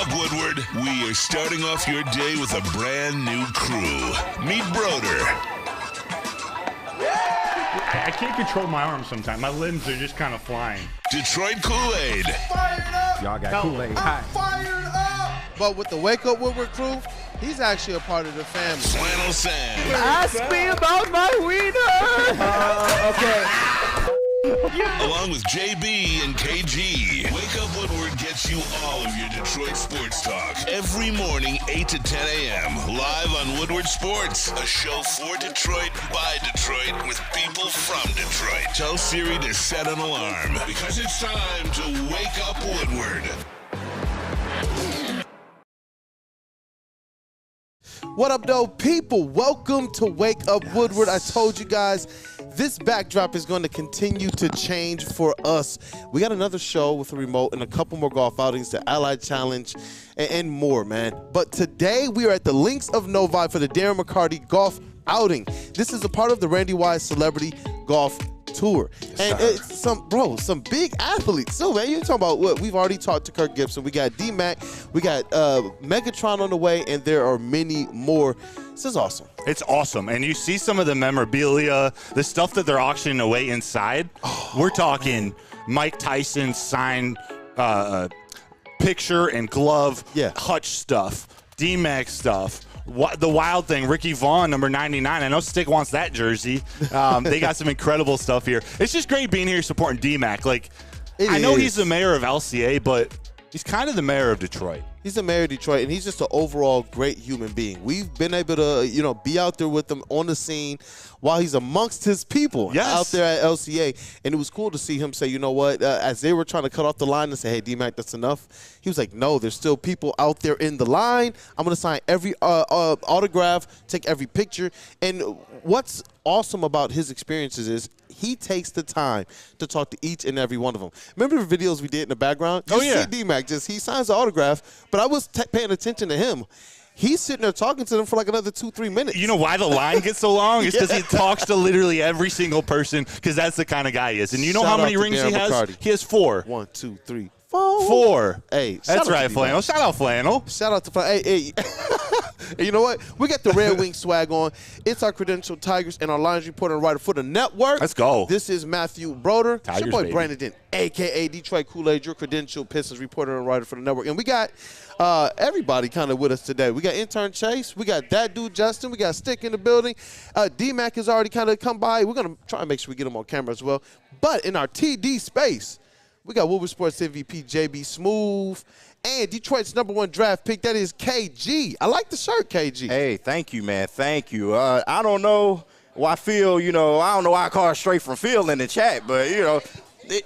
up, Woodward. We are starting off your day with a brand new crew. Meet Broder. I can't control my arms sometimes. My limbs are just kind of flying. Detroit Kool-Aid. Fired up! Y'all got Kool-Aid high. Fired up! But with the Wake Up Woodward crew, he's actually a part of the family. Flannel Sam. Ask me about my wiener. Okay. Along with JB and KG. Wake Up Woodward gets you all of your Detroit sports talk. Every morning, 8 to 10 a.m. Live on Woodward Sports. A show for Detroit, by Detroit, with people from Detroit. Tell Siri to set an alarm, because it's time to Wake Up Woodward. What up, though, people? Welcome to Wake Up Woodward. I told you guys this backdrop is going to continue to change for us. We got another show with a remote and a couple more golf outings, the Allied Challenge, and more, man. But today we are at the Links of Novi for the Darren McCarty golf outing. This is a part of the Randy Wise Celebrity Golf Tour. And it's some big athletes. So, man, you're talking about what? We've already talked to Kirk Gibson. We got D-Mac. We got Megatron on the way, and there are many more. This is awesome. It's awesome. And you see some of the memorabilia, the stuff that they're auctioning away inside. We're talking Mike Tyson signed picture and glove, Hutch stuff, D-Mac stuff. The wild thing, Ricky Vaughn, number 99. I know Stick wants that jersey. They got some incredible stuff here. It's just great being here supporting D-Mac. I know he's the mayor of LCA, but he's kind of the mayor of Detroit. He's the mayor of Detroit, and he's just an overall great human being. We've been able to, be out there with him on the scene while he's amongst his people out there at LCA. And it was cool to see him say, you know what, as they were trying to cut off the line and say, hey, D-Mac, that's enough. He was like, no, there's still people out there in the line. I'm going to sign every autograph, take every picture. And what's awesome about his experiences is he takes the time to talk to each and every one of them. Remember the videos we did in the background? You see D-Mac, he signs the autograph, but I was paying attention to him. He's sitting there talking to them for like another 2-3 minutes. You know why the line gets so long? It's because he talks to literally every single person, because that's the kind of guy he is. And you know how many rings he has? McCarty. He has 4. 1, 2, 3, 4. Hey, that's right, Flannel. Shout out, Flannel. Shout out to Flannel. Hey. And you know what? We got the Red Wing swag on. It's our credentialed Tigers and our Lions reporter and writer for the network. Let's go. This is Matthew Broder. Tigers, your boy baby. Brandon, a.k.a. Detroit Kool-Aid, your credentialed Pistons reporter and writer for the network. And we got everybody kind of with us today. We got intern Chase. We got that dude Justin. We got Stick in the building. D-Mac has already kind of come by. We're going to try and make sure we get him on camera as well. But in our TD space, we got Woodward Sports MVP JB Smooth and Detroit's #1 draft pick. That is KG. I like the shirt, KG. Hey, thank you, man. Thank you. I don't know why Phil, I don't know why I call it straight from Phil in the chat, but, it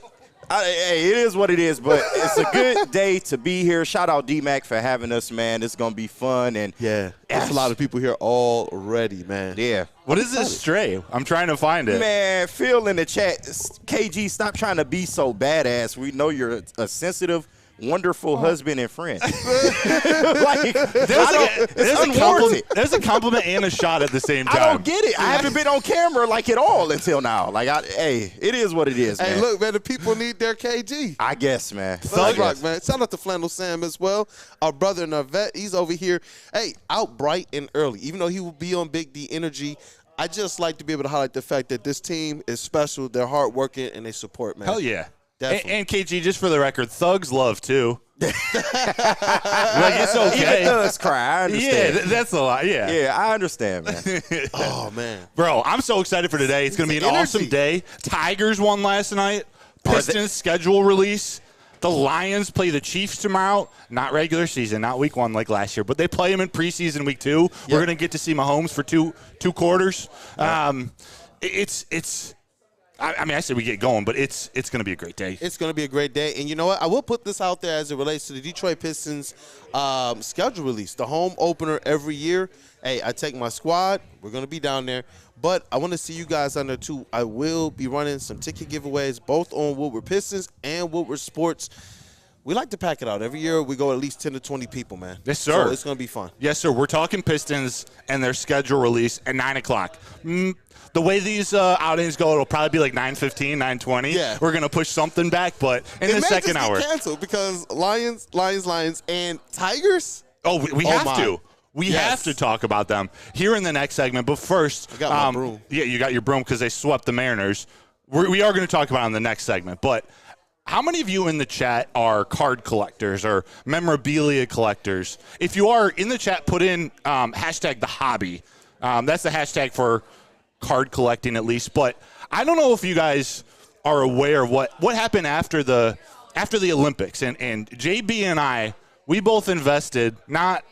is what it is. But it's a good day to be here. Shout out D-Mac for having us, man. It's going to be fun. And there's a lot of people here already, man. Yeah. What is this stray? I'm trying to find it. Man, Phil in the chat, KG, stop trying to be so badass. We know you're a sensitive, wonderful husband and friend. There's a compliment and a shot at the same time. I don't get it. I haven't been on camera at all until now. It is what it is, man. Hey, look, man, the people need their KG. I guess, man. Thug Rock, man. Shout out to Flannel Sam as well. Our brother and our vet, he's over here, out bright and early. Even though he will be on Big D Energy, I just like to be able to highlight the fact that this team is special. They're hardworking, and they support, man. Hell yeah. And KG, just for the record, thugs love too. It's okay. Even thugs cry. I understand. Yeah, that's a lot. Yeah. Yeah, I understand, man. Oh, man. Bro, I'm so excited for today. It's going to be an awesome day. Tigers won last night. Pistons schedule release. The Lions play the Chiefs tomorrow. Not regular season, not week 1 like last year, but they play them in preseason week 2. Yep. We're going to get to see Mahomes for two quarters. I said we get going, but it's going to be a great day. It's going to be a great day. And you know what? I will put this out there as it relates to the Detroit Pistons schedule release, the home opener every year. Hey, I take my squad. We're going to be down there. But I want to see you guys on there, too. I will be running some ticket giveaways, both on Woodward Pistons and Woodward Sports. We like to pack it out. Every year we go at least 10 to 20 people, man. Yes, sir. So it's going to be fun. Yes, sir. We're talking Pistons and their schedule release at 9 o'clock. The way these outings go, it'll probably be like 9:15, 9:20. Yeah. We're going to push something back, but in the second hour. It may just get canceled because Lions, and Tigers? Oh, we have my. to. We have to talk about them here in the next segment. But first, I got my broom. Yeah, you got your broom because they swept the Mariners. We are going to talk about it in the next segment. But how many of you in the chat are card collectors or memorabilia collectors? If you are in the chat, put in hashtag the hobby. That's the hashtag for card collecting, at least. But I don't know if you guys are aware of what happened after the Olympics. And JB and I, we both invested not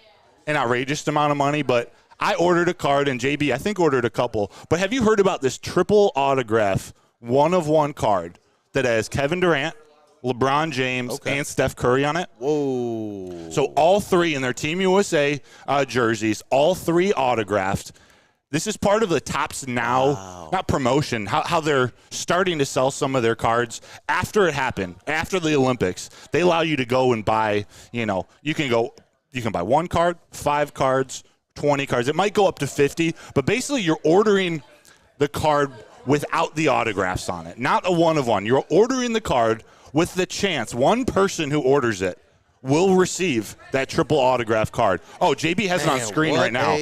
an outrageous amount of money, but I ordered a card, and JB, I think, ordered a couple. But have you heard about this triple autograph, one-of-one card that has Kevin Durant, LeBron James, and Steph Curry on it? Whoa. So all three in their Team USA jerseys, all three autographed. This is part of the Topps Now, not promotion, how they're starting to sell some of their cards after it happened, after the Olympics. They allow you to go and buy, you can buy 1 card, 5 cards, 20 cards. It might go up to 50, but basically you're ordering the card without the autographs on it, not a one-of-one. You're ordering the card with the chance one person who orders it will receive that triple autograph card. Oh, JB has it on screen right now.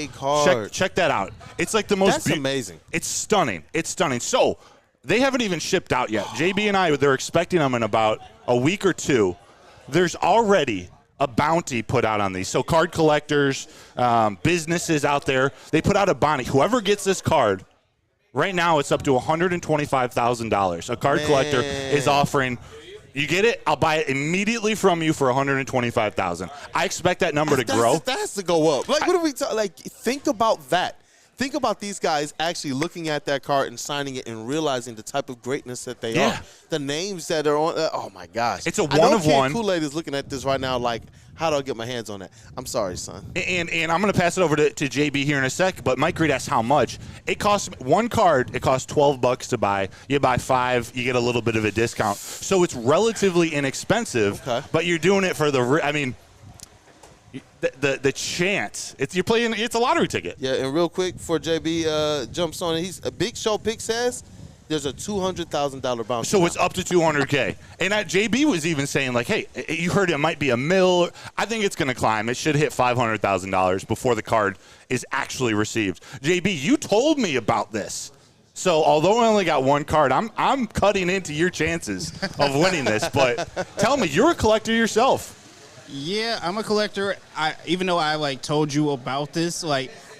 Check that out. It's like the most. That's amazing. It's stunning. It's stunning. So they haven't even shipped out yet. JB and I, they're expecting them in about a week or two. There's already a bounty put out on these. So card collectors, businesses out there, they put out a bounty. Whoever gets this card, right now it's up to $125,000. A card collector is offering. You get it, I'll buy it immediately from you for $125,000. I expect that number to grow. That has to go up. Like, what are we talking? Like, think about that. Think about these guys actually looking at that card and signing it and realizing the type of greatness that they are. The names that are on. Oh my gosh! It's a one-of-one. Kool-Aid is looking at this right now, like, how do I get my hands on that? I'm sorry, son. And I'm going to pass it over to JB here in a sec. But Mike Reed asked how much. It costs one card. It costs $12 to buy. You buy 5, you get a little bit of a discount. So it's relatively inexpensive. Okay. But you're doing it for the chance. You're playing. It's a lottery ticket. Yeah, and real quick before JB jumps on it, he's a Big Show Pick says there's a $200,000 bounty. So it's up to $200K. And JB was even saying, like, hey, you heard it might be $1 million. I think it's going to climb. It should hit $500,000 before the card is actually received. JB, you told me about this. So although I only got 1 card, I'm cutting into your chances of winning this. But tell me, you're a collector yourself. Yeah, I'm a collector. Even though I told you about this,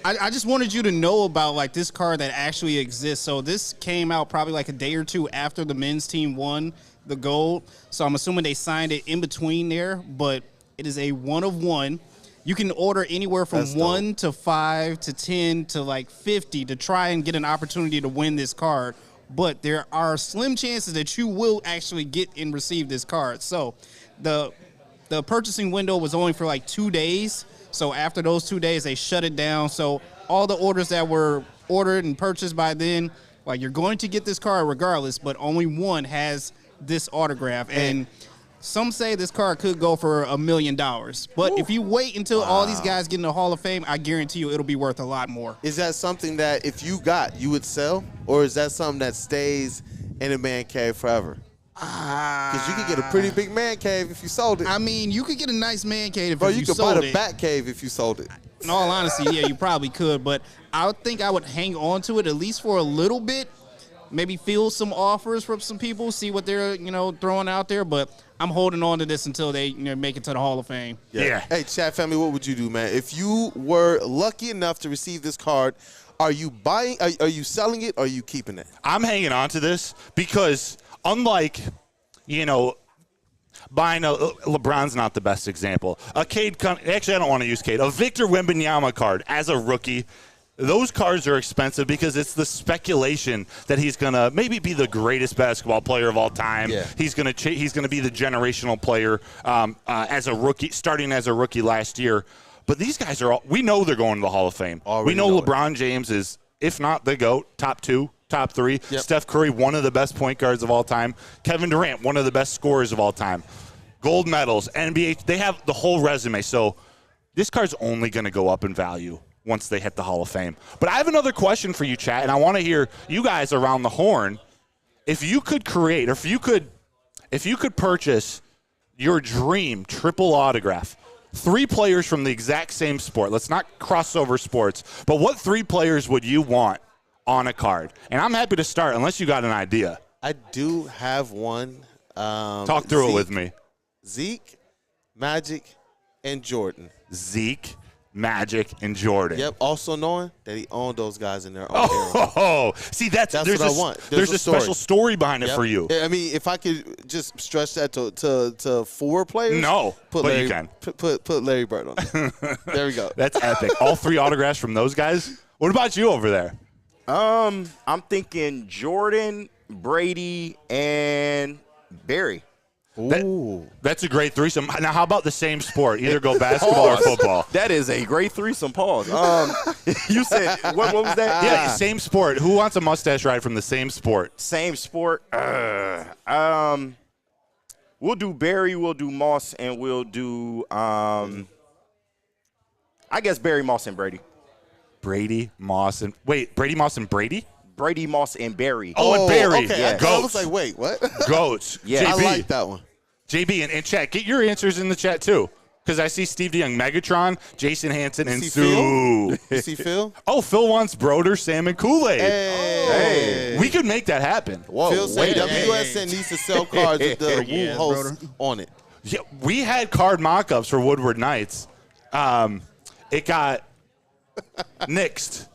I just wanted you to know about this card that actually exists. So this came out probably a day or two after the men's team won the gold. So I'm assuming they signed it in between there, but it is a one-of-one. You can order anywhere from 1 to 5 to 10 to 50 to try and get an opportunity to win this card. But there are slim chances that you will actually get and receive this card. So the purchasing window was only for 2 days. So after those 2 days, they shut it down. So all the orders that were ordered and purchased by then, you're going to get this card regardless, but only one has this autograph. And some say this card could go for $1 million. But if you wait until all these guys get in the Hall of Fame, I guarantee you it'll be worth a lot more. Is that something that if you would sell? Or is that something that stays in a man cave forever? Because you could get a pretty big man cave if you sold it. I mean, you could get a nice man cave if you sold it. Or you could buy the bat cave if you sold it. In all honesty, yeah, you probably could. But I think I would hang on to it at least for a little bit. Maybe field some offers from some people, see what they're throwing out there. But I'm holding on to this until they make it to the Hall of Fame. Yeah. Hey, chat family, what would you do, man? If you were lucky enough to receive this card, are you buying? Are you selling it? Or are you keeping it? I'm hanging on to this because unlike, buying LeBron's not the best example. Actually, I don't want to use Cade. A Victor Wembanyama card as a rookie, those cards are expensive because it's the speculation that he's going to maybe be the greatest basketball player of all time. Yeah. He's going to be the generational player as a rookie, starting as a rookie last year. But these guys we know they're going to the Hall of Fame. We know LeBron James is, if not the GOAT, top 2. Top 3. Yep. Steph Curry, one of the best point guards of all time. Kevin Durant, one of the best scorers of all time. gold medals, NBA. They have the whole resume. So this card's only going to go up in value once they hit the Hall of Fame. But I have another question for you, chat, and I want to hear you guys around the horn. If you could create, or if you could purchase your dream triple autograph, 3 players from the exact same sport. Let's not cross over sports, but what 3 players would you want on a card? And I'm happy to start unless you got an idea. I do have one. Talk through it with me. Zeke, Magic, and Jordan. Zeke, Magic, and Jordan. Yep. Also knowing that he owned those guys in their own era. Oh, see, that's what I want. There's a special story behind it for you. I mean, if I could just stretch that to 4 players. No, but Larry, you can. Put Larry Bird on it. There we go. That's epic. All 3 autographs from those guys. What about you over there? I'm thinking Jordan, Brady, and Barry. That's a great threesome. Now, how about the same sport? Either go basketball or football. That is a great threesome. Pause. You said what was that? Yeah, same sport. Who wants a mustache ride from the same sport? Same sport. We'll do Barry. We'll do Moss, and we'll do I guess Barry, Moss, and Brady. Brady, Moss, and Brady, Moss, and Brady. Brady, Moss, and Barry. Oh, and Barry. Okay. Yeah. I Goats. was like, wait, what? Goats. Yeah. I JB. like that one. JB and chat, get your answers in the chat too. Because I see Steve DeYoung, Megatron, Jason Hansen, and see Sue. You see Phil? Oh, Phil wants Broder, Sam, and Kool-Aid. Hey. We could make that happen. Whoa, Phil said WSN needs to sell cards with the Woo host on it. Yeah, we had card mock-ups for Woodward Nights. It got nixed.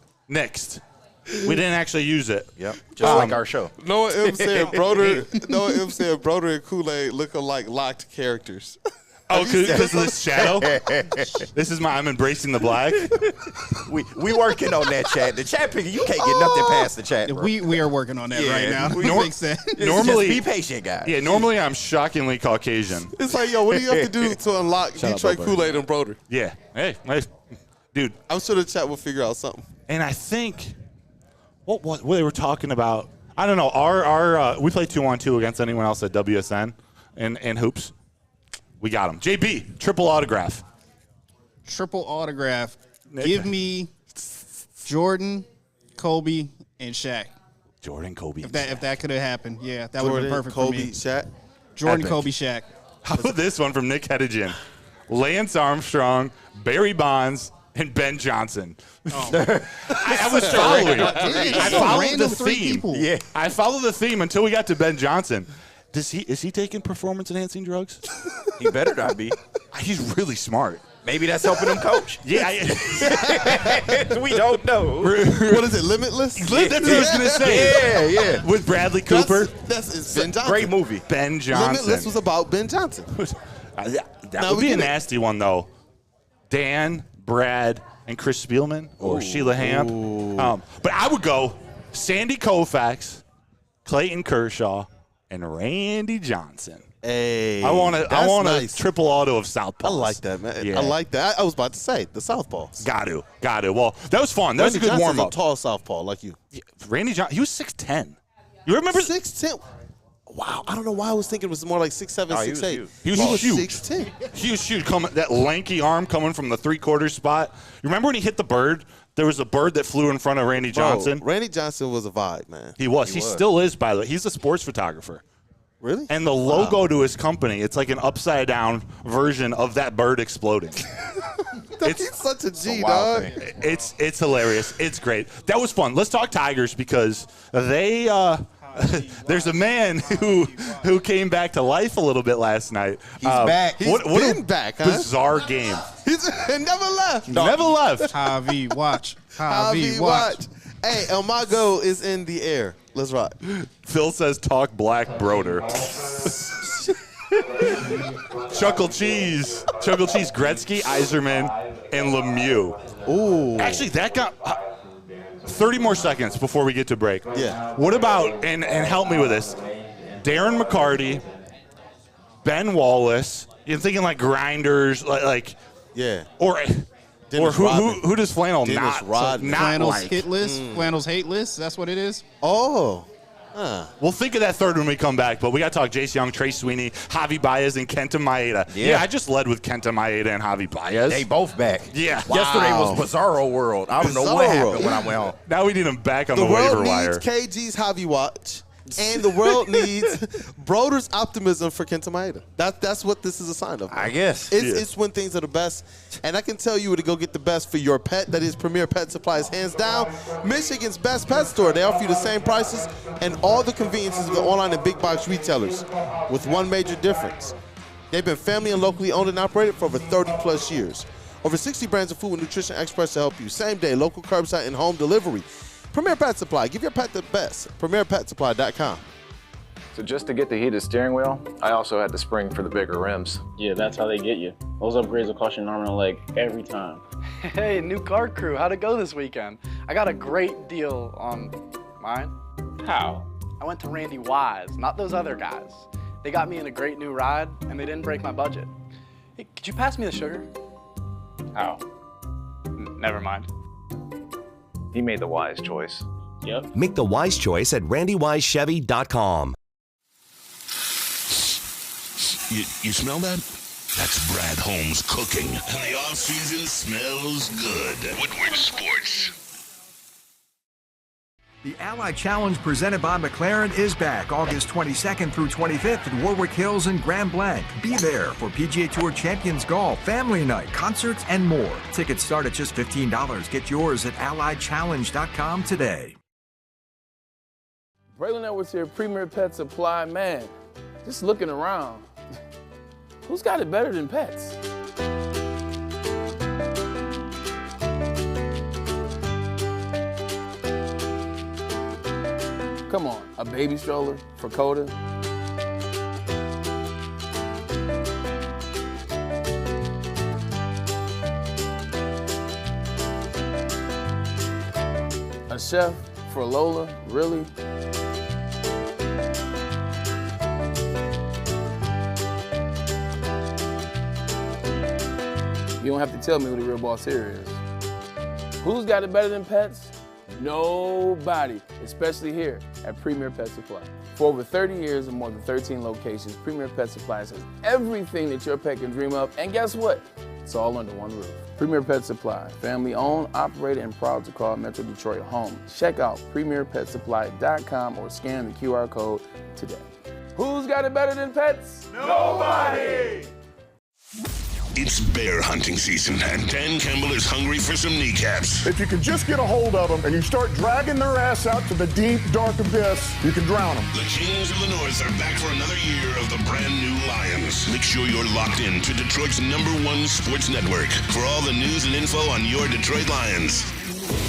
We didn't actually use it. Yep. Just like our show. Noah M said Broder and Kool-Aid look like locked characters. Oh, because of this shadow? This is I'm embracing the black. We working on that chat. The chat picker, you can't get nothing past the chat, bro. We are working on that right now. Normally, just be patient, guys. Yeah, normally I'm shockingly Caucasian. It's like, yo, what do you have to do to unlock Detroit Kool-Aid and Broder? Yeah. Hey, nice. Dude. I'm sure the chat will figure out something. And I think what they were talking about, I don't know. Our we play 2-on-2 against anyone else at WSN and hoops. We got him. JB, triple autograph. Triple autograph. Give me Jordan, Kobe, and Shaq. Jordan, Kobe. If that could have happened, yeah, that would have been perfect Kobe, for me. Shaq. Jordan, Epic. Kobe, Shaq. How about this one from Nick Hedigian? Lance Armstrong, Barry Bonds, and Ben Johnson. Oh. I was following. I followed random the 3 theme. people. Yeah, I followed the theme until we got to Ben Johnson. Is he taking performance-enhancing drugs? He better not be. He's really smart. Maybe that's helping him coach. Yeah. We don't know. What is it, Limitless? That's what I was going to say. Yeah. With Bradley Cooper. It's Ben Johnson. Great movie. Ben Johnson. Limitless was about Ben Johnson. That would be a nasty one, though. Dan, Brad, and Chris Spielman or Sheila Hamp. But I would go Sandy Koufax, Clayton Kershaw, and Randy Johnson. Hey, I want nice. a triple auto of Southpaws. I like that, man. Yeah. I like that. I was about to say the Southpaws. Got to. Well, that was fun. That was a good warm up. A tall Southpaw like you. Yeah, Randy Johnson, he was 6'10". You remember 6'10"? Wow, I don't know why I was thinking it was more like 6'7", 6'8". He was huge. 6'10". He was huge. That lanky arm coming from the 3/4 spot. You remember when he hit the bird? There was a bird that flew in front of Randy Johnson. Randy Johnson was a vibe, man. He was. He still is, by the way. He's a sports photographer. Really? And the logo to his company, it's like an upside down version of that bird exploding. He's such a G, dog. It's hilarious. It's great. That was fun. Let's talk Tigers because they there's a man who came back to life a little bit last night. He's back. He's been back, huh? Bizarre game. He's never left. Never left. Javy, watch. Javy, watch. Hey, El Mago is in the air. Let's rock. Phil says talk black broder. Chuckle Cheese, Gretzky, Iserman, and Lemieux. Ooh. Actually, that got 30 more seconds before we get to break. Yeah. What about, and help me with this, Darren McCarty, Ben Wallace, you're thinking like Grinders, like Yeah. or who does Flannel Dennis not Rodman. not Flannel's like? hit list. Flannel's hate list. That's what it is. Oh. We'll think of that third when we come back, but we got to talk Jace, Jung, Trey, Sweeney, Javy, Baez, and Kenta, Maeda. Yeah, I just led with Kenta, Maeda, and Javy, Baez. They both back. Yeah. Wow. Yesterday was Bizarro World. I don't know what happened when I went home. Now we need them back on the waiver wire. The world needs KG's Javy watch. And the world needs Broder's optimism for Kenta Maeda. That's what this is a sign of. I guess. It's when things are the best. And I can tell you where to go get the best for your pet. That is Premier Pet Supplies, hands down. Michigan's best pet store. They offer you the same prices and all the conveniences of the online and big box retailers with one major difference. They've been family and locally owned and operated for over 30-plus years. Over 60 brands of food and nutrition experts to help you. Same day, local curbside and home delivery. Premier Pet Supply. Give your pet the best. PremierPetSupply.com. So just to get the heated steering wheel, I also had the spring for the bigger rims. Yeah, that's how they get you. Those upgrades will cost you an arm and a leg every time. Hey, new car crew, how'd it go this weekend? I got a great deal on mine. How? I went to Randy Wise, not those other guys. They got me in a great new ride, and they didn't break my budget. Hey, could you pass me the sugar? How? Never mind. He made the wise choice. Yep. Make the wise choice at randywisechevy.com. You smell that? That's Brad Holmes cooking. And the off-season smells good. Woodward Sports. The Ally Challenge presented by McLaren is back August 22nd through 25th at Warwick Hills and Grand Blanc. Be there for PGA Tour Champions Golf, Family Night, concerts, and more. Tickets start at just $15. Get yours at allychallenge.com today. Braylon Edwards here, Premier Pet Supply. Man, just looking around, who's got it better than pets? Come on, a baby stroller for Coda. A chef for Lola, really? You don't have to tell me who the real boss here is. Who's got it better than pets? Nobody, especially here at Premier Pet Supply. For over 30 years and more than 13 locations, Premier Pet Supply has everything that your pet can dream of, and guess what? It's all under one roof. Premier Pet Supply, family owned, operated, and proud to call Metro Detroit home. Check out PremierPetSupply.com or scan the QR code today. Who's got it better than pets? Nobody! It's bear hunting season, and Dan Campbell is hungry for some kneecaps. If you can just get a hold of them and you start dragging their ass out to the deep, dark abyss, you can drown them. The Kings of the North are back for another year of the brand new Lions. Make sure you're locked in to Detroit's #1 sports network for all the news and info on your Detroit Lions.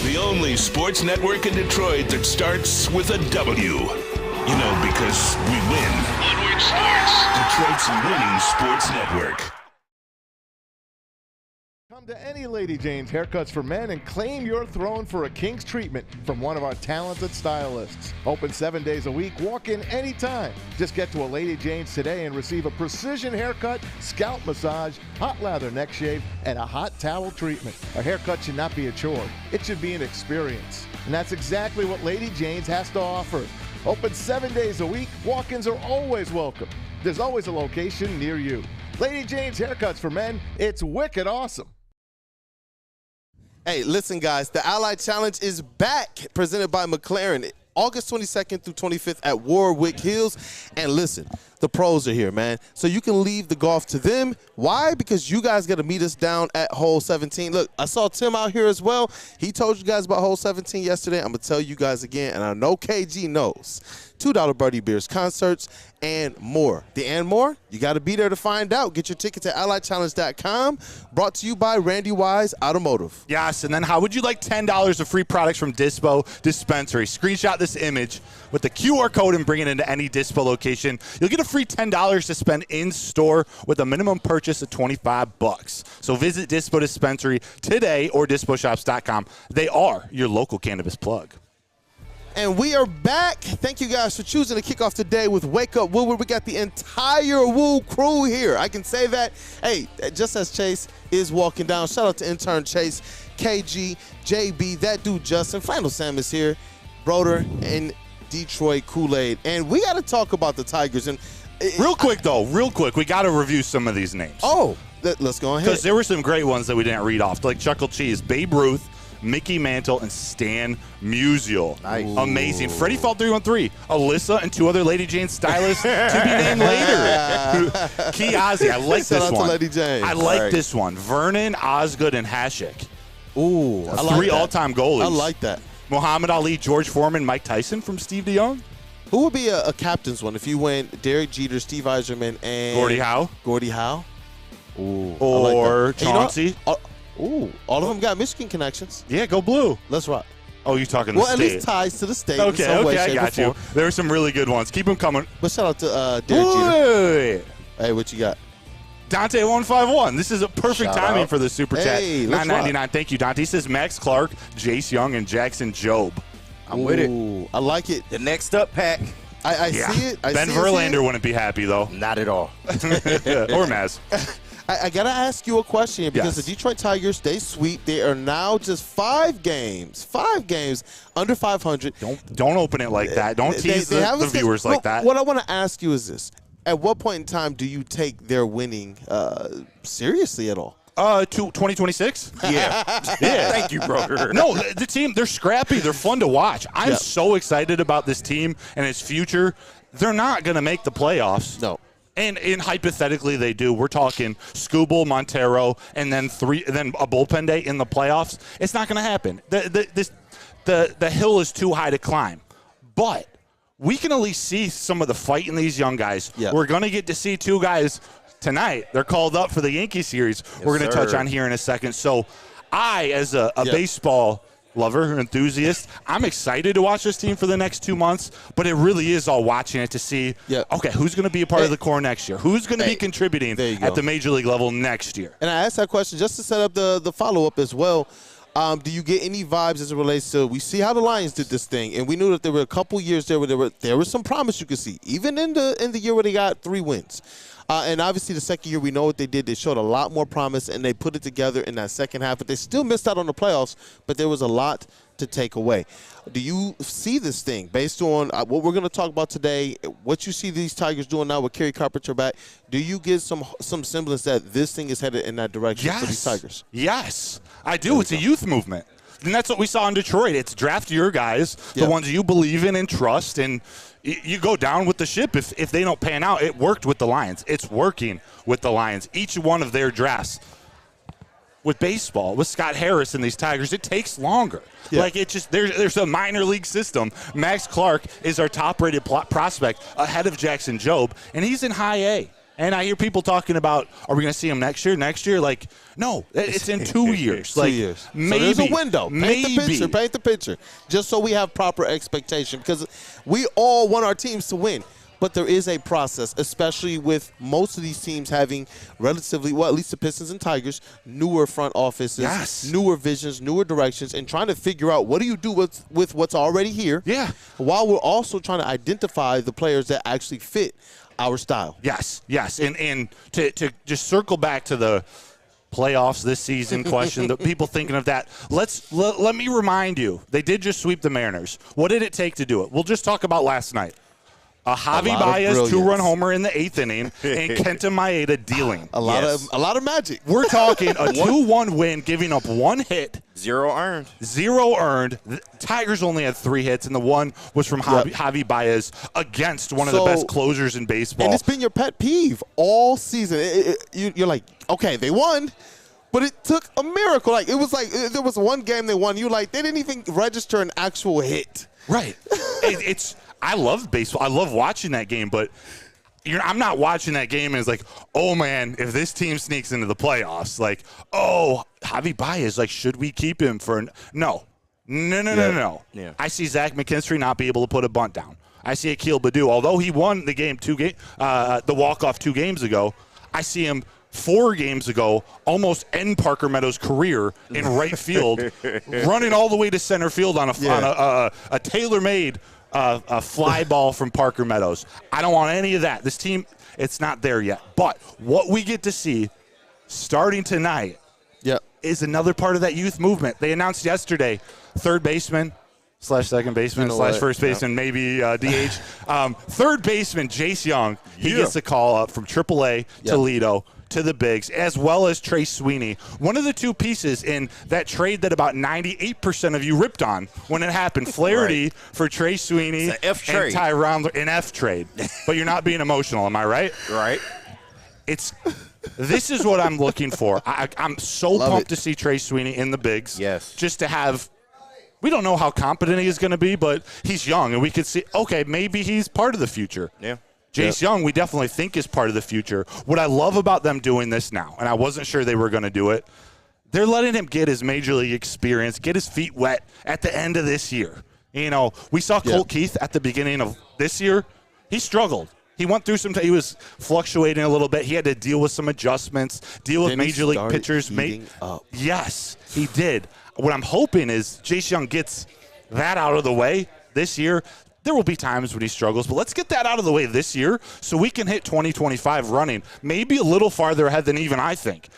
The only sports network in Detroit that starts with a W. You know, because we win. Woodward Sports, Detroit's winning sports network. Come to any Lady Jane's Haircuts for Men and claim your throne for a king's treatment from one of our talented stylists. Open 7 days a week, walk in anytime. Just get to a Lady Jane's today and receive a precision haircut, scalp massage, hot lather neck shave, and a hot towel treatment. A haircut should not be a chore. It should be an experience. And that's exactly what Lady Jane's has to offer. Open 7 days a week, walk-ins are always welcome. There's always a location near you. Lady Jane's Haircuts for Men, it's wicked awesome. Hey, listen, guys, the Ally Challenge is back, presented by McLaren, August 22nd through 25th at Warwick Hills. And listen, the pros are here, man. So you can leave the golf to them. Why? Because you guys got to meet us down at hole 17. Look, I saw Tim out here as well. He told you guys about hole 17 yesterday. I'm going to tell you guys again, and I know KG knows. $2 Birdie Beers concerts and more. The and more, you got to be there to find out. Get your tickets at allychallenge.com. Brought to you by Randy Wise Automotive. Yes, and then how would you like $10 of free products from Dispo Dispensary? Screenshot this image with the QR code and bring it into any Dispo location. You'll get a free $10 to spend in-store with a minimum purchase of $25. So visit Dispo Dispensary today or disposhops.com. They are your local cannabis plug. And we are back. Thank you guys for choosing to kick off today with Wake Up Woodward. We got the entire WUW crew here. I can say that. Hey, just as Chase is walking down, shout out to intern Chase, KG, JB, that dude Justin. Final Sam is here. Broder, and Detroit Kool-Aid. And we got to talk about the Tigers. And real quick, we got to review some of these names. Oh, let's go ahead. Because there were some great ones that we didn't read off, like Chuckle Cheese, Babe Ruth, Mickey Mantle, and Stan Musial. Nice. Amazing. Freddie Felt 313. Alyssa and 2 other Lady Jane stylists to be named later. Key Ozzy. I like Shout this out one. to Lady Jane. I like this one. Vernon, Osgood, and Hashik. Ooh, I like 3 that. all-time goalies. I like that. Muhammad Ali, George Foreman, Mike Tyson from Steve DeYoung. Who would be a captain's one if you went Derek Jeter, Steve Yzerman, and Gordie Howe. Gordie Howe. Ooh, Or like Chauncey. Ooh, all of them got Michigan connections. Yeah, go blue. Let's rock. Oh, you're talking the Well, state. at least ties to the state. Okay, in some way, I shape, got or you. form. There are some really good ones. Keep them coming. But shout out to Derek Jeter. Hey, what you got? Dante 151. This is a perfect Shout timing out. for the super chat. Hey, let's $9.99. Thank you, Dante. He says Max Clark, Jace Young, and Jackson Job. I'm with it. I like it. The next up pack. I see it. Ben Verlander wouldn't be happy, though. Not at all. Or Maz. I got to ask you a question here because the Detroit Tigers, they sweep. They are now just 5 games under 500. Don't open it like that. Don't tease the viewers like that. What I want to ask you is this. At what point in time do you take their winning seriously at all? 2026? Yeah. Thank you, brother. No, the team, they're scrappy. They're fun to watch. I'm so excited about this team and its future. They're not going to make the playoffs. No. And hypothetically, they do. We're talking Skubal, Montero, and then a bullpen day in the playoffs. It's not going to happen. The hill is too high to climb. But we can at least see some of the fight in these young guys. Yeah. We're going to get to see 2 guys tonight. They're called up for the Yankee series. We're going to touch on here in a second. So I, as a baseball lover, enthusiast, I'm excited to watch this team for the next 2 months, but it really is all watching it to see, okay, who's going to be a part of the core next year? Who's going to be contributing at the major league level next year? And I asked that question just to set up the follow-up as well. Do you get any vibes as it relates to, we see how the Lions did this thing, and we knew that there were a couple years there where there was some promise you could see, even in the year where they got 3 wins. And obviously the second year we know what they did. They showed a lot more promise, and they put it together in that second half. But they still missed out on the playoffs, but there was a lot to take away. Do you see this thing based on what we're going to talk about today, what you see these Tigers doing now with Kerry Carpenter back? Do you get some semblance that this thing is headed in that direction for these Tigers? Yes, I do. It's a youth movement. And that's what we saw in Detroit. It's draft your guys, the ones you believe in and trust, and you go down with the ship if they don't pan out. It worked with the Lions. It's working with the Lions. Each one of their drafts with baseball, with Scott Harris and these Tigers, it takes longer. Yeah. Like it just there's a minor league system. Max Clark is our top-rated prospect ahead of Jackson Job, and he's in high A. And I hear people talking about, are we going to see him next year? Next year? Like, no, it's in 2 years. 2 like, years. Maybe. So there's a window. Paint the picture. Just so we have proper expectation. Because we all want our teams to win. But there is a process, especially with most of these teams having relatively, well, at least the Pistons and Tigers, newer front offices, newer visions, newer directions, and trying to figure out what do you do with what's already here. Yeah. While we're also trying to identify the players that actually fit our style. Yes. And to just circle back to the playoffs this season question, the people thinking of that, let me remind you, they did just sweep the Mariners. What did it take to do it? We'll just talk about last night. A Javy Baez 2-run homer in the 8th inning, and Kenta Maeda dealing. A lot of magic. We're talking a 2-1 win, giving up 1 hit. 0 earned. 0 earned. The Tigers only had 3 hits, and the one was from Javy Baez against one of the best closers in baseball. And it's been your pet peeve all season. You're like, okay, they won. But it took a miracle. Like, it was like there was one game they won. You like, they didn't even register an actual hit. Right. I love baseball. I love watching that game, but I'm not watching that game and it's like, oh, man, if this team sneaks into the playoffs, like, oh, Javy Baez, like, should we keep him for – No. Yeah. I see Zach McKinstry not be able to put a bunt down. I see Akil Baddoo, although he won the game the walk-off 2 games ago, I see him 4 games ago almost end Parker Meadows' career in right field, running all the way to center field on a tailor-made – a fly ball from Parker Meadows. I don't want any of that. This team, it's not there yet. But what we get to see starting tonight is another part of that youth movement. They announced yesterday, third baseman, slash second baseman slash first baseman, maybe DH. Third baseman, Jace Jung. He gets a call up from AAA Toledo to the bigs, as well as Trey Sweeney. One of the two pieces in that trade that about 98% of you ripped on when it happened. Flaherty for Trey Sweeney and Tyron, an F trade. But you're not being emotional, am I right? Right. This is what I'm looking for. I'm so pumped to see Trey Sweeney in the bigs. Yes. Just to have – we don't know how competent he is going to be, but he's young, and we could see, okay, maybe he's part of the future. Yeah. Jace Jung, we definitely think is part of the future. What I love about them doing this now, and I wasn't sure they were going to do it, they're letting him get his major league experience, get his feet wet at the end of this year. You know, we saw Colt Keith at the beginning of this year. He struggled. He went through he was fluctuating a little bit. He had to deal with some adjustments, deal with major league pitchers. Yes, he did. What I'm hoping is Jace Jung gets that out of the way this year. There will be times when he struggles, but let's get that out of the way this year so we can hit 2025 running, maybe a little farther ahead than even I think.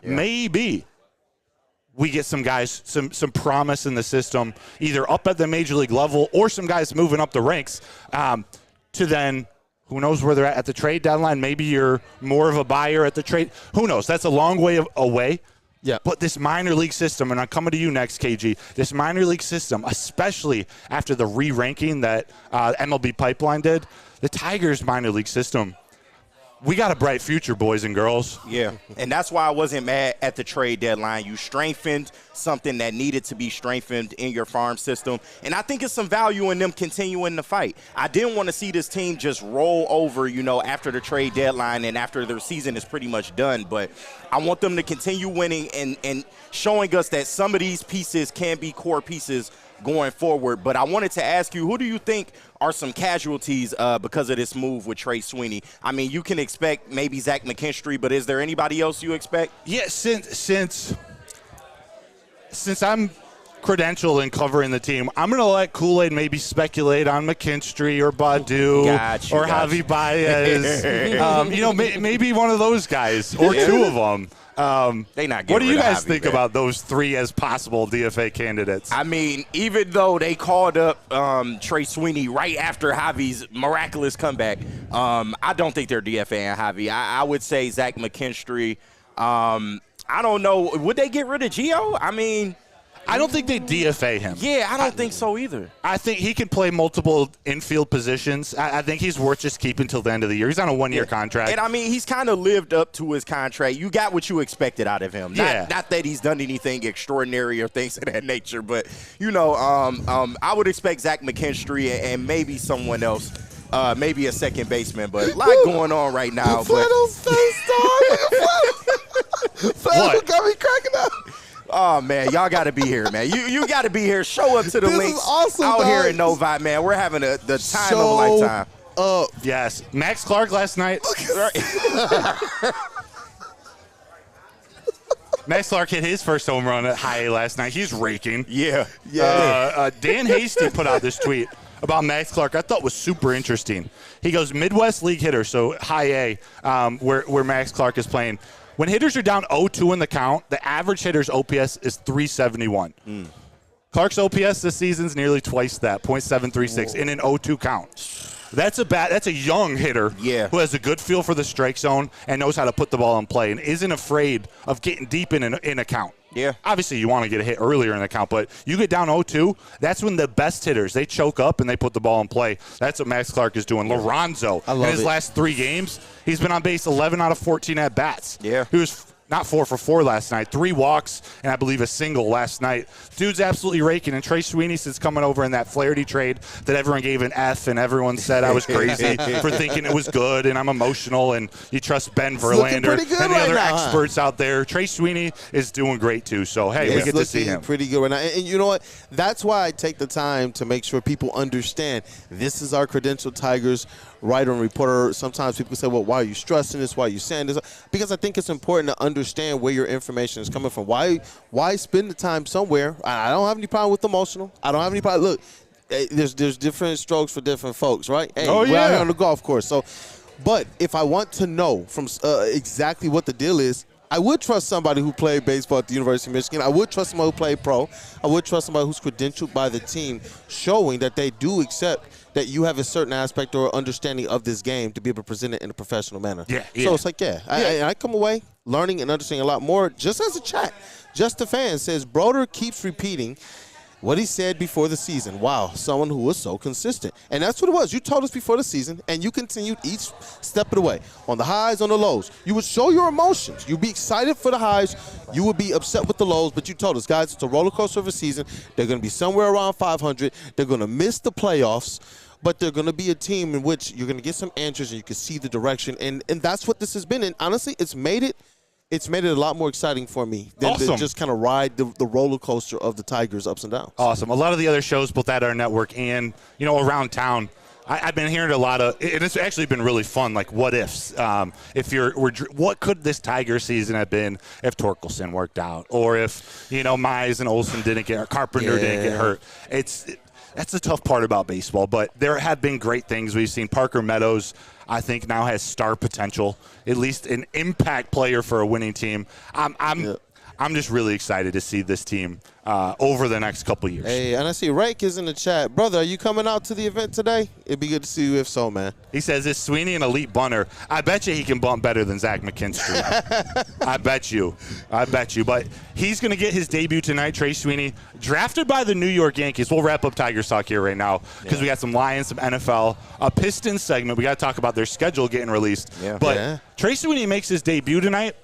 Maybe we get some guys, some promise in the system, either up at the major league level or some guys moving up the ranks to then who knows where they're at the trade deadline. Maybe you're more of a buyer at the trade. Who knows? That's a long way away. Yeah. But this minor league system, and I'm coming to you next, KG, this minor league system, especially after the re-ranking that MLB Pipeline did, the Tigers minor league system, we got a bright future, boys and girls. Yeah, and that's why I wasn't mad at the trade deadline. You strengthened something that needed to be strengthened in your farm system, and I think it's some value in them continuing the fight. I didn't want to see this team just roll over, after the trade deadline and after their season is pretty much done, but I want them to continue winning and showing us that some of these pieces can be core pieces going forward. But I wanted to ask you, who do you think are some casualties because of this move with Trey Sweeney? I mean, you can expect maybe Zach McKinstry, but is there anybody else you expect? Yeah, since I'm credentialed in covering the team, I'm going to let Kool-Aid maybe speculate on McKinstry or Badu or Javy Baez. Maybe one of those guys or two of them. They not. What do you guys think about those three as possible DFA candidates? I mean, even though they called up Trey Sweeney right after Javy's miraculous comeback, I don't think they're DFAing Javy. I would say Zach McKinstry. I don't know. Would they get rid of Gio? I mean, I don't think they DFA him. Yeah, I don't think so either. I think he can play multiple infield positions. I think he's worth just keeping till the end of the year. He's on a one-year contract. And, I mean, he's kind of lived up to his contract. You got what you expected out of him. Not that he's done anything extraordinary or things of that nature, but, I would expect Zach McKinstry and maybe someone else. Maybe a second baseman, but a lot going on right now. Flannel's face, dog. Flannel got me cracking up. Oh, man, y'all got to be here, man. You got to be here. Show up to the links awesome, out dog. here in Novi, man. We're having the time of a lifetime. Yes. Max Clark last night. Max Clark hit his first home run at high A last night. He's raking. Yeah. Dan Hasty put out this tweet about Max Clark I thought was super interesting. He goes, Midwest League hitter, so high A, where Max Clark is playing. When hitters are down 0-2 in the count, the average hitter's OPS is 371. Clark's OPS this season is nearly twice that, .736 in an 0-2 count. That's a young hitter who has a good feel for the strike zone and knows how to put the ball in play and isn't afraid of getting deep in a count. Yeah. Obviously, you want to get a hit earlier in the count, but you get down 0-2, that's when the best hitters, they choke up and they put the ball in play. That's what Max Clark is doing. Lorenzo, in his last 3 games, he's been on base 11 out of 14 at-bats. Yeah. He was not 4 for 4 last night, 3 walks, and I believe a single last night. Dude's absolutely raking, and Trey Sweeney since coming over in that Flaherty trade that everyone gave an F, and everyone said I was crazy for thinking it was good, and I'm emotional, and you trust Ben Verlander and the other experts out there. Trey Sweeney is doing great, too, so, hey, we get to see him. Pretty good right now. And you know what? That's why I take the time to make sure people understand this is our credentialed Tigers writer and reporter. Sometimes people say, well, why are you stressing this? Why are you saying this? Because I think it's important to understand where your information is coming from. Why spend the time somewhere? I don't have any problem with emotional. I don't have any problem. Look, there's different strokes for different folks, right? Hey, we're out here on the golf course. So, but if I want to know from exactly what the deal is, I would trust somebody who played baseball at the University of Michigan. I would trust somebody who played pro. I would trust somebody who's credentialed by the team, showing that they do accept that you have a certain aspect or understanding of this game to be able to present it in a professional manner. Yeah. So it's like, I come away learning and understanding a lot more just as a chat. Just a fan says, Broder keeps repeating what he said before the season. Wow, someone who was so consistent. And that's what it was. You told us before the season, and you continued each step of the way. On the highs, on the lows. You would show your emotions. You'd be excited for the highs. You would be upset with the lows, but you told us, guys, it's a roller coaster of a season. They're going to be somewhere around 500. They're going to miss the playoffs, but they're going to be a team in which you're going to get some answers and you can see the direction. And that's what this has been. And honestly, it's made it a lot more exciting for me than to just kind of ride the roller coaster of the Tigers' ups and downs. Awesome. A lot of the other shows, both at our network and, around town, I've been hearing a lot of, and it's actually been really fun, like what ifs. What could this Tiger season have been if Torkelson worked out, or if, Mize and Olsen didn't get, or Carpenter didn't get hurt. That's the tough part about baseball, but there have been great things. We've seen Parker Meadows, I think, now has star potential, at least an impact player for a winning team. I'm just really excited to see this team over the next couple years. Hey, and I see Rake is in the chat. Brother, are you coming out to the event today? It'd be good to see you if so, man. He says, is Sweeney an elite bunter? I bet you he can bunt better than Zach McKinstry. I bet you. But he's going to get his debut tonight, Trey Sweeney, drafted by the New York Yankees. We'll wrap up Tigers talk here right now because we got some Lions, some NFL, a Pistons segment. We got to talk about their schedule getting released. Trey Sweeney makes his debut tonight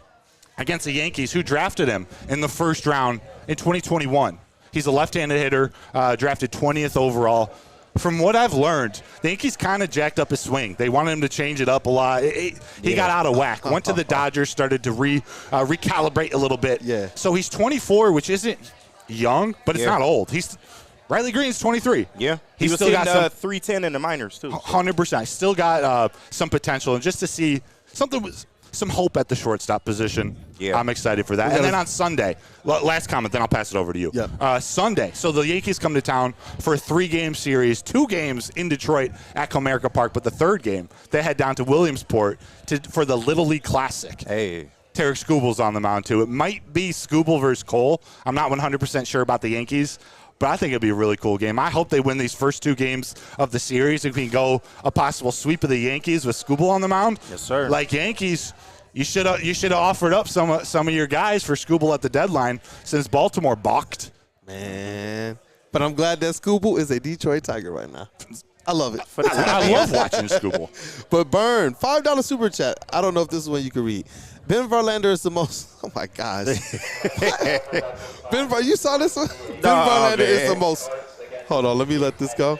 against the Yankees, who drafted him in the first round in 2021. He's a left-handed hitter, drafted 20th overall. From what I've learned, the Yankees kind of jacked up his swing. They wanted him to change it up a lot. He got out of whack. Went to the Dodgers, started to recalibrate a little bit. So he's 24, which isn't young, but it's not old. Riley Green's 23. Yeah. He's was still got some 310 in the minors, too. 100%. Still got some potential. And just to see some hope at the shortstop position. I'm excited for that. And then on Sunday, last comment, then I'll pass it over to you. Sunday, so the Yankees come to town for a 3-game series, 2 games in Detroit at Comerica Park, but the third game, they head down to Williamsport for the Little League Classic. Hey. Tarek Skubal's on the mound, too. It might be Skubal versus Cole. I'm not 100% sure about the Yankees, but I think it'd be a really cool game. I hope they win these first 2 games of the series. If we can go a possible sweep of the Yankees with Skubal on the mound. Yes, sir. Like Yankees, you should have offered up some of your guys for Skubal at the deadline since Baltimore balked. Man. But I'm glad that Skubal is a Detroit Tiger right now. I love it. I love watching Skubal. But Burn, $5 super chat. I don't know if this is one you can read. Ben Verlander is the most. Oh my gosh. You saw this one? Ben Verlander is the most. Hold on, let me let this go.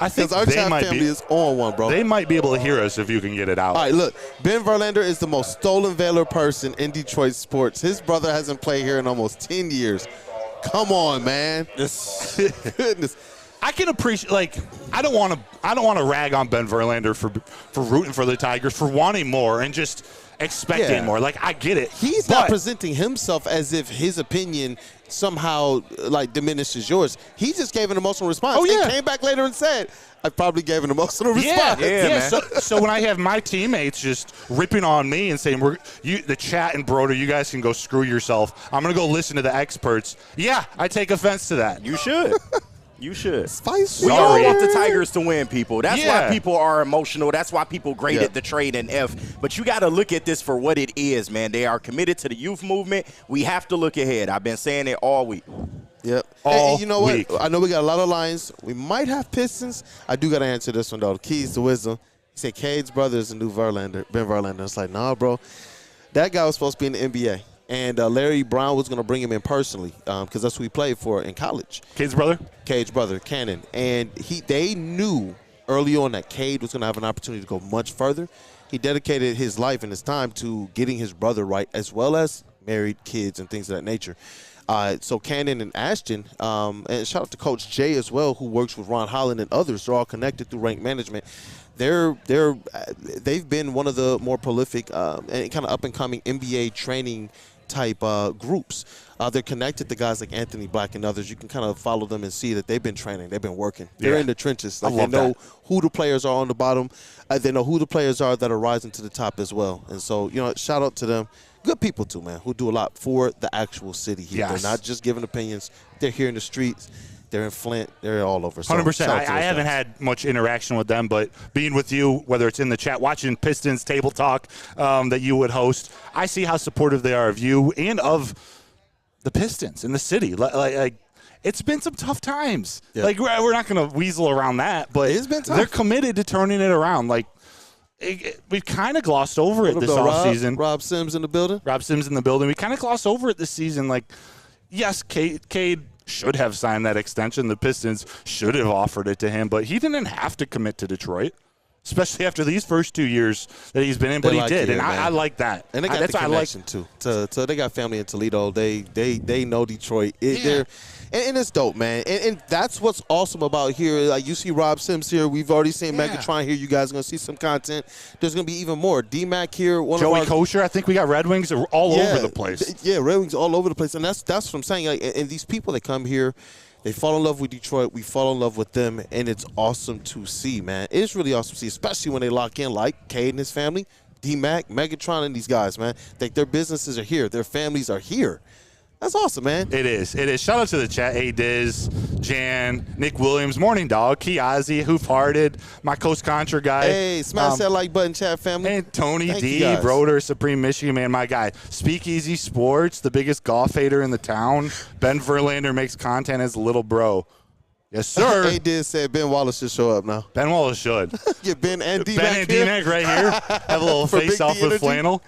I think our chat family is on one, bro. They might be able to hear us if you can get it out. All right, look. Ben Verlander is the most stolen valor person in Detroit sports. His brother hasn't played here in almost 10 years. Come on, man. Goodness. I can appreciate, I don't want to rag on Ben Verlander for rooting for the Tigers, for wanting more and just expecting more. I get it. He's not presenting himself as if his opinion somehow diminishes yours. He just gave an emotional response. And came back later and said, I probably gave an emotional response. So when I have my teammates just ripping on me and saying, the chat and Broder, you guys can go screw yourself. I'm going to go listen to the experts. Yeah, I take offense to that. You should. You should. Spicy. We all want the Tigers to win, people. That's why people are emotional. That's why people graded the trade an F. But you got to look at this for what it is, man. They are committed to the youth movement. We have to look ahead. I've been saying it all week. Yep. Hey, you know what? I know we got a lot of Lions. We might have Pistons. I do got to answer this one, though. The keys to wisdom. He said Cade's brother is the new Ben Verlander. It's like, nah, bro. That guy was supposed to be in the NBA. And Larry Brown was going to bring him in personally because that's who he played for in college. Cade's brother? Cade's brother, Cannon. And they knew early on that Cade was going to have an opportunity to go much further. He dedicated his life and his time to getting his brother right, as well as married, kids, and things of that nature. So Cannon and Ashton, and shout out to Coach Jay as well, who works with Ron Holland and others. They're all connected through rank management. They've been one of the more prolific and kind of up-and-coming NBA training type groups. They're connected to guys like Anthony Black and others. You can kind of follow them and see that they've been training. They've been working. They're in the trenches. They know who the players are on the bottom. They know who the players are that are rising to the top as well. And so, shout out to them. good people too, man, who do a lot for the actual city here. Yes. They're not just giving opinions. They're here in the streets. They're in Flint. They're all over. So 100%. I haven't had much interaction with them, but being with you, whether it's in the chat, watching Pistons Table Talk that you would host, I see how supportive they are of you and of the Pistons in the city. Like it's been some tough times. Yeah. Like, we're not going to weasel around that, but it's been tough. They're committed to turning it around. Like, we've kind of glossed over it this offseason. Rob Sims in the building? Rob Sims in the building. We kind of glossed over it this season. Like, yes, Cade should have signed that extension. The Pistons should have offered it to him, but he didn't have to commit to Detroit, especially after these first 2 years that he's been in, but he did, and I like that. And they got the connection, too. So they got family in Toledo. They know Detroit. And it's dope, man. And that's what's awesome about here. Like, you see Rob Sims here. We've already seen Megatron here. You guys are going to see some content. There's going to be even more. D-Mac here. Joey Kosher. I think we got Red Wings all over the place. Yeah, Red Wings all over the place. And that's what I'm saying. Like, and these people that come here, they fall in love with Detroit. We fall in love with them, and it's awesome to see, man. It's really awesome to see, especially when they lock in like Cade and his family, D-Mac, Megatron, and these guys, man. Like, their businesses are here. Their families are here. That's awesome, man. It is. Shout out to the chat. A-Diz, Jan, Nick Williams, Morning Dog, Kiazi, Hoof Hearted, my Coast Contra guy. Hey, smash that like button, chat family. And Tony D, Broder, Supreme Michigan Man, my guy. Speakeasy Sports, the biggest golf hater in the town. Ben Verlander makes content as a little bro. Yes, sir. A-Diz said Ben Wallace should show up now. Ben Wallace should. Yeah, Ben and D-Mac Ben and D-Mac right here. Have a little face-off with flannel.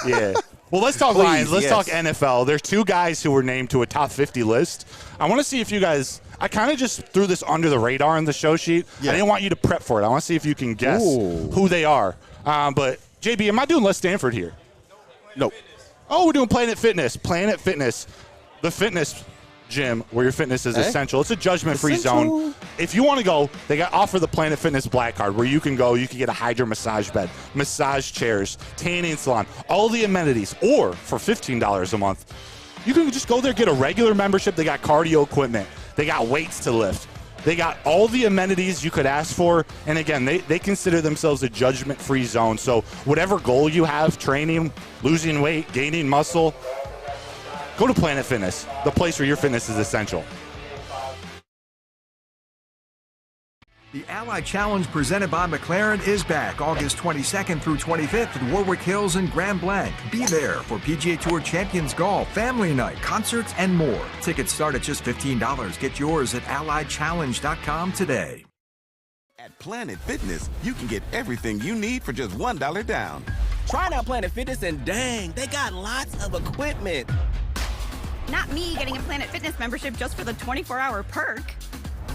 Yeah. Well, let's talk Lions. Let's talk NFL. There's two guys who were named to a top 50 list. I want to see if you guys – I kind of just threw this under the radar in the show sheet. Yeah. I didn't want you to prep for it. I want to see if you can guess who they are. But, JB, am I doing Les Stanford here? Nope. Oh, we're doing Planet Fitness. Planet Fitness. The fitness gym where your fitness is essential. It's a judgment-free zone. If you want to go, they got offer the Planet Fitness Black Card where you can go. You can get a hydro massage bed, massage chairs, tanning salon, all the amenities. Or for $15 a month, you can just go there, get a regular membership. They got cardio equipment. They got weights to lift. They got all the amenities you could ask for. And again, they consider themselves a judgment-free zone. So whatever goal you have, training, losing weight, gaining muscle, go to Planet Fitness, the place where your fitness is essential. The Ally Challenge presented by McLaren is back August 22nd through 25th at Warwick Hills and Grand Blanc. Be there for PGA Tour Champions Golf, Family Night, concerts, and more. Tickets start at just $15. Get yours at allychallenge.com today. At Planet Fitness, you can get everything you need for just $1 down. Try out Planet Fitness and dang, they got lots of equipment. Not me getting a Planet Fitness membership just for the 24-hour perk.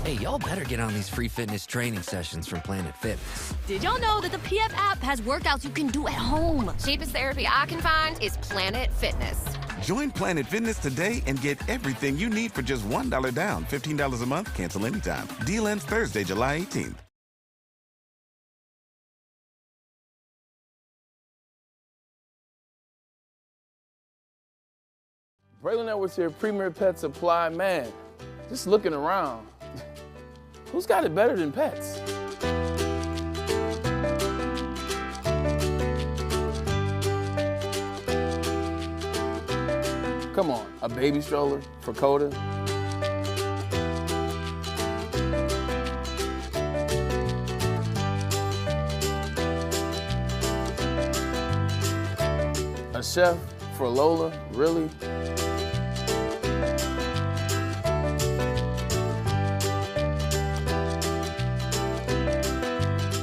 Hey, y'all better get on these free fitness training sessions from Planet Fitness. Did y'all know that the PF app has workouts you can do at home? Cheapest therapy I can find is Planet Fitness. Join Planet Fitness today and get everything you need for just $1 down. $15 a month, cancel anytime. Deal ends Thursday, July 18th. Braylon Edwards here, Premier Pet Supply. Man, just looking around, who's got it better than pets? Come on, a baby stroller for Coda? A chef for Lola, really?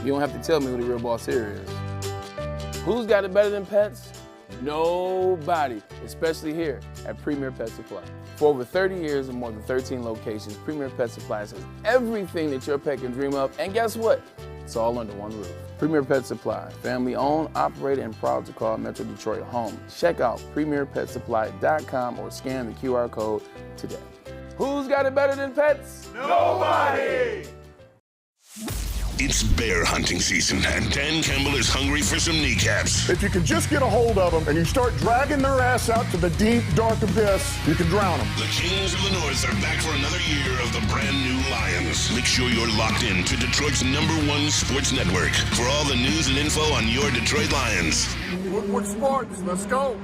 You don't have to tell me who the real boss here is. Who's got it better than pets? Nobody, especially here at Premier Pet Supply. For over 30 years and more than 13 locations, Premier Pet Supply has everything that your pet can dream of, and guess what? It's all under one roof. Premier Pet Supply, family owned, operated, and proud to call Metro Detroit home. Check out premierpetsupply.com or scan the QR code today. Who's got it better than pets? Nobody! It's bear hunting season, and Dan Campbell is hungry for some kneecaps. If you can just get a hold of them and you start dragging their ass out to the deep, dark abyss, you can drown them. The Kings of the North are back for another year of the brand new Lions. Make sure you're locked in to Detroit's #1 sports network for all the news and info on your Detroit Lions. Woodward Sports, let's go.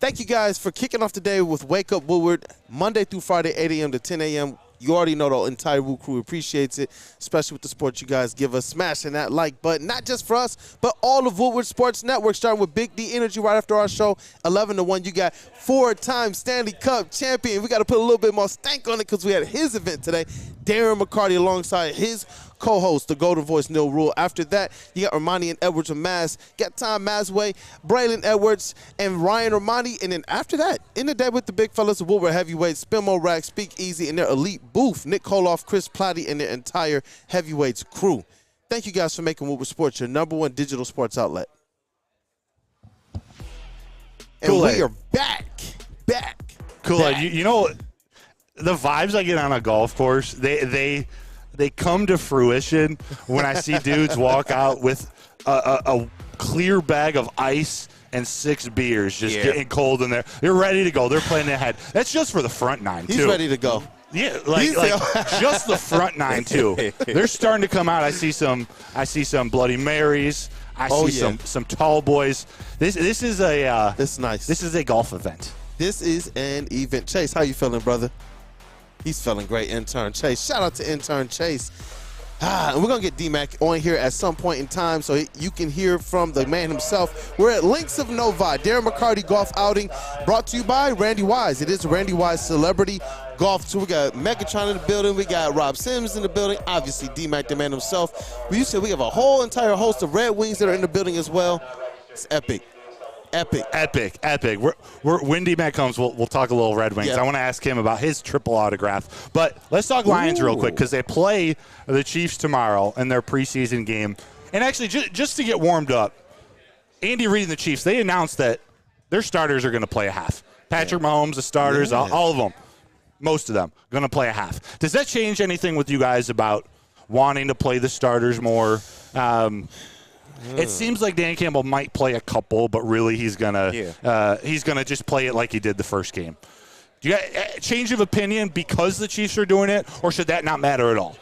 Thank you guys for kicking off the day with Wake Up Woodward, Monday through Friday, 8 a.m. to 10 a.m. You already know the entire WUW Crew appreciates it, especially with the support you guys give us. Smashing that like button, not just for us, but all of Woodward Sports Network, starting with Big D Energy right after our show, 11 to 1. You got 4-time Stanley Cup champion. We got to put a little bit more stank on it because we had his event today. Darren McCarty alongside his co-host, the Golden Voice, Neil Rule. After that, you got Romani and Edwards of Maz. Got Tom Mazway, Braylon Edwards, and Ryan Romani. And then after that, in the day with the big fellas of Woodward Heavyweights, Spinmo Rack, Speak Easy, and their elite booth, Nick Koloff, Chris Plotty, and their entire Heavyweights crew. Thank you guys for making Woodward Sports your #1 digital sports outlet. And we are back. Kool-Aid, you know, the vibes I get on a golf course, they come to fruition when I see dudes walk out with a clear bag of ice and 6 beers just getting cold in there. They're ready to go. They're playing ahead. That's just for the front 9, too. He's ready to go. Yeah, like just the front 9, too. They're starting to come out. I see some Bloody Marys. I see some tall boys. This is a this is nice. This is a golf event. This is an event. Chase, how you feeling, brother? He's feeling great, intern Chase. Shout out to intern Chase. And we're going to get D-Mac on here at some point in time so you can hear from the man himself. We're at Links of Novi, Darren McCarty Golf Outing, brought to you by Randy Wise. It is Randy Wise Celebrity Golf Tour. We got Megatron in the building. We got Rob Sims in the building. Obviously, D-Mac, the man himself. We have a whole entire host of Red Wings that are in the building as well. It's epic. When D-Mac comes, we'll talk a little Red Wings. I want to ask him about his triple autograph. But let's talk Lions real quick because they play the Chiefs tomorrow in their preseason game. And actually, just to get warmed up, Andy Reid and the Chiefs, they announced that their starters are going to play a half. Patrick Mahomes, the starters, all of them, most of them, going to play a half. Does that change anything with you guys about wanting to play the starters more? It seems like Dan Campbell might play a couple, but really he's gonna just play it like he did the first game. Do you got a change of opinion because the Chiefs are doing it, or should that not matter at all?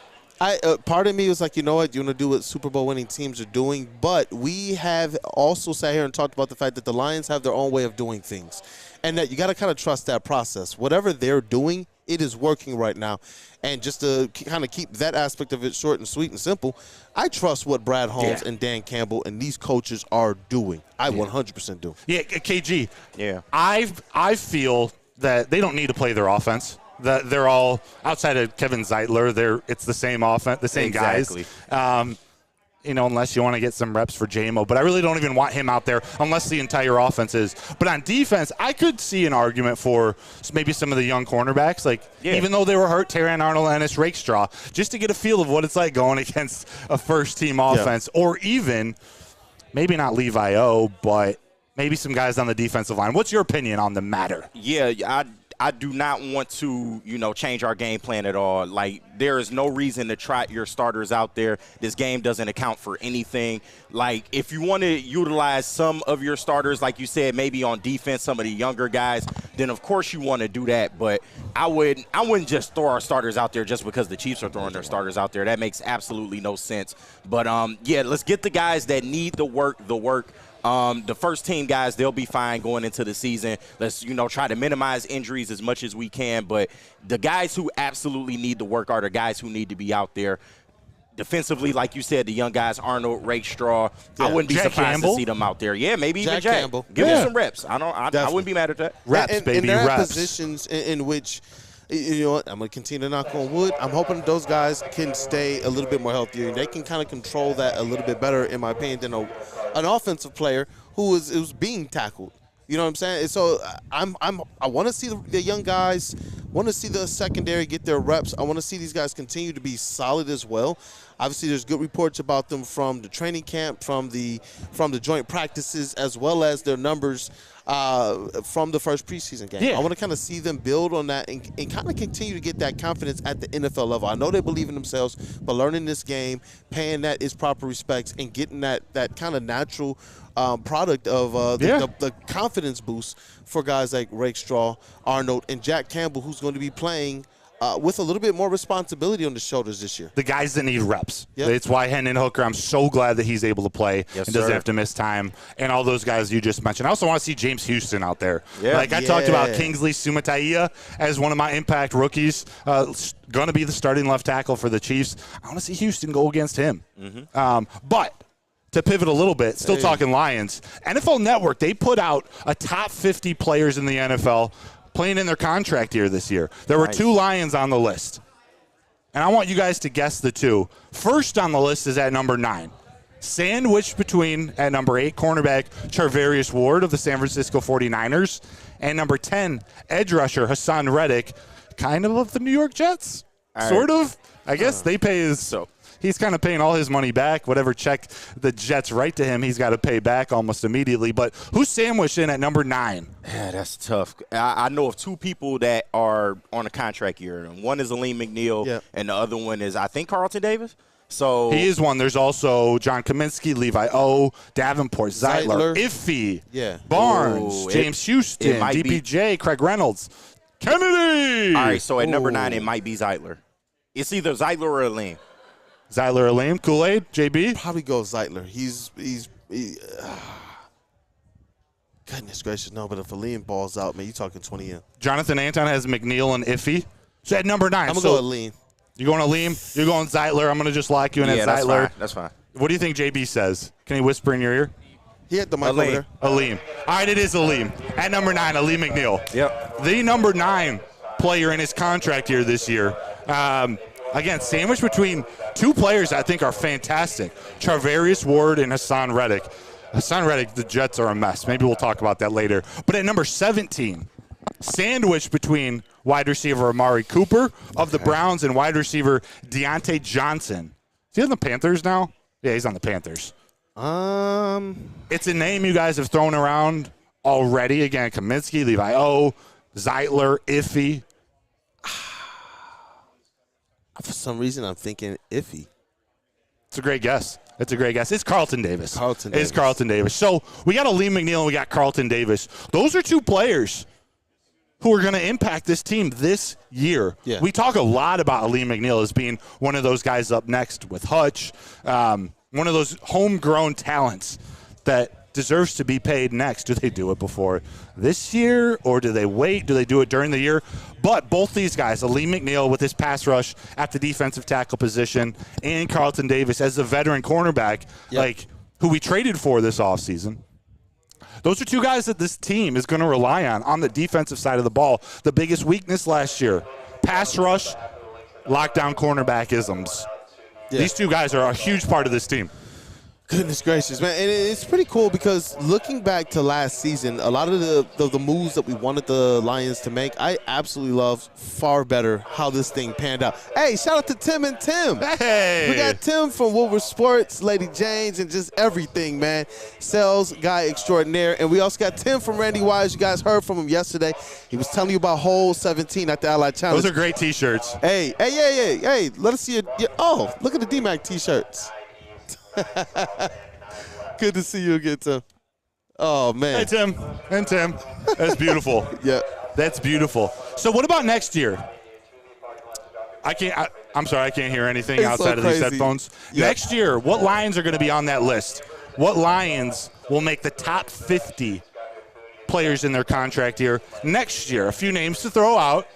Part of me was like, you know what, you want to do what Super Bowl winning teams are doing, but we have also sat here and talked about the fact that the Lions have their own way of doing things, and that you got to kind of trust that process. Whatever they're doing, it is working right now. And just to kind of keep that aspect of it short and sweet and simple, I trust what Brad Holmes and Dan Campbell and these coaches are doing. I 100% do. Yeah, KG. Yeah. I feel that they don't need to play their offense. That they're all outside of Kevin Zeitler. It's the same offense, the same guys. Unless you want to get some reps for J-Mo. But I really don't even want him out there unless the entire offense is. But on defense, I could see an argument for maybe some of the young cornerbacks. Even though they were hurt, Terran Arnold and Ennis Rakestraw, just to get a feel of what it's like going against a first-team offense. Or even, maybe not Levi O, but maybe some guys on the defensive line. What's your opinion on the matter? Yeah, I do not want to, change our game plan at all. There is no reason to trot your starters out there. This game doesn't account for anything. If you want to utilize some of your starters, like you said, maybe on defense, some of the younger guys, then of course you want to do that. But I wouldn't just throw our starters out there just because the Chiefs are throwing their starters out there. That makes absolutely no sense. But, let's get the guys that need the work. The first team guys, they'll be fine going into the season. Let's, try to minimize injuries as much as we can. But the guys who absolutely need the work are the guys who need to be out there. Defensively, like you said, the young guys, Arnold, Rakestraw, I wouldn't be surprised to see them out there. Yeah, maybe even Jack Campbell. Give him some reps. I wouldn't be mad at that. Reps, baby, and there are positions in which – you know what, I'm going to continue to knock on wood. I'm hoping those guys can stay a little bit more healthier. They can kind of control that a little bit better, in my opinion, than an offensive player who was being tackled. You know what I'm saying? And so I want to see the young guys, want to see the secondary get their reps. I want to see these guys continue to be solid as well. Obviously, there's good reports about them from the training camp, from the joint practices, as well as their numbers from the first preseason game. I want to kind of see them build on that and kind of continue to get that confidence at the NFL level. I know they believe in themselves, but learning this game, paying that its proper respects, and getting that kind of natural product of the confidence boost for guys like Rakestraw, Arnold, and Jack Campbell, who's going to be playing with a little bit more responsibility on the shoulders this year. The guys that need reps. Yep. It's why Hendon Hooker, I'm so glad that he's able to play Yes, and doesn't sir. have to miss time. And all those guys you just mentioned. I also want to see James Houston out there. Yeah. Like I talked about Kingsley Sumaia as one of my impact rookies, going to be the starting left tackle for the Chiefs. I want to see Houston go against him. But to pivot a little bit, still talking Lions, NFL Network, they put out a top 50 players in the NFL playing in their contract year this year. There were 2 Lions on the list. And I want you guys to guess the 2. First on the list is at number 9. Sandwiched between, at number 8, cornerback Charvarius Ward of the San Francisco 49ers, and number 10, edge rusher Hassan Reddick, kind of the New York Jets. Sort of. I guess they pay his he's kind of paying all his money back. Whatever check the Jets write to him, he's got to pay back almost immediately. But who's sandwiched in at number 9? Yeah, that's tough. I know of 2 people that are on a contract year. One is Aleem McNeil, and the other one is, I think, Carlton Davis. So he is one. There's also John Kaminsky, Levi O, Davenport, Zeitler, Iffy, Barnes, James Houston, DPJ, Craig Reynolds, Kennedy. All right, so at number 9, it might be Zeitler. It's either Zeitler or Aleem. Zeitler, Aleem, Kool-Aid, JB? Probably go Zeitler. Goodness gracious, no, but if Aleem balls out, man, you talking 20 in. Jonathan Anton has McNeil and Iffy. So at number 9. I'm going to go Aleem. You're going Aleem? You're going Zeitler. I'm going to just lock you in at Zeitler. That's fine. What do you think JB says? Can he whisper in your ear? He had the mic over there. Aleem. All right, it is Aleem. At number 9, Aleem McNeil. Yep. The number 9 player in his contract year this year. Again, sandwiched between 2 players I think are fantastic, Charvarius Ward and Hassan Reddick. Hassan Reddick, the Jets are a mess. Maybe we'll talk about that later. But at number 17, sandwiched between wide receiver Amari Cooper of the Browns and wide receiver Deontay Johnson. Is he on the Panthers now? Yeah, he's on the Panthers. It's a name you guys have thrown around already. Again, Kaminsky, Levi O, Zeitler, Iffy. For some reason, I'm thinking Iffy. It's a great guess. It's Carlton Davis. It's Carlton Davis. So we got Aleem McNeil and we got Carlton Davis. Those are 2 players who are going to impact this team this year. Yeah. We talk a lot about Aleem McNeil as being one of those guys up next with Hutch, one of those homegrown talents that deserves to be paid next. Do they do it before this year, or do they wait? Do they do it during the year? But both these guys, Aleem McNeil with his pass rush at the defensive tackle position, and Carlton Davis as a veteran cornerback, who we traded for this offseason. Those are 2 guys that this team is going to rely on the defensive side of the ball. The biggest weakness last year, pass rush, lockdown cornerback-isms. Yeah. These 2 guys are a huge part of this team. Goodness gracious, man. And it's pretty cool because looking back to last season, a lot of the moves that we wanted the Lions to make, I absolutely love far better how this thing panned out. Hey, shout out to Tim and Tim. Hey. We got Tim from Woodward Sports, Lady Jane's, and just everything, man. Sales guy extraordinaire. And we also got Tim from Randy Wise. You guys heard from him yesterday. He was telling you about Hole 17 at the Allied Challenge. Those are great T-shirts. Hey, let us see your oh, look at the DMAC T-shirts. Good to see you again, Tim. Oh, man. Hey, Tim. And Tim. That's beautiful. Yeah. That's beautiful. So what about next year? I'm sorry, I can't hear anything outside of these headphones. Yep. Next year, what Lions are going to be on that list? What Lions will make the top 50 players in their contract year next year? A few names to throw out.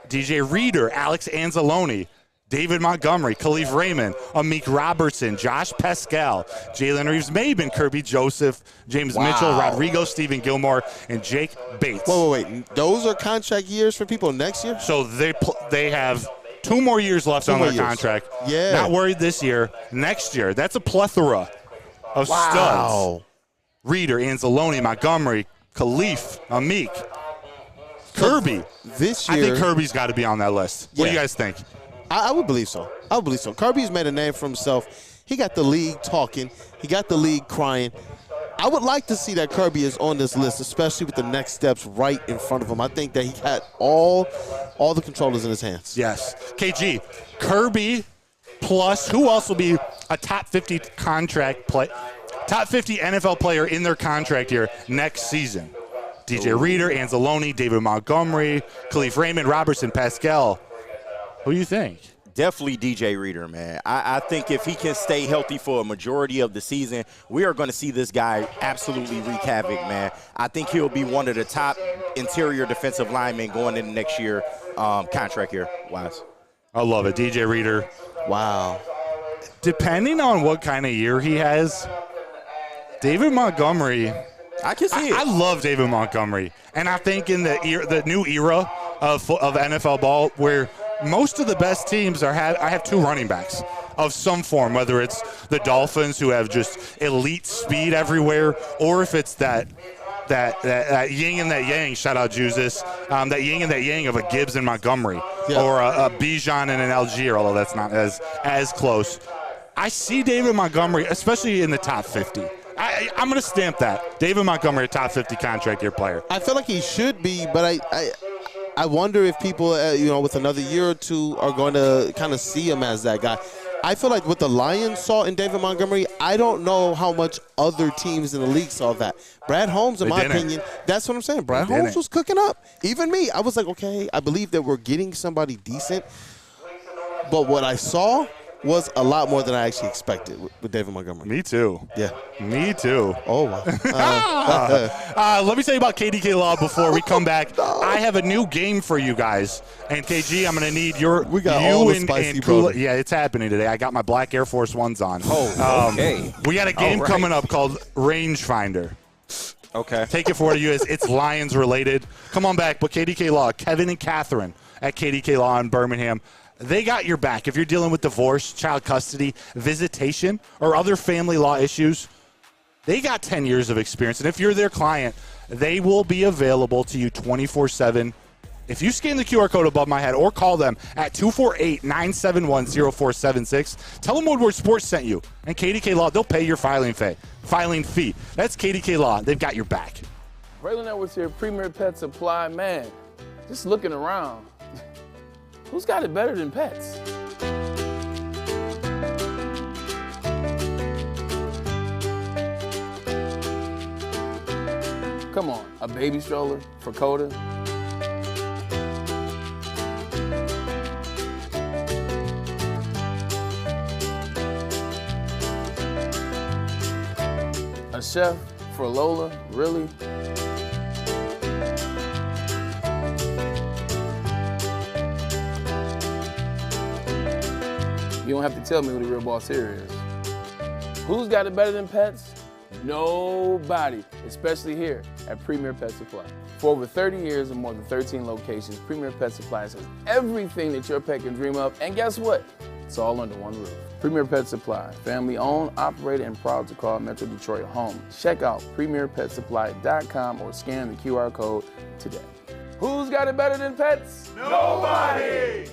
DJ Reader, Alex Anzalone, David Montgomery, Khalif Raymond, Amik Robertson, Josh Pascal, Jalen Reeves-Maben, Kirby Joseph, James Mitchell, Rodrigo, Stephen Gilmore, and Jake Bates. Wait. Those are contract years for people next year? So they have 2 more years left on their contract. Yeah. Not worried this year. Next year, that's a plethora of studs. Reader, Anzalone, Montgomery, Khalif, Amik, Kirby. This year, I think Kirby's got to be on that list. What do you guys think? I would believe so. Kirby's made a name for himself. He got the league talking. He got the league crying. I would like to see that Kirby is on this list, especially with the next steps right in front of him. I think that he had all the controllers in his hands. Yes. KG, Kirby plus who else will be a top 50 top 50 NFL player in their contract year next season? DJ Reader, Anzalone, David Montgomery, Khalif Raymond, Robertson, Pascal. Who do you think? Definitely DJ Reader, man. I think if he can stay healthy for a majority of the season, we are going to see this guy absolutely wreak havoc, man. I think he'll be one of the top interior defensive linemen going into next year, contract year-wise. I love it. DJ Reader. Wow. Depending on what kind of year he has, David Montgomery. I can see it. I love David Montgomery. And I think in the new era of NFL ball where most of the best teams I have two running backs of some form, whether it's the Dolphins who have just elite speed everywhere, or if it's that yin and that yang, shout out Jesus, that yin and that yang of a Gibbs and Montgomery, or a Bijan and an Algier, although that's not as close. I see David Montgomery, especially in the top 50. I'm going to stamp that. David Montgomery, a top 50 contract year player. I feel like he should be, but I wonder if people, with another year or two are going to kind of see him as that guy. I feel like what the Lions saw in David Montgomery, I don't know how much other teams in the league saw that. Brad Holmes, in my opinion, that's what I'm saying. Brad Holmes was cooking up. Even me, I was like, okay, I believe that we're getting somebody decent. But what I saw was a lot more than I actually expected with David Montgomery. Me too. Yeah. Me too. Oh, wow. Let me tell you about KDK Law before we come back. I have a new game for you guys. And, KG, I'm going to need We got all the spicy brother. Yeah, it's happening today. I got my black Air Force Ones on. Oh, okay. We got a game coming up called Rangefinder. Okay. Take it for you. It's Lions related. Come on back. But KDK Law, Kevin and Catherine at KDK Law in Birmingham, they got your back. If you're dealing with divorce, child custody, visitation, or other family law issues, they got 10 years of experience. And if you're their client, they will be available to you 24/7. If you scan the QR code above my head or call them at 248-971-0476, tell them Woodward Sports sent you. And KDK Law, they'll pay your filing fee. That's KDK Law. They've got your back. Braylon Edwards here, Premier Pet Supply. Man, just looking around. Who's got it better than pets? Come on, a baby stroller for Coda? A chef for Lola? Really? You don't have to tell me who the real boss here is. Who's got it better than pets? Nobody, especially here at Premier Pet Supply. For over 30 years and more than 13 locations, Premier Pet Supply has everything that your pet can dream of, and guess what? It's all under one roof. Premier Pet Supply, family owned, operated, and proud to call Metro Detroit home. Check out premierpetsupply.com or scan the QR code today. Who's got it better than pets? Nobody!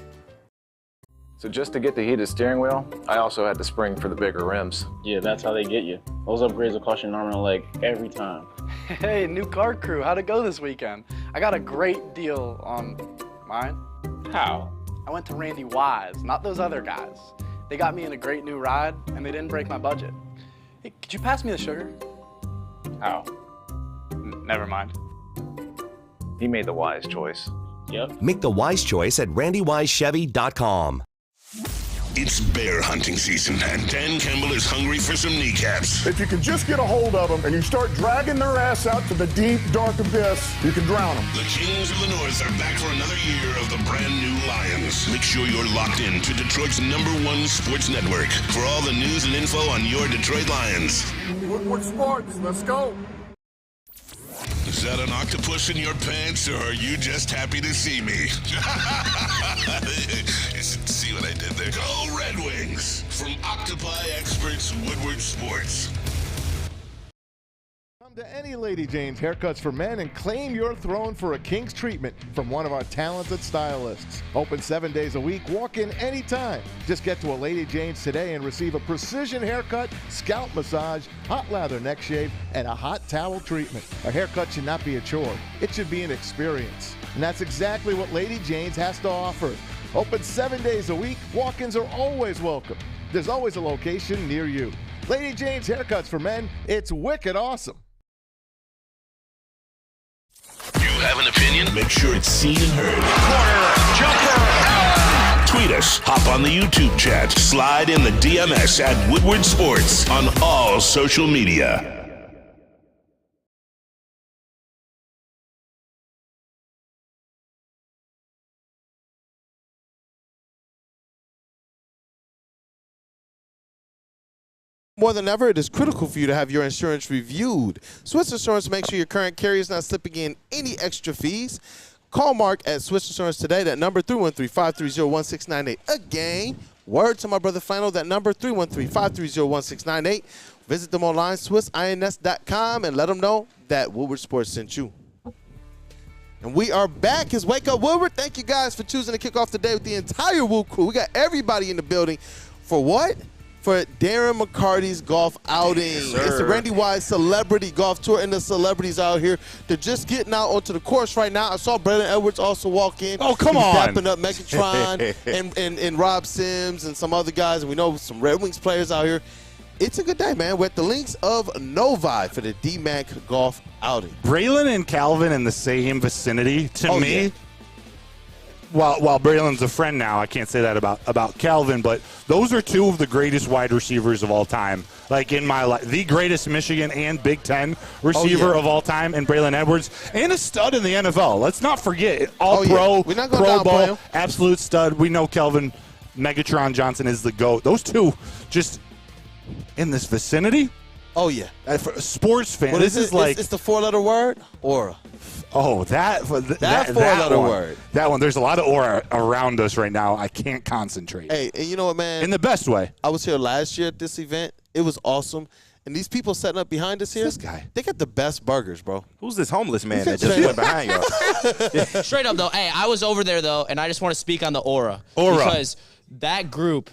So just to get the heated steering wheel, I also had the spring for the bigger rims. Yeah, that's how they get you. Those upgrades will cost you an arm and a leg every time. Hey, new car crew, how'd it go this weekend? I got a great deal on mine. How? I went to Randy Wise, not those other guys. They got me in a great new ride, and they didn't break my budget. Hey, could you pass me the sugar? How? Never mind. He made the wise choice. Yep. Make the wise choice at randywisechevy.com. It's bear hunting season, and Dan Campbell is hungry for some kneecaps. If you can just get a hold of them and you start dragging their ass out to the deep, dark abyss, you can drown them. The Kings of the North are back for another year of the brand new Lions. Make sure you're locked in to Detroit's #1 sports network for all the news and info on your Detroit Lions. Woodward Sports, let's go. Is that an octopus in your pants, or are you just happy to see me? See what I did there? Go Red Wings! From Octopi Experts, Woodward Sports. Come to any Lady Jane's Haircuts for Men and claim your throne for a king's treatment from one of our talented stylists. Open 7 days a week. Walk in anytime. Just get to a Lady Jane's today and receive a precision haircut, scalp massage, hot lather neck shave, and a hot towel treatment. A haircut should not be a chore. It should be an experience. And that's exactly what Lady Jane's has to offer. Open 7 days a week. Walk-ins are always welcome. There's always a location near you. Lady Jane's Haircuts for Men. It's wicked awesome. You have an opinion? Make sure it's seen and heard. Corner, jumper, Tweet us, hop on the YouTube chat, slide in the DMS at Woodward Sports on all social media. More than ever, it is critical for you to have your insurance reviewed. Swiss Insurance makes sure your current carrier is not slipping in any extra fees. Call Mark at Swiss Insurance today. That number, 313-530-1698. Again, word to my brother Flannel, that number, 313-530-1698. Visit them online, SwissINS.com, and let them know that Woodward Sports sent you. And we are back. It's Wake Up Woodward. Thank you guys for choosing to kick off the day with the entire WUW Crew. We got everybody in the building for what? For Darren McCarty's golf outing. Yes, it's the Randy Wise Celebrity Golf Tour, and the celebrities out here. They're just getting out onto the course right now. I saw Braylon Edwards also walk in. Oh, come on. Dapping up Megatron and Rob Sims and some other guys, and we know some Red Wings players out here. It's a good day, man. We're at the links of Novi for the DMAC Golf outing. Braylon and Calvin in the same vicinity, to me. Yeah. While Braylon's a friend now, I can't say that about Calvin, but those are two of the greatest wide receivers of all time. Like in my life, the greatest Michigan and Big Ten receiver of all time, and Braylon Edwards, and a stud in the NFL. Let's not forget, all-pro, We're not Pro Bowl, absolute stud. We know Kelvin Megatron Johnson is the GOAT. Those two just in this vicinity. Oh, yeah. For a sports fan, This is like... It's the four-letter word? Aura. Oh, that four-letter word. That one. There's a lot of aura around us right now. I can't concentrate. Hey, and you know what, man? In the best way. I was here last year at this event. It was awesome. And these people setting up behind us here, this guy, they got the best burgers, bro. Who's this homeless man that just went behind y'all? Straight up, though, hey, I was over there, though, and I just want to speak on the aura. Because that group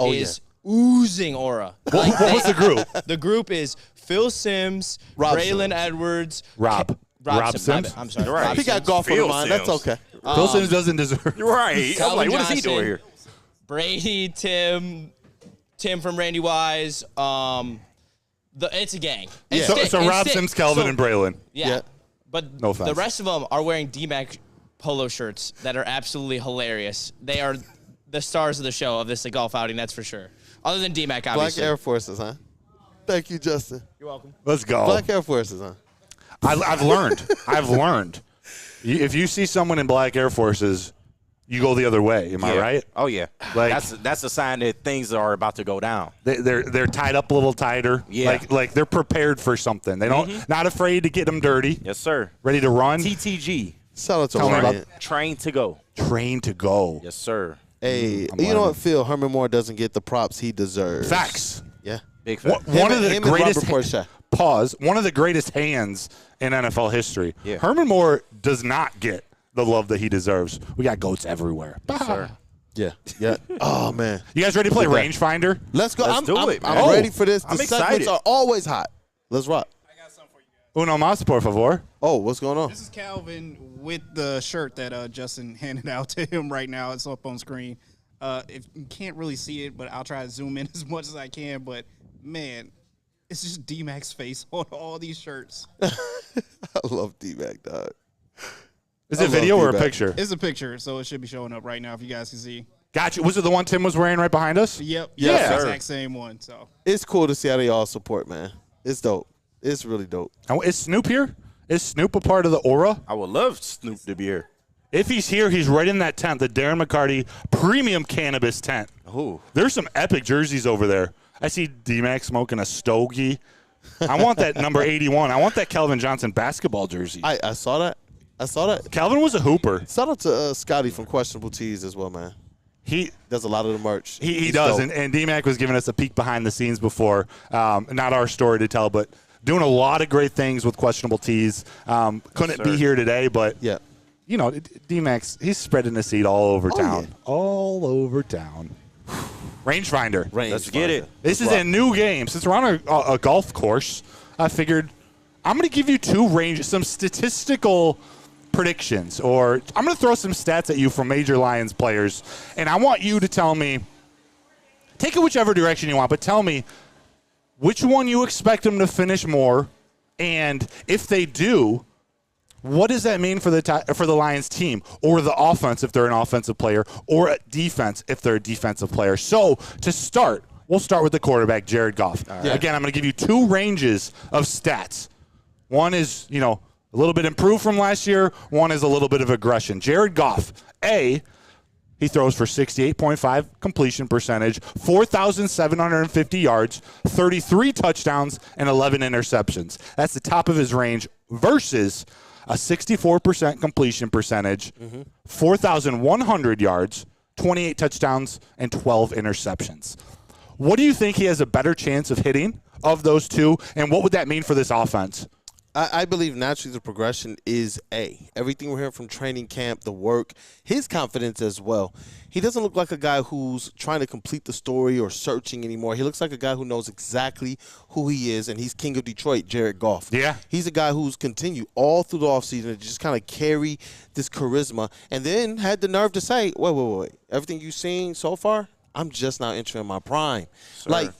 is oozing aura. What was the group? The group is Phil Sims, Braylon Edwards, Rob Sims. I'm sorry. Right. He got golf on the mind. That's okay. Phil Sims doesn't deserve. You're right. I'm like, what is he doing here? Brady, Tim from Randy Wise. It's a gang. So Rob Sims, Kelvin, and Braylon. Yeah. But no offense. The rest of them are wearing DMAC polo shirts that are absolutely hilarious. They are the stars of the show of this golf outing, that's for sure. Other than DMAC, obviously. Black Air Forces, huh? Thank you, Justin. You're welcome. Let's go. Black Air Forces, huh? I've learned. If you see someone in black Air Forces, you go the other way. Am I right? Oh yeah. Like that's a sign that things are about to go down. They're tied up a little tighter. Yeah. Like they're prepared for something. They don't not afraid to get them dirty. Yes, sir. Ready to run. TTG. Shout out to Ryan. Train to go. Train to go. Yes, sir. Hey, you know what, Phil? Herman Moore doesn't get the props he deserves. Facts. Yeah. Big facts. One of the greatest. Pause. One of the greatest hands in NFL history. Yeah. Herman Moore does not get the love that he deserves. We got goats everywhere. Yes, sir. Yeah. Oh, man. You guys ready to play Rangefinder? Let's go. Let's do it, man. I'm ready for this. The I'm segments excited. are always hot. Let's rock. I got something for you guys. Uno más, por favor. Oh, what's going on? This is Calvin with the shirt that Justin handed out to him right now. It's up on screen. If you can't really see it, but I'll try to zoom in as much as I can. But, man, it's just D-Mac's face on all these shirts. I love D-Mac, dog. Is it video or a picture? It's a picture, so it should be showing up right now if you guys can see. Gotcha. Was it the one Tim was wearing right behind us? Yep. Yes, the sir. exact same one. So it's cool to see how they all support, man. It's dope. It's really dope. Is Snoop here? Is Snoop a part of the aura? I would love Snoop to be here. If he's here, he's right in that tent, the Darren McCarty Premium Cannabis tent. Ooh. There's some epic jerseys over there. I see D-Mac smoking a stogie. I want that number 81. I want that Kelvin Johnson basketball jersey. I saw that. Calvin was a hooper. Shout out to Scotty from Questionable Tees as well, man. He does a lot of the merch. He does, and D-Mac was giving us a peek behind the scenes before. Not our story to tell, but doing a lot of great things with Questionable Tees. Couldn't be here today, but yeah, you know, D-Mac's, he's spreading the seed all over town. Yeah. All over town. Rangefinder. Let's get it. This is a new game. Since we're on a golf course, I figured I'm going to give you some statistical predictions, or I'm going to throw some stats at you from Major Lions players, and I want you to tell me, take it whichever direction you want, but tell me which one you expect them to finish more, and if they do, What does that mean for the Lions team, or the offense if they're an offensive player, or a defense if they're a defensive player? So to start, we'll start with the quarterback, Jared Goff. Right. Again, I'm going to give you 2 ranges of stats. One is, a little bit improved from last year. One is a little bit of aggression. Jared Goff, he throws for 68.5 completion percentage, 4,750 yards, 33 touchdowns, and 11 interceptions. That's the top of his range versus a 64% completion percentage, 4,100 yards, 28 touchdowns, and 12 interceptions. What do you think he has a better chance of hitting of those 2, and what would that mean for this offense? I believe naturally the progression is A. Everything we're hearing from training camp, the work, his confidence as well. He doesn't look like a guy who's trying to complete the story or searching anymore. He looks like a guy who knows exactly who he is, and he's King of Detroit, Jared Goff. Yeah. He's a guy who's continued all through the offseason to just kind of carry this charisma, and then had the nerve to say, wait. Everything you've seen so far, I'm just now entering my prime. Sure.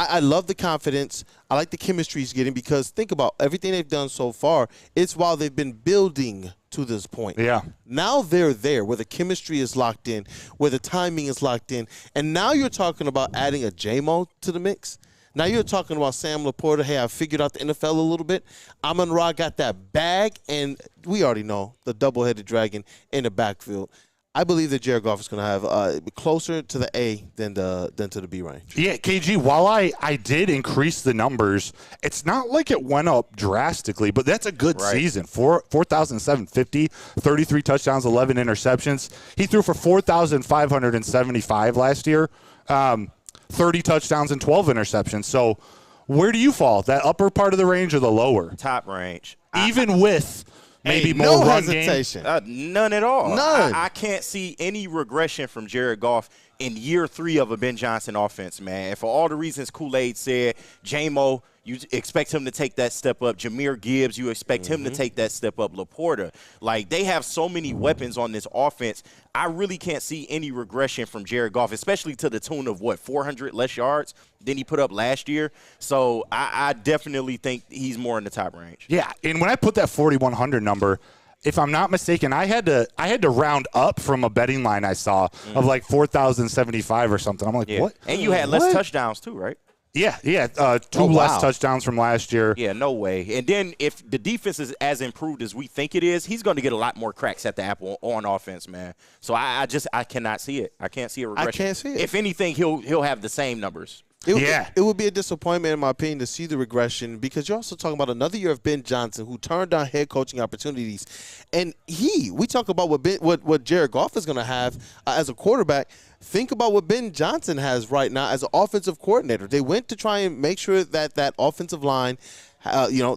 I love the confidence. I like the chemistry he's getting, because think about everything they've done so far. It's while they've been building to this point. Yeah. Now they're there where the chemistry is locked in, where the timing is locked in. And now you're talking about adding a J-Mo to the mix. Now you're talking about Sam Laporta. Hey, I figured out the NFL a little bit. Amon-Ra got that bag, and we already know the double-headed dragon in the backfield. I believe that Jared Goff is going to have closer to the A than to the B range. Yeah, KG, while I did increase the numbers, it's not like it went up drastically, but that's a good season. 4,750, 33 touchdowns, 11 interceptions. He threw for 4,575 last year, 30 touchdowns and 12 interceptions. So where do you fall, that upper part of the range or the lower? Top range. Even with maybe more no run hesitation. game? None at all. None. I can't see any regression from Jared Goff in year 3 of a Ben Johnson offense, man. And for all the reasons Kool-Aid said, J-Mo, you expect him to take that step up. Jameer Gibbs, you expect him to take that step up. Laporta. Like, they have so many weapons on this offense. I really can't see any regression from Jared Goff, especially to the tune of, 400 less yards than he put up last year. So I definitely think he's more in the top range. Yeah, and when I put that 4,100 number, if I'm not mistaken, I had to round up from a betting line I saw of like 4,075 or something. I'm like, what? And you had less touchdowns too, right? Yeah, 2 less touchdowns from last year. Yeah, no way. And then if the defense is as improved as we think it is, he's going to get a lot more cracks at the apple on offense, man. So I cannot see it. I can't see a regression. I can't see it. If anything, he'll have the same numbers. It would be a disappointment, in my opinion, to see the regression, because you're also talking about another year of Ben Johnson, who turned down head coaching opportunities. And we talk about what Jared Goff is going to have as a quarterback. Think about what Ben Johnson has right now as an offensive coordinator. They went to try and make sure that offensive line,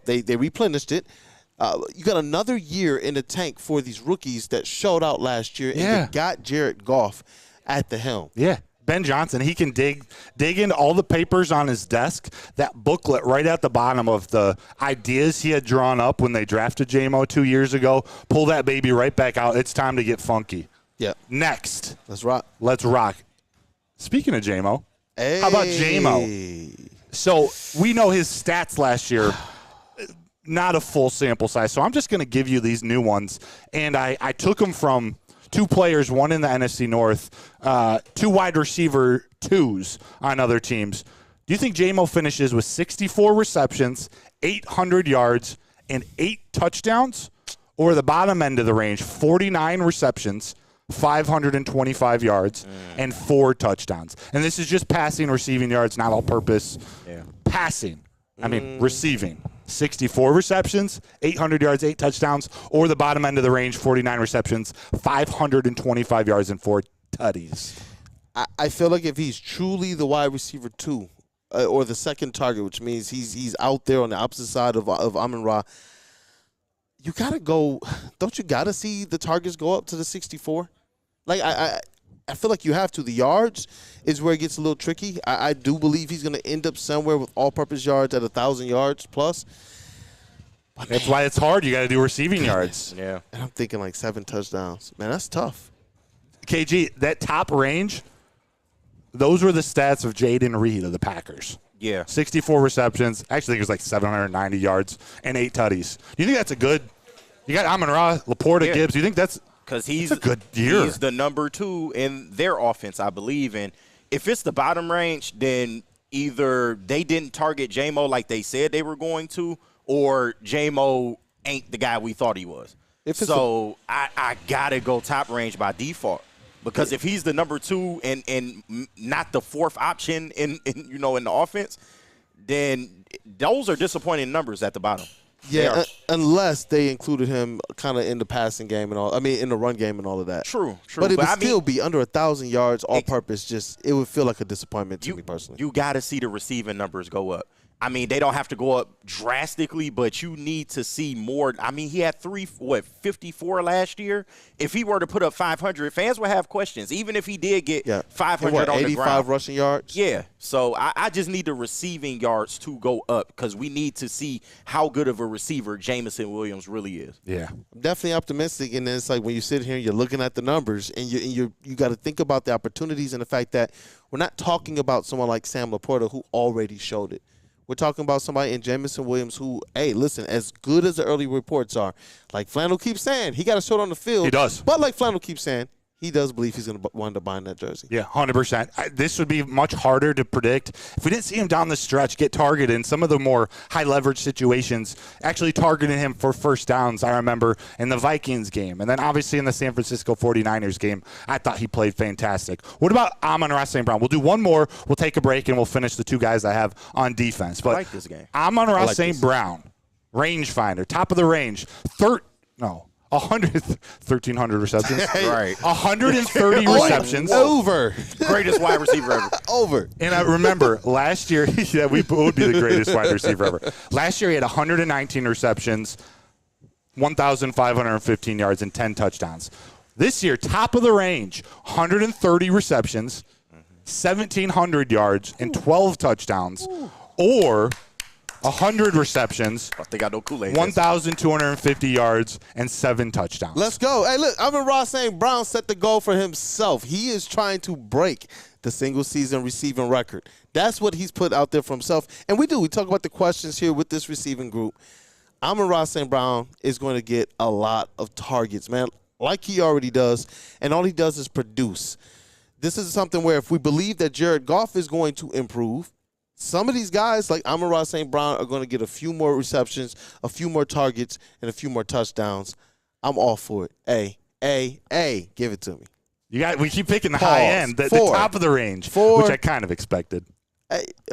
they replenished it. You got another year in the tank for these rookies that showed out last year, and they got Jared Goff at the helm. Yeah. Ben Johnson, he can dig into all the papers on his desk, that booklet right at the bottom of the ideas he had drawn up when they drafted J-Mo 2 years ago. Pull that baby right back out. It's time to get funky. Yeah. Next. Let's rock. Speaking of J-Mo, how about J-Mo? So we know his stats last year, not a full sample size. So I'm just going to give you these new ones. And I took them from 2 players, one in the NFC North, 2 wide receiver 2s on other teams. Do you think J-Mo finishes with 64 receptions, 800 yards, and 8 touchdowns? Or the bottom end of the range, 49 receptions, 525 yards, and 4 touchdowns? And this is just passing, receiving yards, not all purpose. Yeah. Passing. Receiving. 64 receptions, 800 yards, 8 touchdowns, or the bottom end of the range, 49 receptions, 525 yards, and 4 tutties. I feel like if he's truly the wide receiver 2, or the second target, which means he's out there on the opposite side of Amon-Ra, you got to go – don't you got to see the targets go up to the 64? Like, I feel like you have to. The yards is where it gets a little tricky. I do believe he's going to end up somewhere with all-purpose yards at 1,000 yards plus. But that's why it's hard. You got to do receiving yards. Yeah. And I'm thinking like 7 touchdowns. Man, that's tough. KG, that top range, those were the stats of Jaden Reed of the Packers. Yeah. 64 receptions. Actually, I think it was like 790 yards and 8 tutties. Do you think that's a good You got Amon-Ra, Laporta, Gibbs. You think that's because he's a good year? He's the number 2 in their offense, I believe. And if it's the bottom range, then either they didn't target J-Mo like they said they were going to, or J-Mo ain't the guy we thought he was. So I gotta go top range by default. Because if he's the number 2 and not the 4th option in the offense, then those are disappointing numbers at the bottom. Yeah, unless they included him kind of in the passing game and all. I mean, in the run game and all of that. True. But it would still be under 1,000 yards all purpose. It would feel like a disappointment to me personally. You got to see the receiving numbers go up. I mean, they don't have to go up drastically, but you need to see more. I mean, he had 54 last year. If he were to put up 500, fans would have questions, even if he did get 500 on the ground. 85 rushing yards? Yeah. So I just need the receiving yards to go up because we need to see how good of a receiver Jameson Williams really is. Yeah. I'm definitely optimistic, and it's like when you sit here and you're looking at the numbers, and you got to think about the opportunities and the fact that we're not talking about someone like Sam Laporta who already showed it. We're talking about somebody in Jameson Williams who, hey, listen, as good as the early reports are, like Flannel keeps saying, he got to show it on the field. He does. But like Flannel keeps saying, he does believe he's going to wind up buying that jersey. Yeah, 100%. This would be much harder to predict. If we didn't see him down the stretch get targeted in some of the more high-leverage situations, actually targeting him for first downs, I remember, in the Vikings game. And then obviously in the San Francisco 49ers game, I thought he played fantastic. What about Amon-Ra St. Brown? We'll do one more. We'll take a break, and we'll finish the 2 guys I have on defense. But I like this game. Amon-Ra St. Brown, rangefinder, top of the range, 1,300 receptions. Right. 130 receptions. Over. Greatest wide receiver ever. Over. And I remember last year, we would be the greatest wide receiver ever. Last year, he had 119 receptions, 1,515 yards, and 10 touchdowns. This year, top of the range, 130 receptions, 1,700 yards, and 12 touchdowns, or 100 receptions, 1,250 yards, and 7 touchdowns. Let's go. Hey, look, Amon-Ra St. Brown set the goal for himself. He is trying to break the single-season receiving record. That's what he's put out there for himself. And we talk about the questions here with this receiving group. Amon-Ra St. Brown is going to get a lot of targets, man, like he already does, and all he does is produce. This is something where if we believe that Jared Goff is going to improve, some of these guys, like Amon-Ra St. Brown, are going to get a few more receptions, a few more targets, and a few more touchdowns. I'm all for it. Give it to me. We keep picking the high end, the top of the range, which I kind of expected.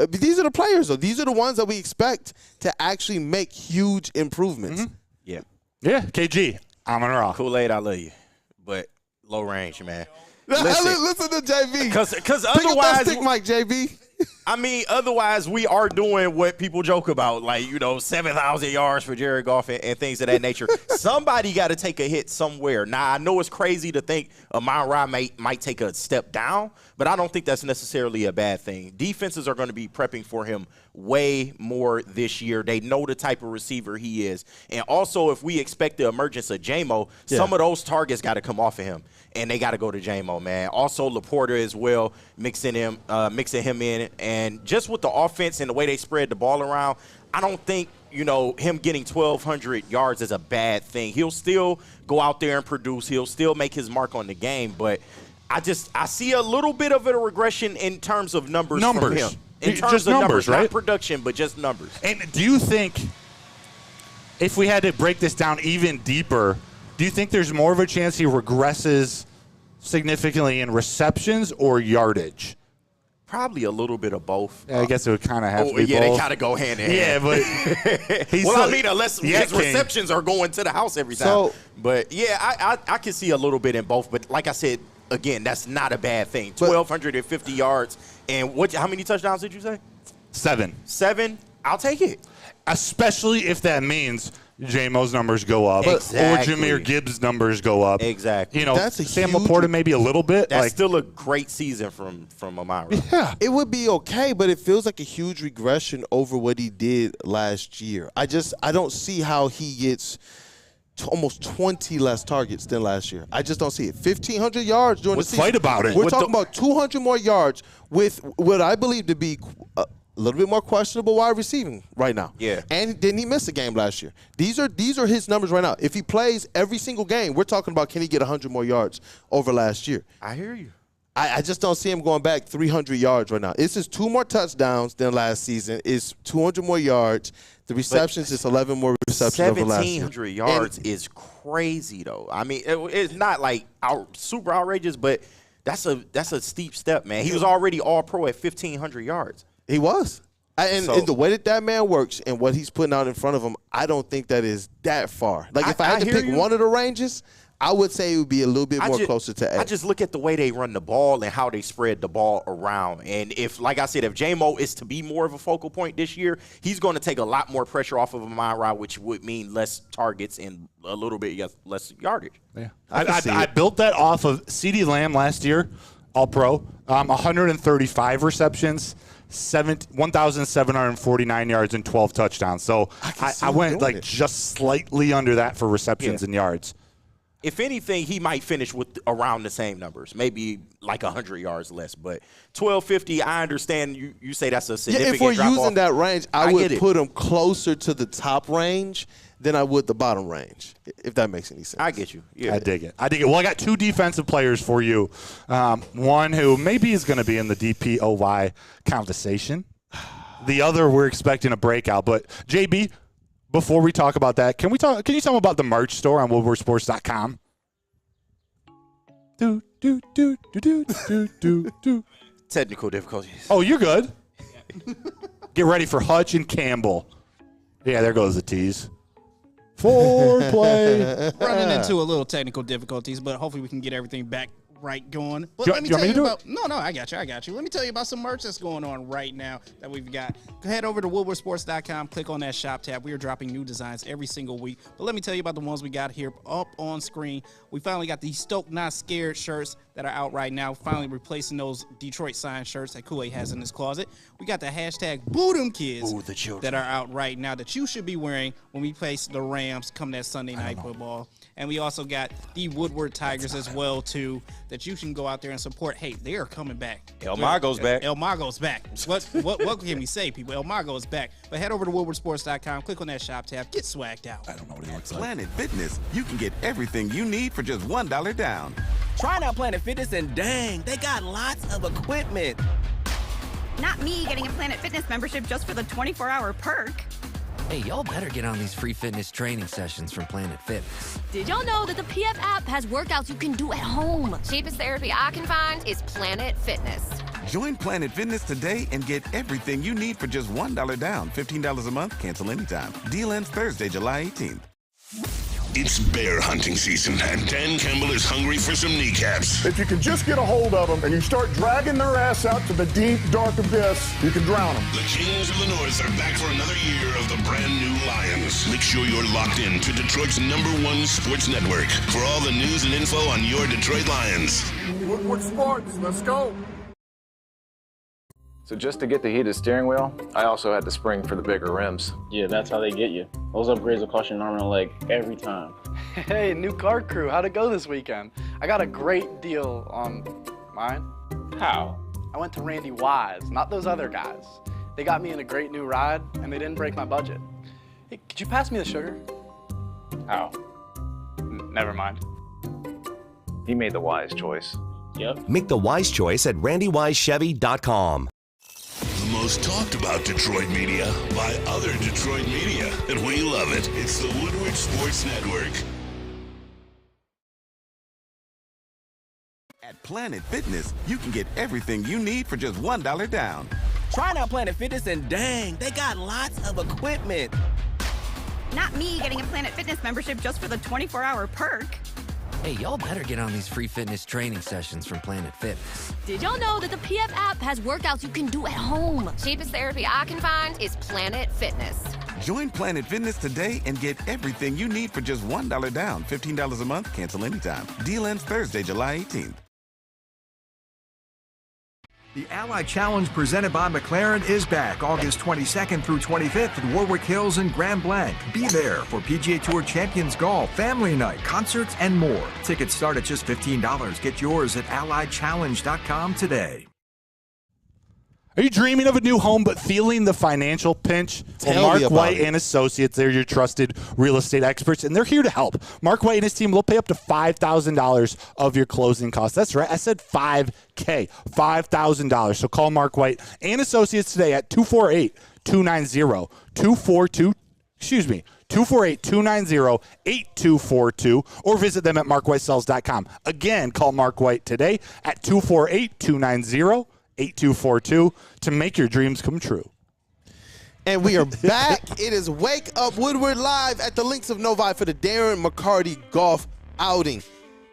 These are the players, though. These are the ones that we expect to actually make huge improvements. Mm-hmm. Yeah. Yeah, KG, Amon-Ra. Kool-Aid, I love you, but low range, man. Listen to JB. Because Pick up otherwise, that stick, Mike, JB. I mean, otherwise we are doing what people joke about, like, 7,000 yards for Jared Goff and things of that nature. Somebody got to take a hit somewhere. Now, I know it's crazy to think Amon-Ra might take a step down, but I don't think that's necessarily a bad thing. Defenses are going to be prepping for him way more this year. They know the type of receiver he is. And also, if we expect the emergence of J-Mo, some of those targets got to come off of him, and they got to go to J-Mo, man. Also, Laporta as well, mixing him in. And just with the offense and the way they spread the ball around, I don't think, him getting 1,200 yards is a bad thing. He'll still go out there and produce. He'll still make his mark on the game. But I see a little bit of a regression in terms of numbers from him. In terms just of numbers, right? Not production, but just numbers. And do you think, if we had to break this down even deeper, do you think there's more of a chance he regresses significantly in receptions or yardage? Probably a little bit of both. Yeah, I guess it would kind of have to be both. Yeah, they kind of go hand in hand. Yeah, but unless his receptions are going to the house every time. But, yeah, I can see a little bit in both. But, like I said, again, that's not a bad thing. 1,250 yards. And how many touchdowns did you say? 7. 7? I'll take it. Especially if that means J-Mo's numbers go up, exactly. or Jahmyr Gibbs' numbers go up. Exactly. That's Sam Laporta maybe a little bit. That's still a great season from Amon-Ra. Yeah, it would be okay, but it feels like a huge regression over what he did last year. I don't see how he gets almost 20 less targets than last year. I just don't see it. 1,500 yards during the season. Let's fight about it. We're talking about 200 more yards with what I believe to be A little bit more questionable wide receiving right now. Yeah. And didn't he miss a game last year? These are his numbers right now. If he plays every single game, we're talking about can he get 100 more yards over last year. I hear you. I just don't see him going back 300 yards right now. This is 2 more touchdowns than last season. It's 200 more yards. The receptions is 11 more receptions over last year. 1,700 yards is crazy, though. I mean, it's not like super outrageous, but that's a steep step, man. He was already All-Pro at 1,500 yards. He was. And the way that man works and what he's putting out in front of him, I don't think that is that far. Like, if I had to pick one of the ranges, I would say it would be a little bit more closer to A. I just look at the way they run the ball and how they spread the ball around. And if, like I said, if J-Mo is to be more of a focal point this year, he's going to take a lot more pressure off of Amon-Ra, which would mean less targets and a little bit less yardage. Yeah, I built that off of CeeDee Lamb last year, All-Pro, 135 receptions. 1,749 yards and 12 touchdowns. So I went like just slightly under that for receptions and yards. If anything, he might finish with around the same numbers, maybe like 100 yards less. But 1,250, I understand you say that's a significant if we're drop using off. that range, I would put him closer to the top range than I would the bottom range, if that makes any sense. I get you. Yeah. I dig it. Well, I got 2 defensive players for you. One who maybe is going to be in the DPOY conversation. The other, we're expecting a breakout. But, JB, before we talk about that, can you tell me about the merch store on WoodwardSports.com? Technical difficulties. Oh, you're good. Get ready for Hutch and Campbell. Yeah, there goes the tease. Foreplay. Running into a little technical difficulties, but hopefully we can get everything back right going. But let me tell tell you about I got you. Let me tell you about some merch that's going on right now that we've got. Go head over to WoodwardSports.com, click on that shop tab. We are dropping new designs every single week. But let me tell you about the ones we got here up on screen. We finally got these Stoke Not Scared shirts that are out right now. Finally replacing those Detroit signed shirts that Kool-Aid has in his closet. We got the hashtag Boo Them Kids that are out right now that you should be wearing when we face the Rams come that Sunday night football. And we also got the Woodward Tigers as well, too, that you can go out there and support. Hey, they are coming back. El Mago's back. El Mago's back. What can we say, people? El Mago's back. But head over to WoodwardSports.com, click on that shop tab, get swagged out. I don't know what it looks like. Planet Fitness, you can get everything you need for just $1 down. Try out Planet Fitness and dang, they got lots of equipment. Not me getting a Planet Fitness membership just for the 24-hour perk. Hey, y'all better get on these free fitness training sessions from Planet Fitness. Did y'all know that the PF app has workouts you can do at home? Cheapest therapy I can find is Planet Fitness. Join Planet Fitness today and get everything you need for just $1 down. $15 a month, cancel anytime. Deal ends Thursday, July 18th. It's bear hunting season, and Dan Campbell is hungry for some kneecaps. If you can just get a hold of them and you start dragging their ass out to the deep, dark abyss, you can drown them. The Kings of the North are back for another year of the brand new Lions. Make sure you're locked in to Detroit's #1 sports network for all the news and info on your Detroit Lions. Woodward Sports, let's go. So just to get the heated steering wheel, I also had to spring for the bigger rims. Yeah, that's how they get you. Those upgrades will cost you an arm and a leg every time. Hey, new car crew, how'd it go this weekend? I got a great deal on mine. How? I went to Randy Wise, not those other guys. They got me in a great new ride, and they didn't break my budget. Hey, could you pass me the sugar? How? Never mind. He made the wise choice. Yep. Make the wise choice at randywisechevy.com. The most talked about Detroit media by other Detroit media, and we love it. It's the Woodward Sports Network. At Planet Fitness, you can get everything you need for just $1 down. Try out Planet Fitness and dang, they got lots of equipment. Not me getting a Planet Fitness membership just for the 24-hour perk. Hey, y'all better get on these free fitness training sessions from Planet Fitness. Did y'all know that the PF app has workouts you can do at home? Cheapest therapy I can find is Planet Fitness. Join Planet Fitness today and get everything you need for just $1 down. $15 a month, cancel anytime. Deal ends Thursday, July 18th. The Ally Challenge presented by McLaren is back August 22nd through 25th at Warwick Hills and Grand Blanc. Be there for PGA Tour Champions Golf, Family Night, concerts, and more. Tickets start at just $15. Get yours at allychallenge.com today. Are you dreaming of a new home but feeling the financial pinch? Tell Mark me about White it. and Associates, they're your trusted real estate experts, and they're here to help. Mark White and his team will pay up to $5,000 of your closing costs. That's right. I said $5K, $5,000. So call Mark White and Associates today at 248-290-8242, or visit them at markwhitesells.com. Again, call Mark White today at 248-290-8242 to make your dreams come true. And we are back. It is Wake Up Woodward live at the Links of Novi for the Darren McCarty Golf Outing.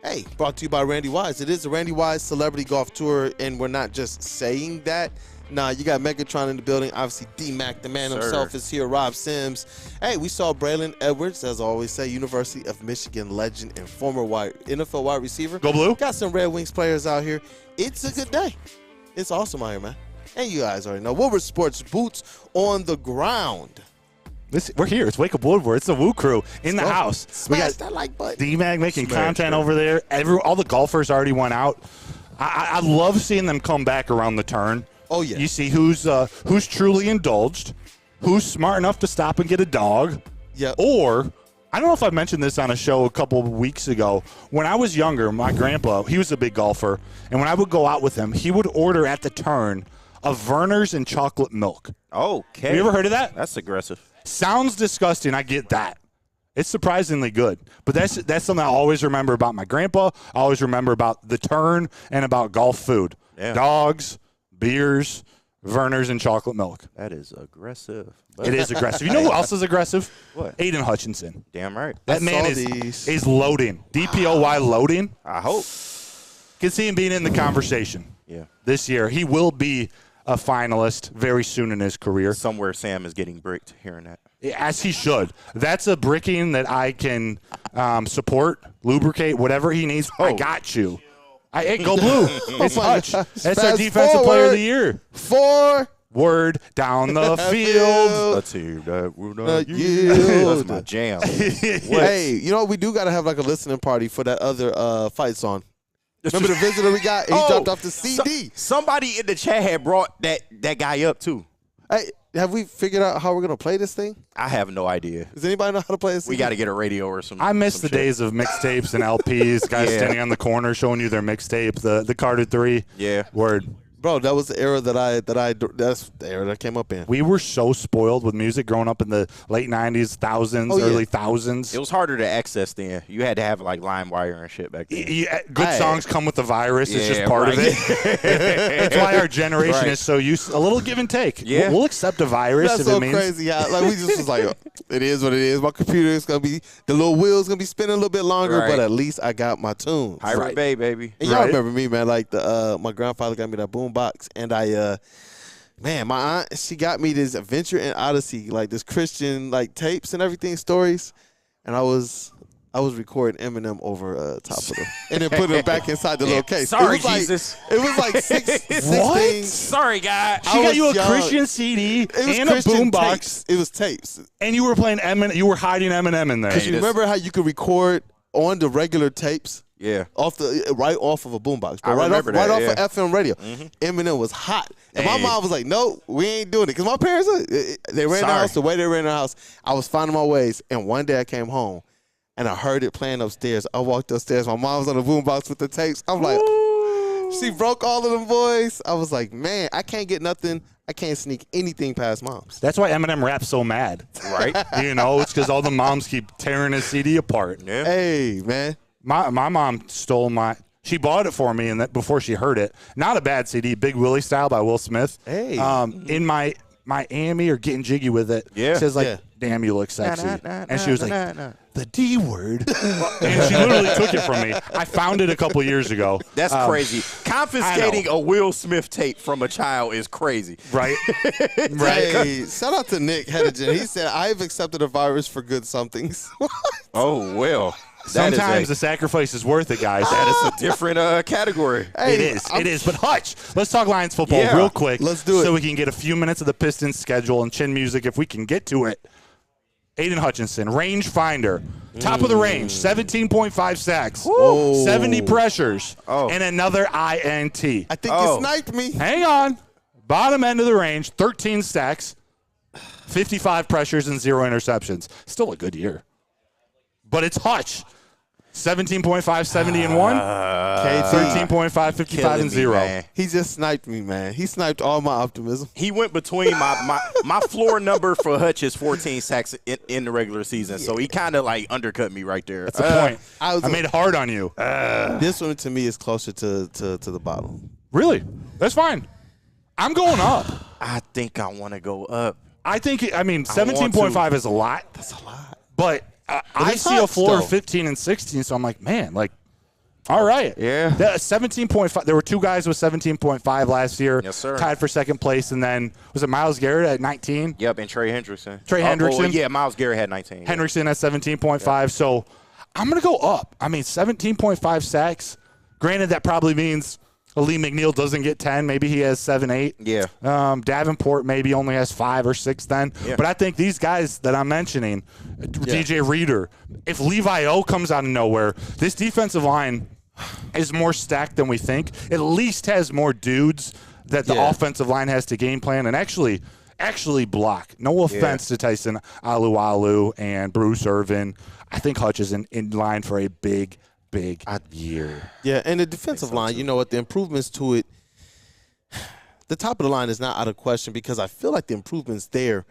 Hey, brought to you by Randy Wise. It is the Randy Wise Celebrity Golf Tour, and we're not just saying that. Nah, you got Megatron in the building. Obviously, D-Mac, the man himself, is here. Rob Sims. Hey, we saw Braylon Edwards, as I always say, University of Michigan legend and former NFL wide receiver. Go Blue. Got some Red Wings players out here. It's a good day. It's awesome out here, man. And you guys already know. Woodward Sports, boots on the ground. We're here. It's Wake Up Woodward. It's the WUW Crew in the Let's go. house. Smash We got that like button. D-Mag making Smash content that. over there. All the golfers already went out. I love seeing them come back around the turn. Oh, yeah. You see who's truly indulged, who's smart enough to stop and get a dog. Yeah. Or, I don't know if I mentioned this on a show a couple of weeks ago. When I was younger, my grandpa, he was a big golfer, and when I would go out with him, he would order at the turn a Verner's and chocolate milk. Okay. Have you ever heard of that? That's aggressive. Sounds disgusting. I get that. It's surprisingly good. But that's something I always remember about my grandpa. I always remember about the turn and about golf food. Yeah. Dogs, beers, Verner's, and chocolate milk. That is aggressive. It is aggressive. You know who else is aggressive? What? Aiden Hutchinson. Damn right. That man is loading. DPOY loading. I hope. Can see him being in the conversation. Yeah. This year. He will be a finalist very soon in his career. Somewhere Sam is getting bricked, hearing that. As he should. That's a bricking that I can support, lubricate, whatever he needs. I got you. Go Blue. It's Hutch. That's our defensive player of the year. Forward down the field. A team that will not yield. That's my jam. Hey, you know what? We do got to have like a listening party for that other fight song. Remember the visitor we got? He dropped off the CD. Somebody in the chat had brought that guy up, too. Hey, have we figured out how we're going to play this thing? I have no idea. Does anybody know how to play this? We got to get a radio or something. I miss the days of mixtapes and LPs, guys standing on the corner showing you their mixtape, the Carter 3. Yeah. Word. Bro, that was the era that's the era that came up in. We were so spoiled with music growing up in the late 90s, early thousands. It was harder to access then. You had to have like LimeWire and shit back then. Good songs come with the virus. It's just part of it. That's why our generation is so used to a little give and take. Yeah. We'll accept a virus That's if so it means. crazy. Like we just was like, it is what it is. My computer is gonna be the little wheels gonna be spinning a little bit longer, but at least I got my tunes. Pirate Bay, baby. And y'all remember me, man? Like my grandfather got me that boom box, and man, my aunt, she got me this Adventure in Odyssey, like this Christian like tapes and everything, stories, and I was recording Eminem over top of them, and then putting them back inside the little case. Sorry, Jesus. It was like 16. What? Sorry, guy. She got you a Christian CD and a boom box. It was tapes. And you were playing Eminem. You were hiding Eminem in there. Because you remember how you could record on the regular tapes? Yeah. Right off of a boombox. I remember that, off of FM radio. Eminem was hot. And my mom was like, no, we ain't doing it. Because my parents, they ran the house the way they ran the house. I was finding my ways. And one day I came home, and I heard it playing upstairs. I walked upstairs. My mom was on the boombox with the tapes. I'm like, she broke all of them boys. I was like, man, I can't get nothing. I can't sneak anything past moms. That's why Eminem raps so mad. Right? It's because all the moms keep tearing his CD apart. Yeah. Hey, man. My mom stole she bought it for me and before she heard it. Not a bad CD, Big Willie Style by Will Smith. Hey. In my Miami or Getting Jiggy with It. Yeah. It says damn, you look sexy. And she was like, the D word. And she literally took it from me. I found it a couple years ago. That's crazy. Confiscating a Will Smith tape from a child is crazy. Right? Hey, shout out to Nick Hedigen. He said, I've accepted a virus for good somethings. Oh, well. Sometimes the sacrifice is worth it, guys. That is a different category. Hey, it is. But Hutch, let's talk Lions football real quick. Let's do it. So we can get a few minutes of the Pistons schedule and chin music if we can get to it. Aiden Hutchinson, range finder, top of the range, 17.5 sacks, 70 pressures, and another INT. I think you sniped me. Hang on. Bottom end of the range, 13 sacks, 55 pressures, and 0 interceptions. Still a good year. But it's Hutch. 17.5, 70 and 1. 13.5, 55 and 0. Man. He just sniped me, man. He sniped all my optimism. He went between my floor number for Hutch is 14 sacks in the regular season, so he kind of like undercut me right there. That's the point. I made it hard on you. This one to me is closer to the bottom. Really? That's fine. I'm going up. I think I want to go up. I think 17.5 is a lot. That's a lot. But I see a floor of 15 and 16, so I'm like, man, like, all right. Yeah. 17.5. There were 2 guys with 17.5 last year. Yes, sir. Tied for second place, and then was it Myles Garrett at 19? Yep, and Trey Hendrickson. Hendrickson. Myles Garrett had 19. Hendrickson at 17.5. Yep. So I'm going to go up. 17.5 sacks. Granted, that probably means Lee McNeil doesn't get 10. Maybe he has 7, 8. Yeah. Davenport maybe only has 5 or 6 then. Yeah. But I think these guys that I'm mentioning, DJ Reader, if Levi O comes out of nowhere, this defensive line is more stacked than we think. At least has more dudes that the offensive line has to game plan and actually block. No offense to Tyson Alualu and Bruce Irvin. I think Hutch is in line for a big year. Yeah, and the defensive line, you know what, the improvements to it, the top of the line is not out of question because I feel like the improvements there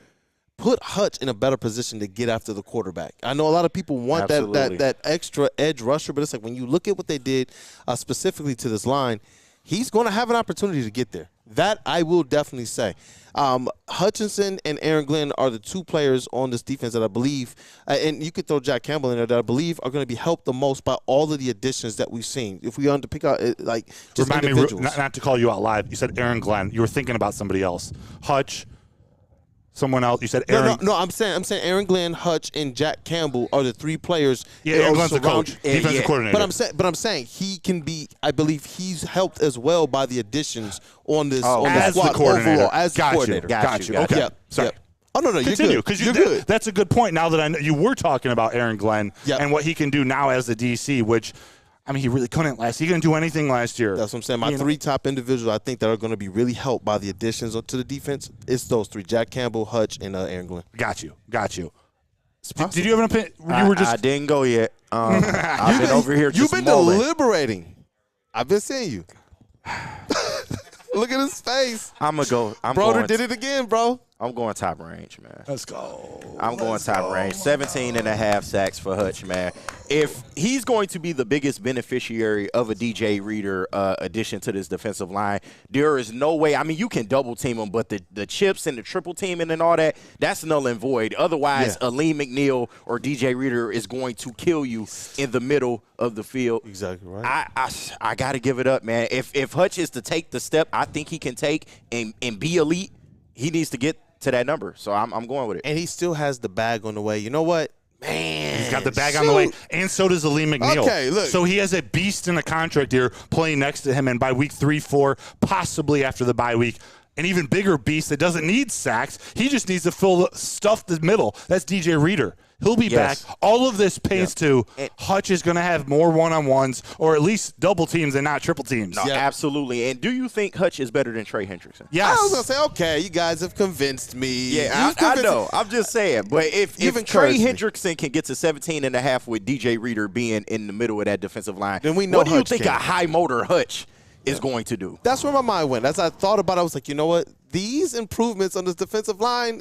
put Hutch in a better position to get after the quarterback. I know a lot of people want that extra edge rusher, but it's like when you look at what they did specifically to this line, he's going to have an opportunity to get there. That I will definitely say. Hutchinson and Aaron Glenn are the 2 players on this defense that I believe, and you could throw Jack Campbell in there, that I believe are going to be helped the most by all of the additions that we've seen. If we want to pick out, just Remind individuals. me, not to call you out live, you said Aaron Glenn. You were thinking about somebody else. Hutch, someone else. You said Aaron. No, I'm saying Aaron Glenn, Hutch, and Jack Campbell are the 3 players. Yeah, Aaron Glenn's the coach, defensive coordinator. But I'm saying he can be. I believe he's helped as well by the additions on this as squad the coordinator. overall as the coordinator. Got you. Okay. Yep. Sorry. Yep. Oh no, Continue, because you're good. That's a good point. Now that I know you were talking about Aaron Glenn and what he can do now as a DC, which. He really couldn't he couldn't do anything last year. That's what I'm saying. My 3 top individuals I think that are going to be really helped by the additions to the defense, it's those 3, Jack Campbell, Hutch, and Aaron Glenn. Got you. Did you have an opinion? I didn't go yet. I've been over here just You've been deliberating. I've been seeing you. Look at his face. I'm going to go. Broder did it again, bro. I'm going top range, man. Let's go. I'm going top range. 17.5 sacks for Hutch, man. If he's going to be the biggest beneficiary of a DJ Reader addition to this defensive line, there is no way. You can double team him, but the chips and the triple teaming and all that, that's null and void. Otherwise, Lee McNeil or DJ Reader is going to kill you in the middle of the field. Exactly right. I got to give it up, man. If Hutch is to take the step I think he can take and be elite, he needs to get to that number. So I'm going with it. And he still has the bag on the way. You know what? Man. He's got the bag on the way. And so does Lee McNeil. Okay, look. So he has a beast in the contract here playing next to him. And by week 3, 4, possibly after the bye week, an even bigger beast that doesn't need sacks. He just needs to stuff the middle. That's DJ Reader. He'll be back. All of this pays to Hutch is going to have more one-on-ones or at least double teams and not triple teams. No, absolutely. And do you think Hutch is better than Trey Hendrickson? Yes. I was going to say, okay, you guys have convinced me. Yeah, I know. I'm just saying. But if Trey Hendrickson can get to 17.5 with DJ Reader being in the middle of that defensive line, then we know what do you Hutch think can. a high-motor Hutch is going to do? That's where my mind went. As I thought about it, I was like, you know what? These improvements on this defensive line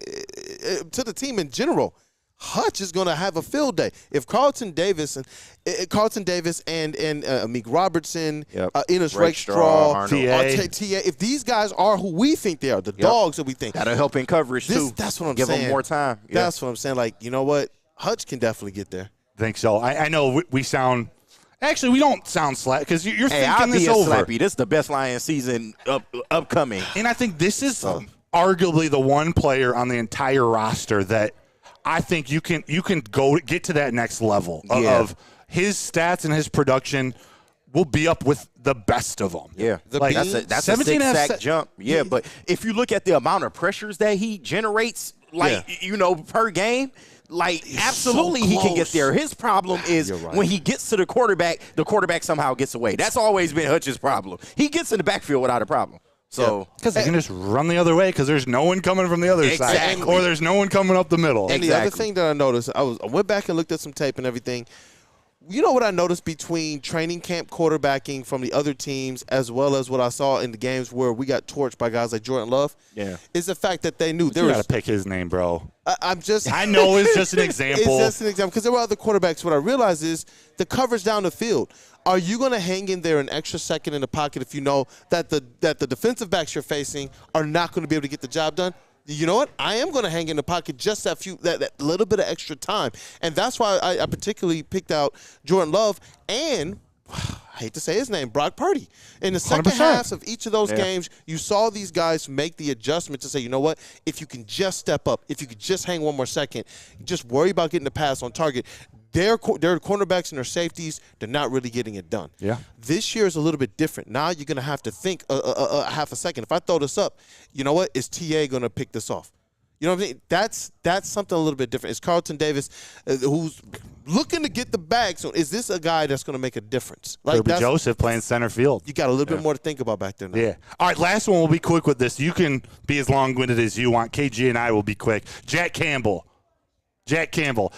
to the team in general, Hutch is going to have a field day. If Carlton Davis and Meek Robertson, Enos Rakestraw, TA, if these guys are who we think they are, the dogs that we think. That'll help in coverage, too. That's what I'm saying. saying. Give them more time. That's what I'm saying. Like, you know what? Hutch can definitely get there. Think so. I know we sound – actually, we don't sound slack because you're thinking this over. Slappy. This is the best Lions season upcoming. And I think this is arguably the one player on the entire roster that I think you can go get to that next level of his stats and his production will be up with the best of them. Yeah, that's a 6-sack jump. Yeah, but if you look at the amount of pressures that he generates, per game, absolutely he can get there. His problem is when he gets to the quarterback somehow gets away. That's always been Hutch's problem. He gets in the backfield without a problem. So because they can just run the other way because there's no one coming from the other side, or there's no one coming up the middle. And the other thing that I noticed, I went back and looked at some tape and everything. You know what I noticed between training camp quarterbacking from the other teams as well as what I saw in the games where we got torched by guys like Jordan Love? Yeah. Is the fact that they knew You got to pick his name, bro. I know it's just an example. It's just an example because there were other quarterbacks. What I realized is the coverage down the field. Are you going to hang in there an extra second in the pocket if you know that the defensive backs you're facing are not going to be able to get the job done? You know what? I am going to hang in the pocket just that little bit of extra time. And that's why I particularly picked out Jordan Love and, I hate to say his name, Brock Purdy. In the second 100%. halves of each of those games, you saw these guys make the adjustment to say, you know what? If you can just step up, if you could just hang one more second, just worry about getting the pass on target. Their cornerbacks and their safeties, they're not really getting it done. Yeah. This year is a little bit different. Now you're going to have to think a half a second. If I throw this up, you know what? Is TA going to pick this off? You know what I mean? That's something a little bit different. It's Carlton Davis who's looking to get the bag. So is this a guy that's going to make a difference? Kirby Joseph playing center field. You got a little bit more to think about back there now. Yeah. All right, last one. We'll be quick with this. You can be as long-winded as you want. KG and I will be quick. Jack Campbell,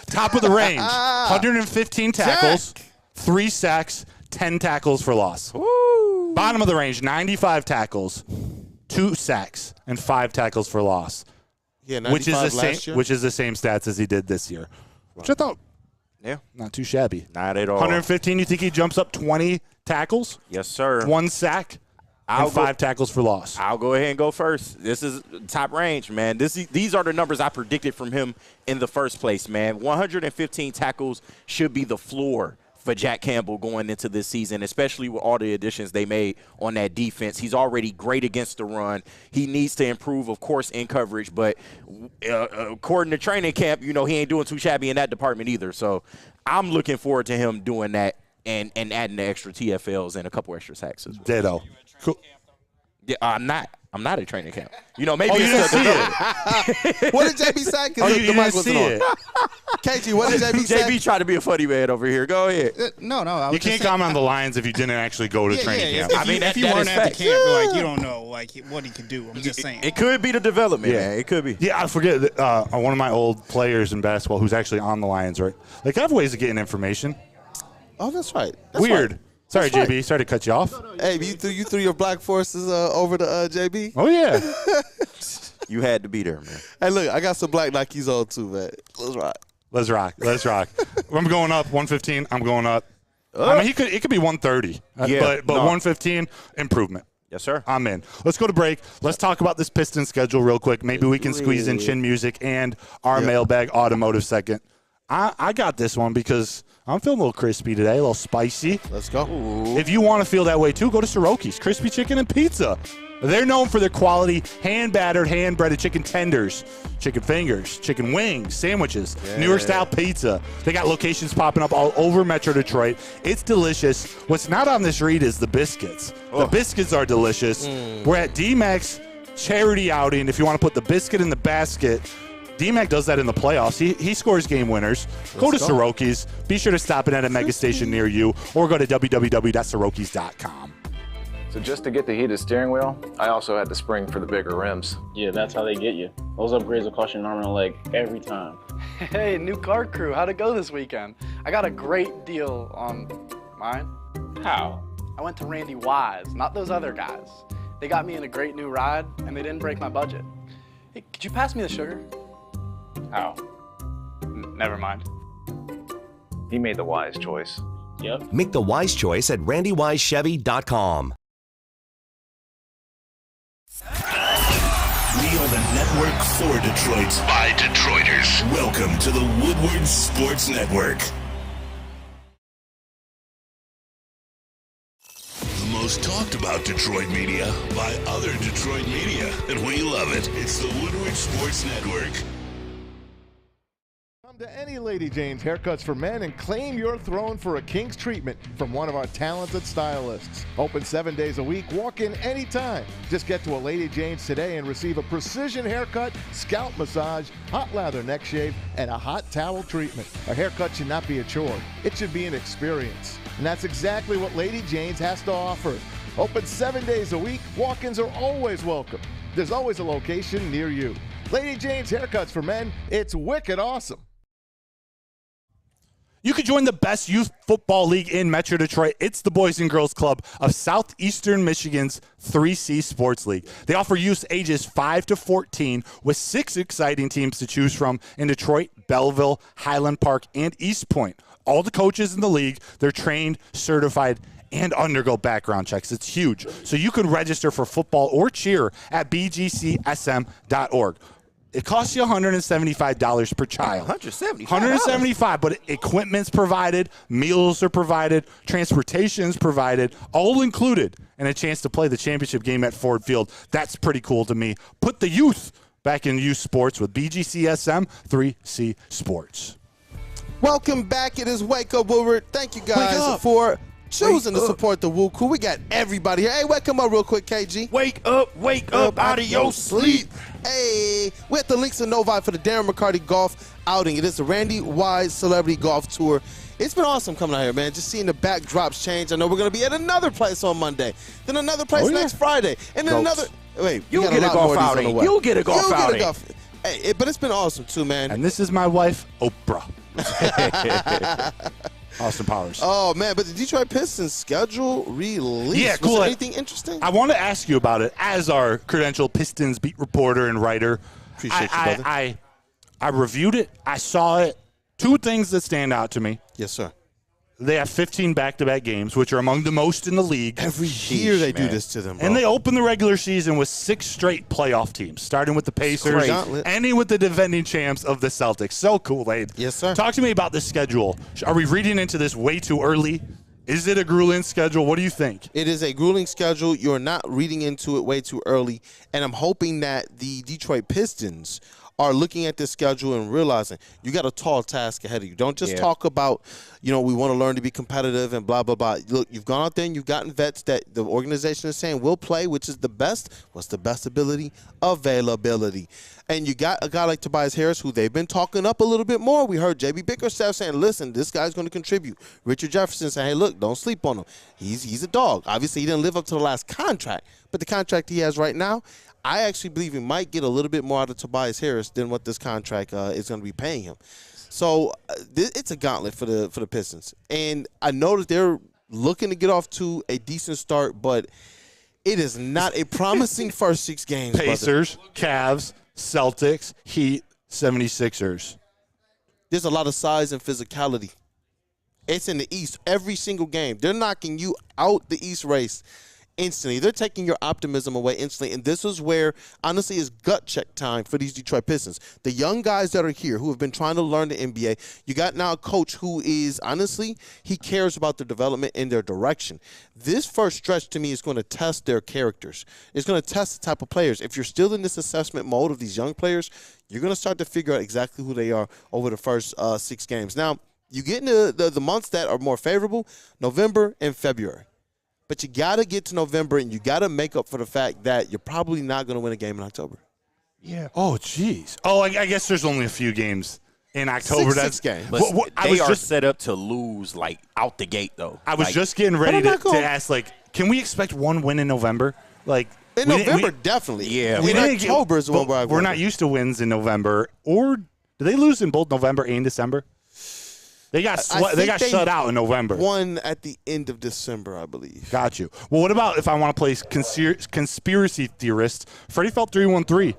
top of the range, 115 tackles, 3 sacks, 10 tackles for loss. Woo. Bottom of the range, 95 tackles, 2 sacks, and 5 tackles for loss. Yeah, 95 last year. Which is the same stats as he did this year. Which I thought, not too shabby. Not at all. 115, you think he jumps up 20 tackles? Yes, sir. 1 sack? And 5 tackles for loss. I'll go ahead and go first. This is top range, man. These are the numbers I predicted from him in the first place, man. 115 tackles should be the floor for Jack Campbell going into this season, especially with all the additions they made on that defense. He's already great against the run. He needs to improve, of course, in coverage, but according to training camp, he ain't doing too shabby in that department either. So I'm looking forward to him doing that and adding the extra TFLs and a couple extra sacks as well. Ditto. Cool. Yeah, I'm not at training camp. Maybe you didn't see it. What did JB say? Oh, you didn't see it. KG, what did JB say? JB tried to be a funny man over here. Go ahead. No. You can't comment on the Lions if you didn't actually go to training camp. If you weren't at the camp, you don't know what he could do. I'm just saying. It could be the development, man. It could be. Yeah, I forget one of my old players in basketball who's actually on the Lions, right? I have ways of getting information. Oh, that's right. Weird. Right. Sorry, That's JB. Sorry to cut you off. Hey, you threw your black forces over to JB? Oh, yeah. You had to be there, man. Hey, look, I got some black Nikes on too, man. Let's rock. Let's rock. I'm going up 115. I'm going up. I mean, it could be 130. But 115, improvement. Yes, sir. I'm in. Let's go to break. Let's talk about this Pistons schedule real quick. Maybe we can squeeze in Chin Music and our mailbag automotive second. I got this one because I'm feeling a little crispy today, a little spicy. Let's go. Ooh. If you want to feel that way too, go to Soroki's Crispy Chicken and Pizza. They're known for their quality, hand-battered, hand-breaded chicken tenders, chicken fingers, chicken wings, sandwiches, newer style pizza. They got locations popping up all over Metro Detroit. It's delicious. What's not on this read is the biscuits. The biscuits are delicious. We're at D-Mac's charity outing. If you want to put the biscuit in the basket, D-Mac does that in the playoffs. He scores game winners. Go to Soroki's. Be sure to stop in at a mega station near you or go to www.sorokis.com. So just to get the heated steering wheel, I also had the spring for the bigger rims. Yeah, that's how they get you. Those upgrades will cost you an arm and a leg every time. Hey, new car crew, how'd it go this weekend? I got a great deal on mine. How? I went to Randy Wise, not those other guys. They got me in a great new ride, and they didn't break my budget. Hey, could you pass me the sugar? How? Never mind. He made the wise choice. Yep. Make the wise choice at randywisechevy.com. We are the network for Detroit by Detroiters. Welcome to the Woodward Sports Network. The most talked about Detroit media by other Detroit media, and we love it. It's the Woodward Sports Network. Come to any Lady Jane's Haircuts for Men and claim your throne for a king's treatment from one of our talented stylists. Open 7 days a week. Walk in anytime. Just get to a Lady Jane's today and receive a precision haircut, scalp massage, hot lather neck shave, and a hot towel treatment. A haircut should not be a chore. It should be an experience. And that's exactly what Lady Jane's has to offer. Open 7 days a week, walk-ins are always welcome. There's always a location near you. Lady Jane's Haircuts for Men, it's wicked awesome. You can join the best youth football league in Metro Detroit. It's the Boys and Girls Club of Southeastern Michigan's 3C Sports League. They offer youths ages 5 to 14 with 6 exciting teams to choose from in Detroit, Belleville, Highland Park, and East Point. All the coaches in the league, they're trained, certified, and undergo background checks. It's huge. So you can register for football or cheer at bgcsm.org. It costs you $175 per child. $175, but equipment's provided, meals are provided, transportation's provided, all included, and a chance to play the championship game at Ford Field. That's pretty cool to me. Put the youth back in youth sports with BGCSM 3C Sports. Welcome back. It is Wake Up Woodward. Thank you guys for choosing to support the WUW Crew. We got everybody here. Hey, wake them up real quick, KG. Wake up out of your sleep. Hey, we're at the Links of Novi for the Darren McCarty Golf Outing. It is the Randy Wise Celebrity Golf Tour. It's been awesome coming out here, man. Just seeing the backdrops change. I know we're going to be at another place on Monday, then another place next Friday, and then another. Wait, you'll get a golf outing. You'll get a golf outing. Hey, but it's been awesome too, man. And this is my wife, Oprah. Austin Powers. Oh, man, but the Detroit Pistons schedule release. Yeah, cool. Was there anything interesting? I want to ask you about it as our credentialed Pistons beat reporter and writer. Appreciate you, brother. I reviewed it. I saw it. 2 things that stand out to me. Yes, sir. They have 15 back-to-back games, which are among the most in the league. Every year they do this to them, bro. And they open the regular season with 6 straight playoff teams, starting with the Pacers, ending with the defending champs of the Celtics. So Kool-Aid. Yes, sir. Talk to me about the schedule. Are we reading into this way too early? Is it a grueling schedule? What do you think? It is a grueling schedule. You're not reading into it way too early. And I'm hoping that the Detroit Pistons are looking at this schedule and realizing you got a tall task ahead of you. Don't just talk about, we want to learn to be competitive and blah, blah, blah. Look, you've gone out there and you've gotten vets that the organization is saying will play, which is the best. What's the best ability? Availability. And you got a guy like Tobias Harris, who they've been talking up a little bit more. We heard J.B. Bickerstaff saying, listen, this guy's going to contribute. Richard Jefferson saying, hey, look, don't sleep on him. He's a dog. Obviously, he didn't live up to the last contract. But the contract he has right now, I actually believe he might get a little bit more out of Tobias Harris than what this contract is going to be paying him. So it's a gauntlet for the Pistons. And I know that they're looking to get off to a decent start, but it is not a promising first 6 games. Pacers, brother. Cavs, Celtics, Heat, 76ers. There's a lot of size and physicality. It's in the East every single game. They're knocking you out the East race instantly. They're taking your optimism away instantly. And this is where, honestly, is gut check time for these Detroit Pistons. The young guys that are here who have been trying to learn the NBA, you got now a coach who is, honestly, he cares about their development and their direction. This first stretch, to me, is going to test their characters. It's going to test the type of players. If you're still in this assessment mode of these young players, you're going to start to figure out exactly who they are over the first 6 games. Now, you get into the months that are more favorable, November and February. But you got to get to November, and you got to make up for the fact that you're probably not going to win a game in October. Yeah. Oh, jeez. Oh, I guess there's only a few games in October. Six games. But they are set up to lose, out the gate, though. I was just getting ready to ask, can we expect 1 win in November? In November, definitely. Yeah. In October is the one where we're not used to wins in November. Or do they lose in both November and December? They got shut out in November. Won at the end of December, I believe. Got you. Well, what about if I want to play conspiracy theorist? Freddie felt 3-1-3.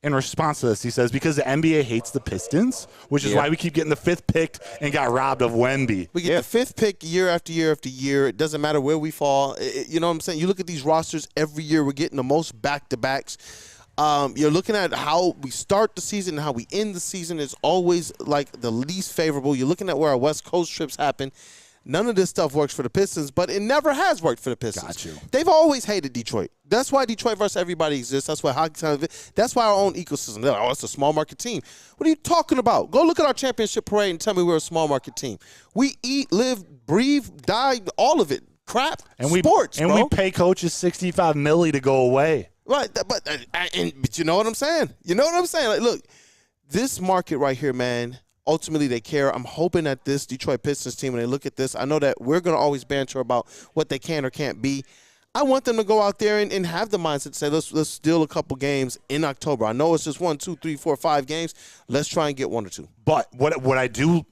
In response to this, he says, because the NBA hates the Pistons, which is why we keep getting the 5th pick and got robbed of Wemby. We get the 5th pick year after year after year. It doesn't matter where we fall. You know what I'm saying? You look at these rosters every year, we're getting the most back-to-backs. You're looking at how we start the season and how we end the season is always the least favorable. You're looking at where our West Coast trips happen. None of this stuff works for the Pistons, but it never has worked for the Pistons. Got you. They've always hated Detroit. That's why Detroit versus everybody exists. That's why hockey time. That's why our own ecosystem. They're like, it's a small market team. What are you talking about? Go look at our championship parade and tell me we're a small market team. We eat, live, breathe, die, all of it. Crap. And sports, we pay coaches $65 million to go away. Right, but you know what I'm saying? You know what I'm saying? Look, this market right here, man, ultimately they care. I'm hoping that this Detroit Pistons team, when they look at this, I know that we're going to always banter about what they can or can't be. I want them to go out there and have the mindset to say, let's steal a couple games in October. I know it's just 1, 2, 3, 4, 5 games. Let's try and get 1 or 2. But what I do,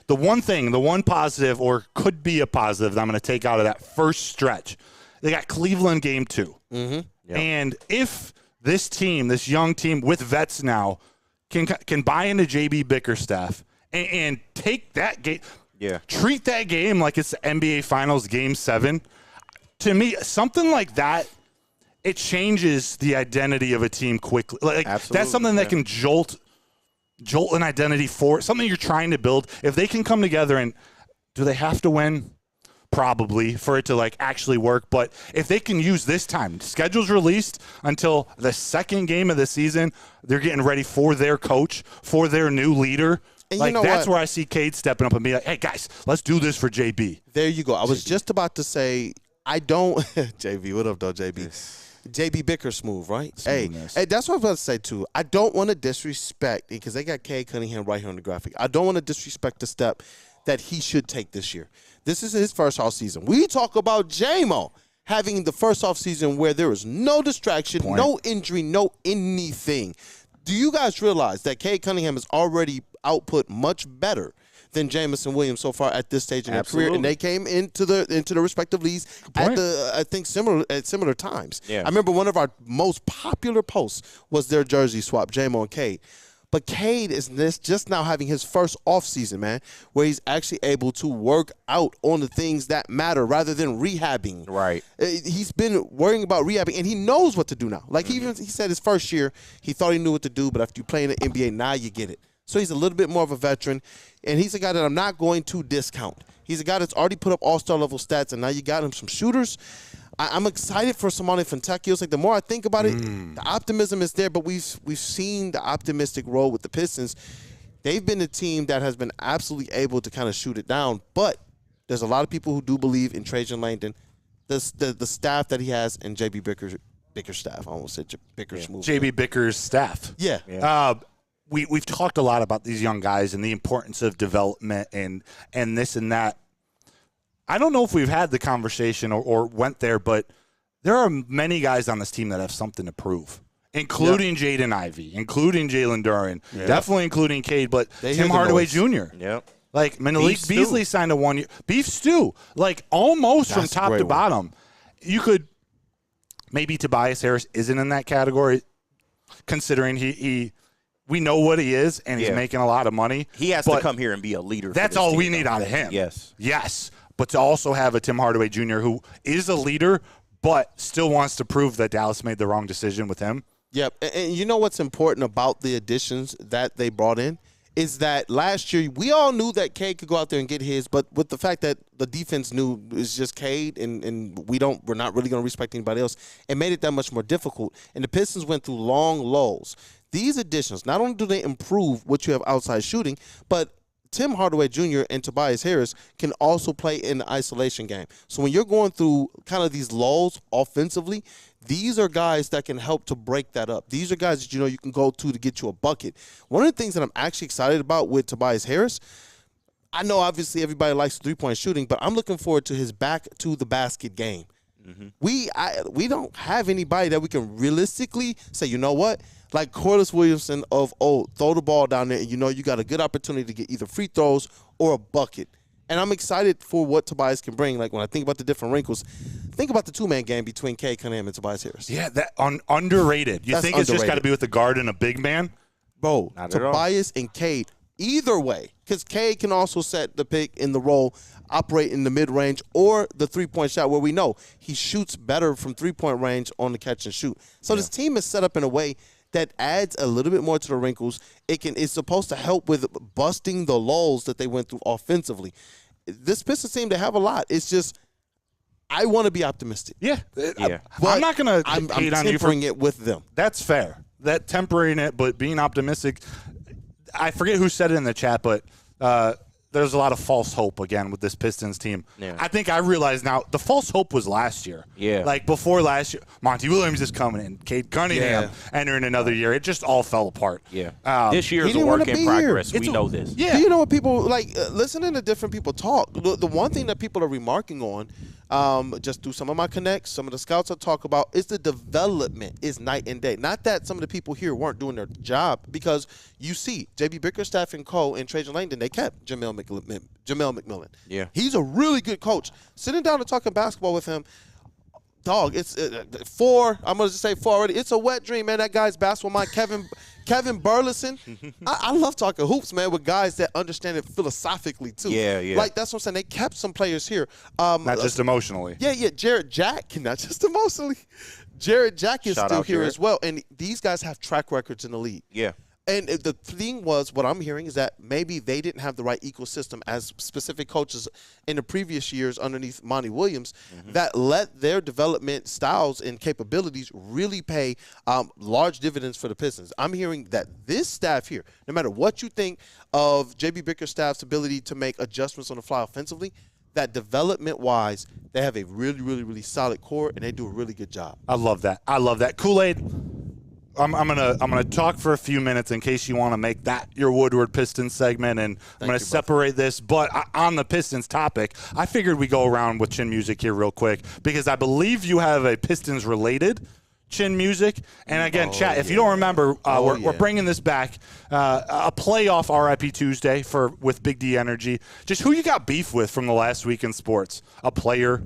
the one positive or could be a positive that I'm going to take out of that first stretch, they got Cleveland game 2. Mm-hmm. Yep. And if this team, this young team with vets now, can buy into JB Bickerstaff and take that game, treat that game like it's the NBA Finals Game 7, to me, something like that, it changes the identity of a team quickly. Like that's something that can jolt an identity for something you're trying to build. If they can come together and do they have to win? Probably for it to like actually work. But if they can use this time, schedule's released until the second game of the season, they're getting ready for their coach, for their new leader. And like you know that's what? where I see Cade stepping up and be like, hey guys, let's do this for JB. There you go. I was just about to say, I don't JB, what up though, JB? JB Bickers smooth, right? Hey, that's what I was about to say too. I don't want to disrespect, because they got Cade Cunningham right here on the graphic. I don't want to disrespect the step that he should take this year. This is his first off season. We talk about J-Mo having the first off season where there is no distraction, no injury, no anything. Do you guys realize that Cade Cunningham has already output much better than Jamison Williams so far at this stage in their career, and they came into the respective leagues at similar times. Yeah. I remember one of our most popular posts was their jersey swap, J-Mo and Cade. But Cade is just now having his first offseason, man, where he's actually able to work out on the things that matter rather than rehabbing. Right. He's been worrying about rehabbing, and he knows what to do now. Like he said his first year, he thought he knew what to do, but after you play in the NBA, now you get it. So he's a little bit more of a veteran, and he's a guy that I'm not going to discount. He's a guy that's already put up all-star level stats, and now you got him some shooters. I'm excited for Simone Fontecchio. Like the more I think about it, the optimism is there, but we've seen the optimistic role with the Pistons. They've been a team that has been absolutely able to kind of shoot it down, but there's a lot of people who do believe in Trajan Langdon, the staff that he has, and JB Bickerstaff. I almost said Bickersmooth. JB Bicker's staff. Yeah. We've talked a lot about these young guys and the importance of development and this and that. I don't know if we've had the conversation or went there, but there are many guys on this team that have something to prove, including Jaden Ivey, including Jalen Duren, definitely including Cade, but Tim Hardaway Jr. Yep. Like Malik Beasley signed a 1 year. Beef stew. Like almost from top to bottom. You could maybe Tobias Harris isn't in that category, considering we know what he is and he's making a lot of money. He has to come here and be a leader. That's all we need out of him. Yes. But to also have a Tim Hardaway Jr. who is a leader but still wants to prove that Dallas made the wrong decision with him. Yep. And you know what's important about the additions that they brought in is that last year we all knew that Cade could go out there and get his, but with the fact that the defense knew it's just Cade and we're not really going to respect anybody else, it made it that much more difficult. And the Pistons went through long lulls. These additions, not only do they improve what you have outside shooting, but Tim Hardaway Jr. and Tobias Harris can also play in the isolation game. So when you're going through kind of these lulls offensively, these are guys that can help to break that up. These are guys that you can go to get you a bucket. One of the things that I'm actually excited about with Tobias Harris, I know obviously everybody likes three-point shooting, but I'm looking forward to his back to the basket game. We don't have anybody that we can realistically say, you know what? Like Corliss Williamson of throw the ball down there and you got a good opportunity to get either free throws or a bucket. And I'm excited for what Tobias can bring. Like when I think about the different wrinkles, think about the two-man game between Cade Cunningham and Tobias Harris. Yeah, that underrated. You think it's just got to be with the guard and a big man? Bro, Tobias and Cade, either way, because Cade can also set the pick in the roll, operate in the mid-range or the three-point shot where we know he shoots better from three-point range on the catch and shoot. So this team is set up in a way that adds a little bit more to the wrinkles. It's supposed to help with busting the lulls that they went through offensively. This Pistons team, they have a lot. It's just I want to be optimistic. Yeah. I'm not going to hate on you for it with them. That's fair. That tempering it, but being optimistic. I forget who said it in the chat, but the there's a lot of false hope again with this Pistons team. Yeah. I think I realize now the false hope was last year. Yeah. Like before last year, Monty Williams is coming in, Cade Cunningham entering another year. It just all fell apart. Yeah. This year is a work in progress. We know this. Yeah. Do you know what people like listening to different people talk? The one thing that people are remarking on, just through some of my connects, some of the scouts I talk about, is the development is night and day. Not that some of the people here weren't doing their job, because you see JB Bickerstaff and Co. and Trajan Langdon, they kept Jamel McMillan. Yeah. He's a really good coach. Sitting down and talking basketball with him, dog, it's 4. I'm going to say 4 already. It's a wet dream, man. That guy's basketball mind, Kevin Burleson. I love talking hoops, man, with guys that understand it philosophically, too. Yeah. Like, that's what I'm saying. They kept some players here. Not just emotionally. Yeah. Jared Jack, not just emotionally. Jared Jack is Shout still out, here Jared. as well. And these guys have track records in the league. Yeah. And the thing was, what I'm hearing is that maybe they didn't have the right ecosystem as specific coaches in the previous years underneath Monty Williams that let their development styles and capabilities really pay large dividends for the Pistons. I'm hearing that this staff here, no matter what you think of J.B. Bickerstaff's ability to make adjustments on the fly offensively, that development-wise, they have a really, really, really solid core, and they do a really good job. I love that. Kool-Aid, I'm gonna talk for a few minutes in case you want to make that your Woodward Pistons segment, and I'm gonna separate this. But on the Pistons topic, I figured we go around with chin music here real quick, because I believe you have a Pistons related chin music. And again, chat, if you don't remember, we're bringing this back, a playoff RIP Tuesday with Big D Energy. Just who you got beef with from the last week in sports? A player,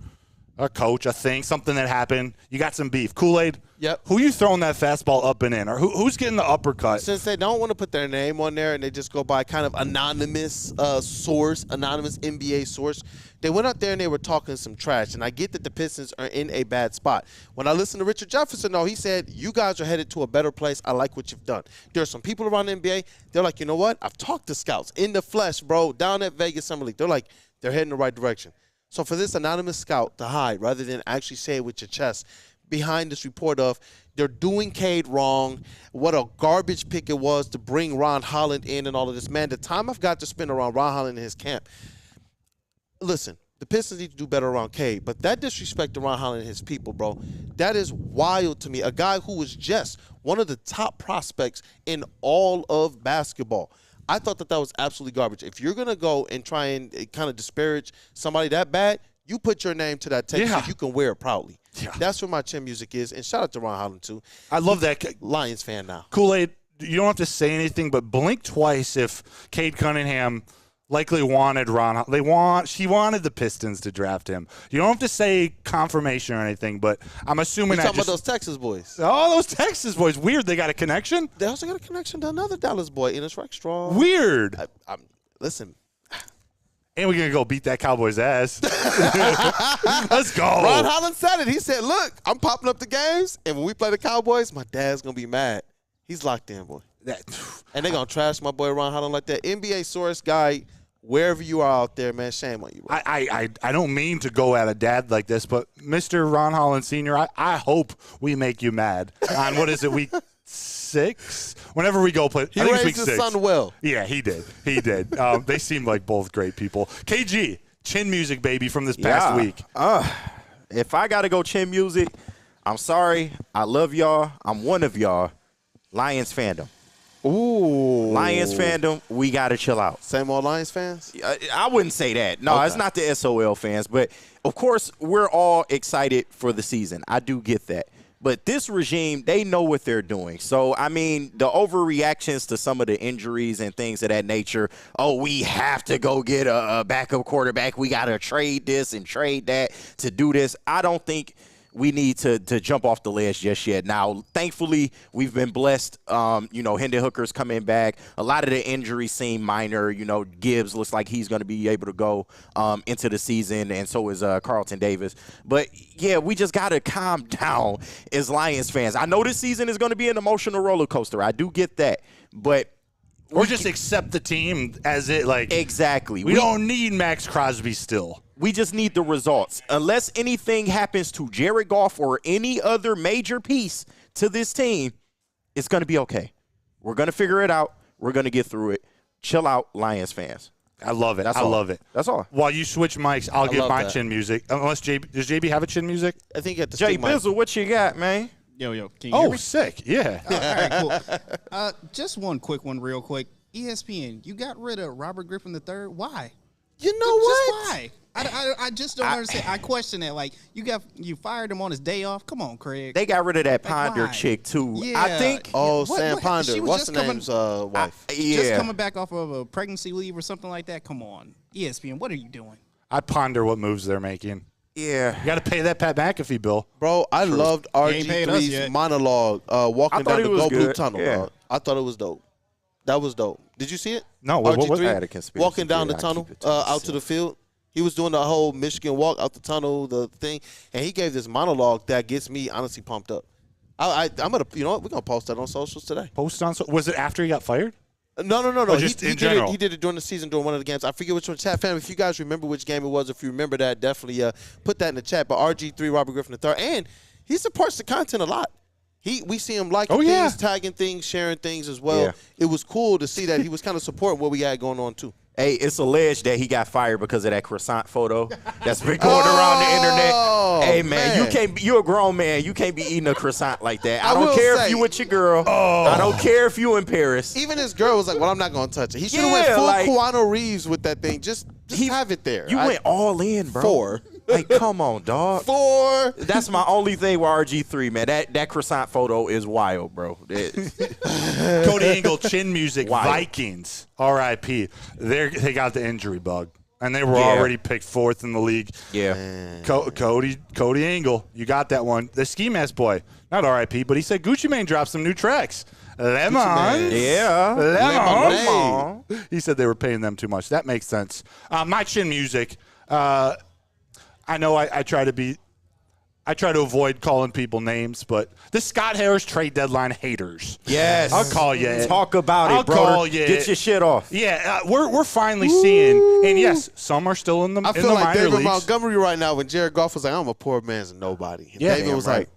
a coach, a thing, something that happened. You got some beef. Kool-Aid? Yep. Who you throwing that fastball up and in? Or who's getting the uppercut? Since they don't want to put their name on there and they just go by kind of anonymous source, anonymous NBA source, they went out there and they were talking some trash. And I get that the Pistons are in a bad spot. When I listened to Richard Jefferson, though, he said, you guys are headed to a better place. I like what you've done. There are some people around the NBA, they're like, you know what? I've talked to scouts in the flesh, bro, down at Vegas Summer League. They're like, they're heading the right direction. So for this anonymous scout to hide rather than actually say it with your chest behind this report of they're doing Cade wrong, what a garbage pick it was to bring Ron Holland in and all of this. Man, the time I've got to spend around Ron Holland and his camp, listen, the Pistons need to do better around Cade, but that disrespect to Ron Holland and his people, bro, that is wild to me. A guy who was just one of the top prospects in all of basketball. I thought that was absolutely garbage. If you're going to go and try and kind of disparage somebody that bad, you put your name to that tape so you can wear it proudly. Yeah. That's where my chin music is. And shout out to Ron Holland, too. I love that. Lions fan now. Kool-Aid, you don't have to say anything, but blink twice if Cade Cunningham likely wanted Ron. She wanted the Pistons to draft him. You don't have to say confirmation or anything, but I'm assuming You're talking about those Texas boys. Oh, those Texas boys. Weird. They got a connection? They also got a connection to another Dallas boy, Enos Rexstraw. Weird. Listen. And we're going to go beat that Cowboys' ass. Let's go. Ron Holland said it. He said, look, I'm popping up the games, and when we play the Cowboys, my dad's going to be mad. He's locked in, boy. And they're going to trash my boy Ron Holland like that. NBA source guy, wherever you are out there, man, shame on you, bro. I don't mean to go at a dad like this, but Mr. Ron Holland Sr., I hope we make you mad on, what is it, week 6? Whenever we go play. He I think raised it's week his 6. son well. Yeah, he did. They seem like both great people. KG, chin music, baby, from this past week. If I got to go chin music, I'm sorry. I love y'all. I'm one of y'all. Lions fandom. Ooh. Lions fandom, we got to chill out. Same old Lions fans? I wouldn't say that. No, It's not the SOL fans. But, of course, we're all excited for the season. I do get that. But this regime, they know what they're doing. So, I mean, the overreactions to some of the injuries and things of that nature, we have to go get a backup quarterback. We got to trade this and trade that to do this. I don't think we need to jump off the ledge just yet. Now, thankfully, we've been blessed. Hendon Hooker's coming back. A lot of the injuries seem minor. Gibbs looks like he's going to be able to go into the season, and so is Carlton Davis. But, yeah, we just got to calm down as Lions fans. I know this season is going to be an emotional roller coaster. I do get that. But or just accept the team as it, like. Exactly. We don't need Max Crosby still. We just need the results. Unless anything happens to Jared Goff or any other major piece to this team, it's going to be okay. We're going to figure it out. We're going to get through it. Chill out, Lions fans. I love it. I love it. That's all. While you switch mics, I'll give my that. chin music. Unless JB, does JB have a chin music? I think at the Jay Bizzle, what you got, man? Yo, can you hear me? Sick. Yeah. All right, cool. Just one quick one real quick. ESPN, you got rid of Robert Griffin III. Why? You know what? Just why? I just don't understand. I question that. Like, you fired him on his day off. Come on, Craig. They got rid of that Ponder chick, too. Yeah. I think. Oh, Sam Ponder. What's the name's wife? Just coming back off of a pregnancy leave or something like that. Come on. ESPN, what are you doing? I ponder what moves they're making. Yeah. You got to pay that Pat McAfee bill. Bro, I loved RG3's monologue walking down the Go Blue Tunnel. Yeah. I thought it was dope. That was dope. Did you see it? No, what was RG3 I had a conspiracy walking down the theory. tunnel out to the field. He was doing the whole Michigan walk out the tunnel, the thing, and he gave this monologue that gets me honestly pumped up. I'm gonna, you know what? We're gonna post that on socials today. Post on. Was it after he got fired? No. Or just in general? He did it during the season during one of the games. I forget which one. Chat family, if you guys remember which game it was, if you remember that, definitely put that in the chat. But RG3, Robert Griffin III, and he supports the content a lot. We see him liking things, tagging things, sharing things as well. Yeah. It was cool to see that he was kind of supporting what we had going on too. Hey, it's alleged that he got fired because of that croissant photo that's been going around the internet. Hey, man, you're a grown man. You can't be eating a croissant like that. I don't care if you with your girl. I don't care if you in Paris. Even his girl was like, well, I'm not going to touch it. He should have went full Keanu Reeves with that thing. Just have it there. You went all in, bro. 4. Like, come on, dog. 4. That's my only thing with RG3, man. That croissant photo is wild, bro. Cody Engle, chin music, wild. Vikings, R.I.P. They got the injury bug, and they were already picked 4th in the league. Yeah. Cody Engle, you got that one. The Ski Mask boy, not R.I.P., but he said Gucci Mane dropped some new tracks. Lemon. Yeah. Lemon. He said they were paying them too much. That makes sense. My chin music, I know I try to avoid calling people names, but the Scott Harris trade deadline haters. Yes. I'll call you. Talk about it, bro. Call you. Get your shit off. Yeah, we're finally seeing, and yes, some are still in the I feel like minor David leagues. Montgomery right now when Jared Goff was like, I'm a poor man's nobody. And David was like,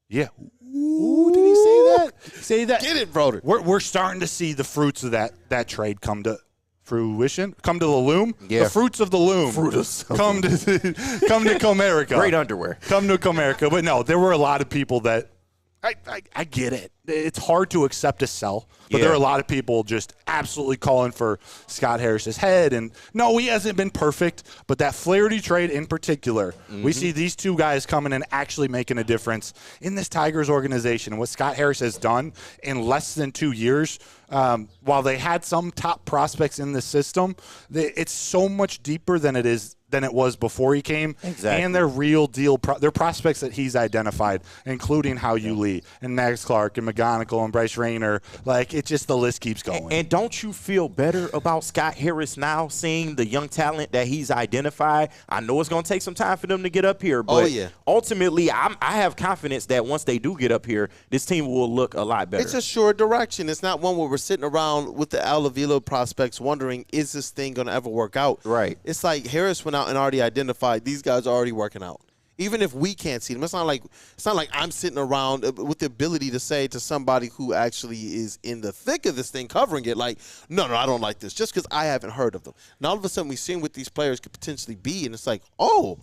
yeah. Ooh, did he say that? Say that. Get it, brother. We're starting to see the fruits of that trade come to fruition, come to the loom. Yeah. The fruits of the loom come to Comerica. Great underwear. Come to Comerica. But no, there were a lot of people that I get it. It's hard to accept a sell, but there are a lot of people just absolutely calling for Scott Harris's head. And no, he hasn't been perfect, but that Flaherty trade in particular, we see these two guys coming and actually making a difference in this Tigers organization. And what Scott Harris has done in less than 2 years, while they had some top prospects in the system, it's so much deeper than it was before he came. Exactly. And they're real deal. They're prospects that he's identified, including WUW Lee and Max Clark and McGonigal and Bryce Rayner. Like, it just, the list keeps going. And don't you feel better about Scott Harris now, seeing the young talent that he's identified? I know it's going to take some time for them to get up here, but ultimately, I have confidence that once they do get up here, this team will look a lot better. It's a sure direction. It's not one where we're sitting around with the Al Avila prospects wondering, is this thing going to ever work out? Right. It's like Harris went out and already identified these guys are already working out. Even if we can't see them, it's not like I'm sitting around with the ability to say to somebody who actually is in the thick of this thing covering it, like, no, I don't like this, just because I haven't heard of them. And all of a sudden we see what these players could potentially be, and it's like, oh,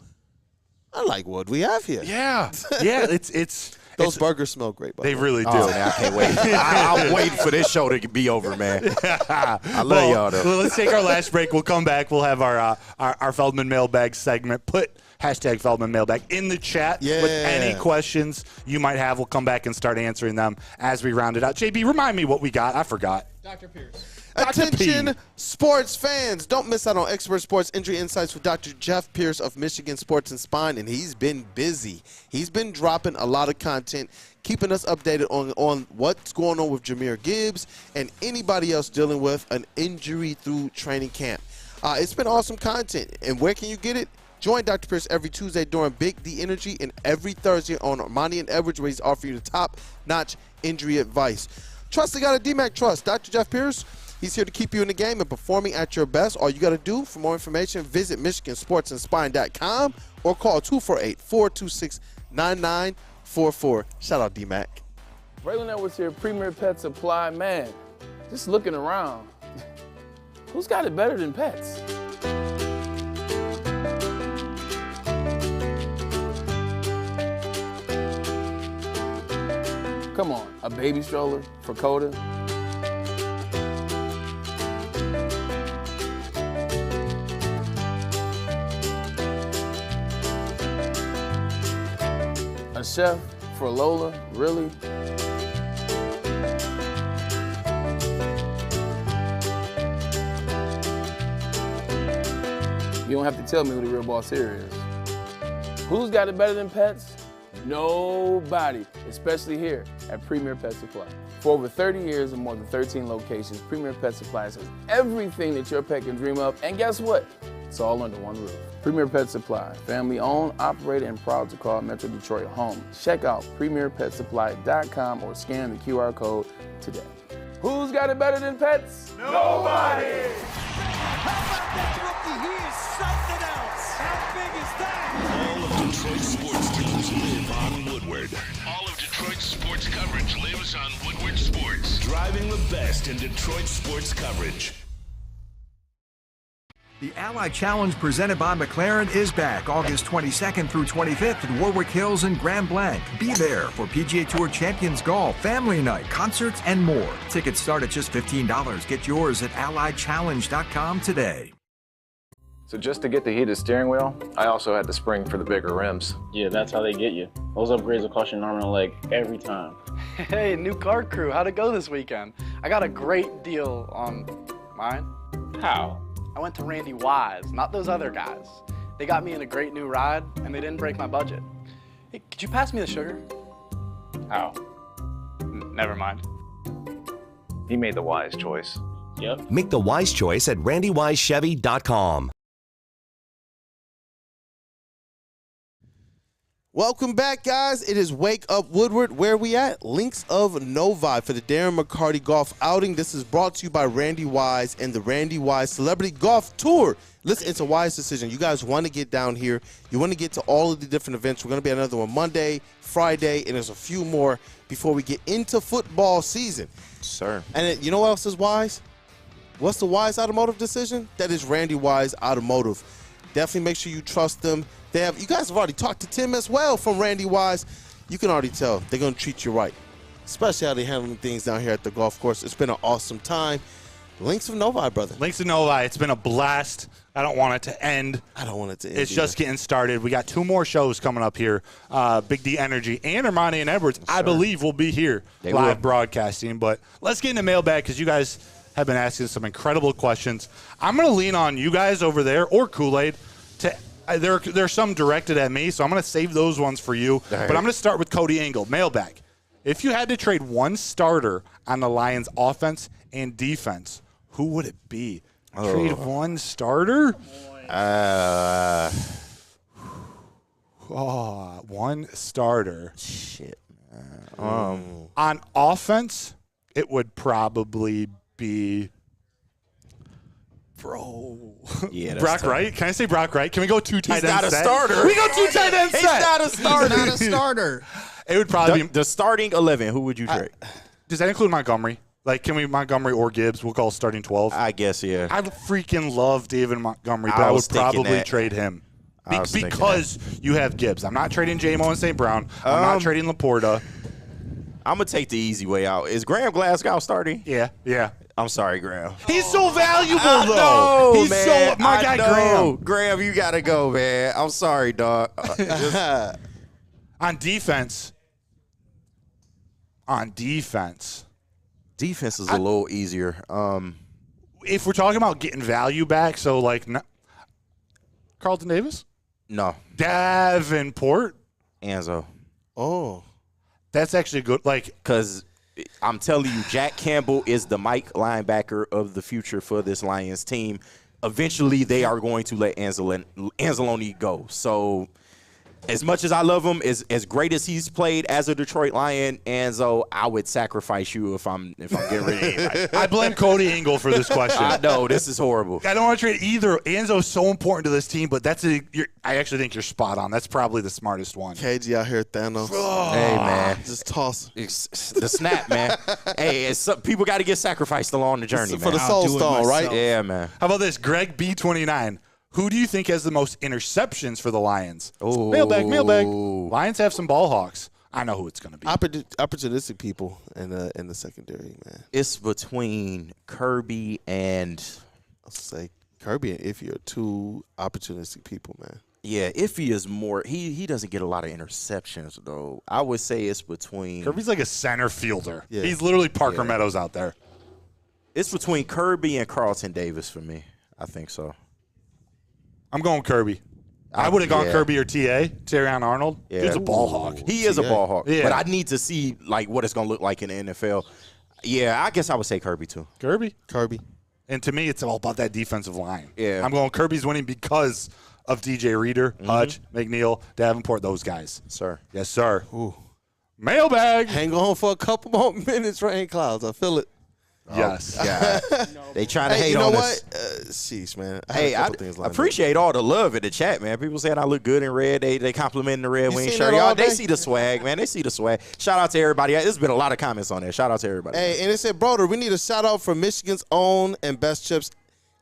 I like what we have here. Yeah, it's those burgers smell great. They really do. Oh, man, I can't wait. I'm waiting for this show to be over, man. I love y'all, though. Well, let's take our last break. We'll come back. We'll have our Feldman mailbag segment. Put hashtag Feldman mailbag in the chat with any questions you might have. We'll come back and start answering them as we round it out. JB, remind me what we got. I forgot. Dr. Pierce. Attention, sports fans. Don't miss out on expert sports injury insights with Dr. Jeff Pierce of Michigan Sports and Spine, and he's been busy. He's been dropping a lot of content, keeping us updated on what's going on with Jahmyr Gibbs and anybody else dealing with an injury through training camp. It's been awesome content, and where can you get it? Join Dr. Pierce every Tuesday during Big D Energy and every Thursday on Armani and Edwards, where he's offering you the top-notch injury advice. Trust the guy at DMAC Trust. Dr. Jeff Pierce, he's here to keep you in the game and performing at your best. All you got to do for more information, visit MichiganSportsAndSpine.com or call 248-426-9944. Shout out DMAC. Braylon Edwards here, Premier Pet Supply. Man, just looking around. Who's got it better than pets? Come on, a baby stroller for Coda? A chef for Lola? Really? You don't have to tell me who the real boss here is. Who's got it better than pets? Nobody, especially here at Premier Pet Supply. For over 30 years and more than 13 locations, Premier Pet Supply has everything that your pet can dream of, and guess what? It's all under one roof. Premier Pet Supply, family owned, operated, and proud to call Metro Detroit home. Check out premierpetsupply.com or scan the QR code today. Who's got it better than pets? Nobody! All of Detroit's sports teams live on Woodward. All of Detroit's sports coverage lives on Woodward Sports. Driving the best in Detroit sports coverage. The Ally Challenge presented by McLaren is back August 22nd through 25th at Warwick Hills and Grand Blanc. Be there for PGA Tour Champions Golf, Family Night, concerts, and more. Tickets start at just $15. Get yours at allychallenge.com today. So just to get the heated steering wheel, I also had the spring for the bigger rims. Yeah, that's how they get you. Those upgrades will cost you an arm and a leg every time. Hey, new car crew, how'd it go this weekend? I got a great deal on mine. How? I went to Randy Wise, not those other guys. They got me in a great new ride, and they didn't break my budget. Hey, could you pass me the sugar? How? Never mind. He made the wise choice. Yep. Make the wise choice at randywisechevy.com. Welcome back, guys. It is Wake Up Woodward. Where are we at? Links of Novi for the Darren McCarty Golf Outing. This is brought to you by Randy Wise and the Randy Wise Celebrity Golf Tour. Listen, it's a wise decision. You guys want to get down here. You want to get to all of the different events. We're going to be at another one Monday, Friday, and there's a few more before we get into football season. Sir. And you know what else is wise? What's the wise automotive decision? That is Randy Wise Automotive. Definitely make sure you trust them. You guys have already talked to Tim as well from Randy Wise. You can already tell they're going to treat you right, especially how they're handling things down here at the golf course. It's been an awesome time. Links of Novi, brother. Links of Novi. It's been a blast. I don't want it to end. I don't want it to end. It's just getting started. We got 2 more shows coming up here. Big D Energy and Armani and Edwards, I believe, will be here live broadcasting. But let's get in the mailbag because you guys have been asking some incredible questions. I'm going to lean on you guys over there or Kool-Aid to there's some directed at me, so I'm going to save those ones for you. But I'm going to start with Cody Engel. Mailbag. If you had to trade one starter on the Lions offense and defense, who would it be? Trade one starter? One starter. Shit. On offense, it would probably be Yeah, Brock Wright. Can I say Brock Wright? Can we go 2 tight ends? He's not a starter. We go 2 tight ends. He's not a starter. He's not a starter. It would probably be the starting 11. Who would you trade? Does that include Montgomery? Like, can we Montgomery or Gibbs? We'll call starting 12. I guess, yeah. I freaking love David Montgomery, but I would probably trade him. Because you have Gibbs. I'm not trading J-Mo and St. Brown. I'm not trading Laporta. I'm going to take the easy way out. Is Graham Glasgow starting? Yeah. I'm sorry, Graham. He's so valuable, though. No, He's man. my guy, Graham. Graham, you got to go, man. I'm sorry, dog. On defense. Defense is a little easier. If we're talking about getting value back, so like Carlton Davis? No. Davenport? Anzo. Oh. That's actually good. Because I'm telling you, Jack Campbell is the Mike linebacker of the future for this Lions team. Eventually, they are going to let Anzalone go. So As much as I love him, as great as he's played as a Detroit Lion, Anzo, I would sacrifice you if I'm getting rid of anybody. I blame Cody Engel for this question. I know, this is horrible. I don't want to trade either. Anzo's so important to this team, but I actually think you're spot on. That's probably the smartest one. KG out here, Thanos. Oh. Hey, man. Just toss. It's the snap, man. Hey, people got to get sacrificed along the journey, man. For the soul stone, right? Yeah, man. How about this? Greg B29. Who do you think has the most interceptions for the Lions? Ooh. Mailbag. Lions have some ball hawks. I know who it's going to be. Opportunistic people in the secondary, man. It's between Kirby and I'll say Kirby and Iffy are two opportunistic people, man. Yeah, Iffy is more. He doesn't get a lot of interceptions though. I would say it's between Kirby's like a center fielder. Yeah. He's literally Parker Meadows out there. It's between Kirby and Carlton Davis for me. I think so. I'm going Kirby. I would have gone Kirby or Terrion Arnold. Yeah. He's a ball hawk. He is a ball hawk. Yeah. But I need to see like what it's going to look like in the NFL. Yeah, I guess I would say Kirby too. Kirby. And to me, it's all about that defensive line. Yeah. I'm going Kirby's winning because of DJ Reader, Hutch, McNeil, Davenport, those guys. Sir. Yes, sir. Ooh. Mailbag. Hang on for a couple more minutes, Rain Clouds. I feel it. Yes. They trying to hate you know on what? us. Sheesh, man. I appreciate all the love in the chat, man. People saying I look good in red. They complimenting the Red Wing shirt. Y'all, they see the swag, man. They see the swag. Shout out to everybody. There's been a lot of comments on that. Shout out to everybody. Hey, and it said, brother, we need a shout out for Michigan's own and best chips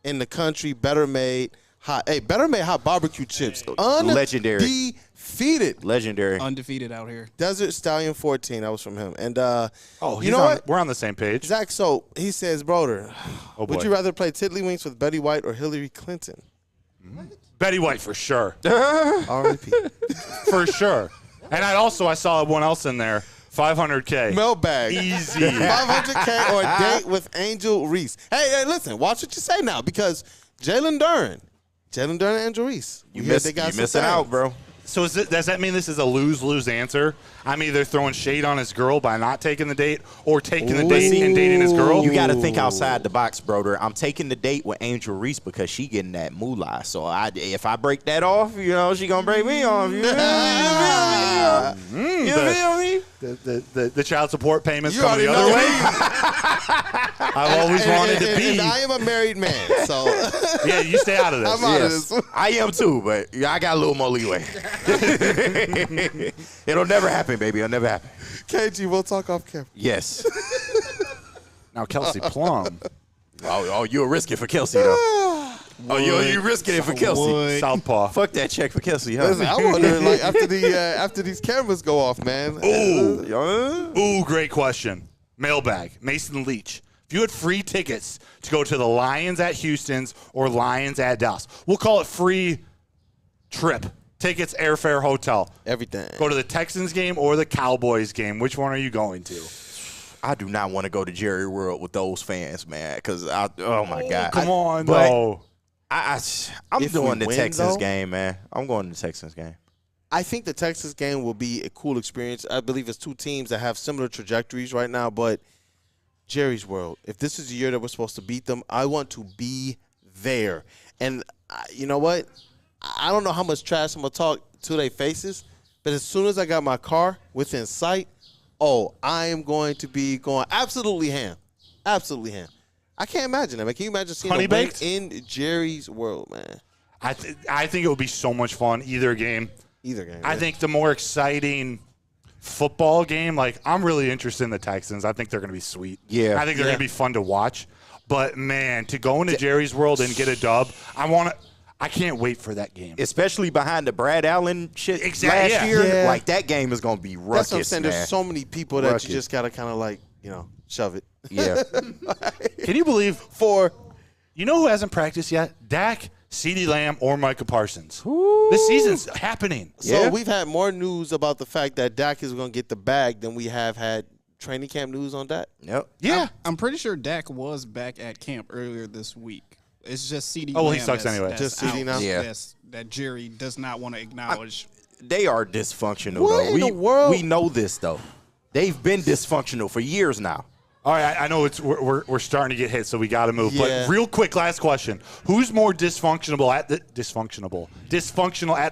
in the country, Better Made Hot. Hey, Better Made Hot barbecue chips. Legendary. Undefeated. Legendary. Undefeated out here. Desert Stallion 14. That was from him. And you know what? We're on the same page. Zach, so he says, brother, would you rather play Tiddlywinks with Betty White or Hillary Clinton? Betty White for sure. R.I.P. For sure. And I saw one else in there. 500K. Mailbag. Easy. 500K or a date with Angel Reese. Hey, listen, watch what you say now because Jalen Duren and Angel Reese. You missing out, bro. So does that mean this is a lose-lose answer? I'm either throwing shade on his girl by not taking the date or taking the date and dating his girl? You got to think outside the box, brother. I'm taking the date with Angel Reese because she getting that moolah. So if I break that off, she going to break me off. You feel me? The child support payments coming the other way. I've always wanted to be. And I am a married man, so. Yeah, you stay out of this. I'm out of this. I am too, but I got a little more leeway. It'll never happen, baby. It'll never happen. KG, we'll talk off camera. Yes. Now, Kelsey Plum. Oh, you'll risk it for Kelsey, though. You risking it for Kelsey. Southpaw. Fuck that check for Kelsey, huh? Listen, I wonder, like, after these cameras go off, man. Ooh, great question. Mailbag. Mason Leach. If you had free tickets to go to the Lions at Houston's or Lions at Dallas, we'll call it free trip. Tickets, airfare, hotel. Everything. Go to the Texans game or the Cowboys game. Which one are you going to? I do not want to go to Jerry World with those fans, man, because oh my God. Come on, no. I'm doing the Texans game, man. I'm going to the Texans game. I think the Texas game will be a cool experience. I believe it's two teams that have similar trajectories right now, but Jerry's World, if this is the year that we're supposed to beat them, I want to be there. And you know what? I don't know how much trash I'm going to talk to their faces, but as soon as I got my car within sight, I am going to be going absolutely ham. Absolutely ham. I can't imagine that, man. Can you imagine seeing a win in Jerry's World, man? I think it would be so much fun, either game. I think the more exciting football game, like, I'm really interested in the Texans. I think they're going to be sweet. Yeah. I think they're going to be fun to watch. But, man, to go into Jerry's World and get a dub, I can't wait for that game. Especially behind the Brad Allen shit last year. Yeah. Like, that game is going to be ruckus, That's what I'm saying. man. There's so many people that you just got to kind of, like, shove it. Yeah. Can you believe you know who hasn't practiced yet? Dak, CeeDee Lamb, or Micah Parsons. This season's happening. So we've had more news about the fact that Dak is going to get the bag than we have had training camp news on Dak. Yep. Yeah. I'm pretty sure Dak was back at camp earlier this week. It's just CeeDee. Oh, well, he sucks anyway. Just CeeDee now? Yeah. That Jerry does not want to acknowledge. They are dysfunctional, What though. in the world? We know this, though. They've been dysfunctional for years now. All right, I know we're starting to get hit, so we got to move. Yeah. But real quick, last question: who's more dysfunctional at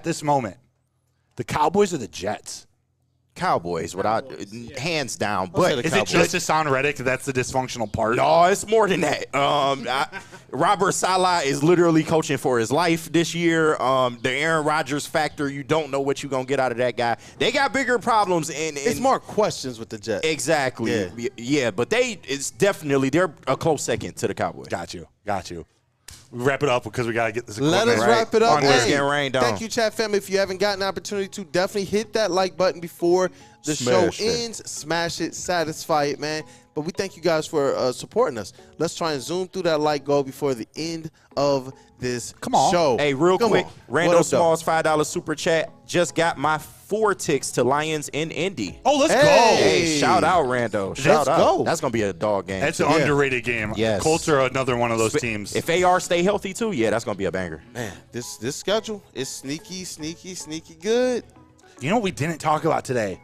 this moment? The Cowboys or the Jets? Cowboys, without hands down. But is it just Hassan Reddick that's the dysfunctional part? No, it's more than that. Robert Saleh is literally coaching for his life this year. The Aaron Rodgers factor, you don't know what you're going to get out of that guy. They got bigger problems. It's more questions with the Jets. Exactly. Yeah, but they're a close second to the Cowboys. Got you. We wrap it up because we got to get this Let equipment us wrap it up. It's getting rained on. Thank you, chat family. If you haven't gotten an opportunity to, definitely hit that like button before the show ends. Smash it, satisfy it, man. But we thank you guys for supporting us. Let's try and zoom through that like goal before the end of this show. Hey, real quick, Randall Smalls, $5 super chat. Just got my 4 ticks to Lions in Indy. Oh, let's go. Hey, shout out, Rando. Shout out. Go. That's going to be a dog game. That's an underrated game. Yes. Colts are another one of those teams. If AR stay healthy, too, that's going to be a banger. Man, this schedule is sneaky good. You know what we didn't talk about today?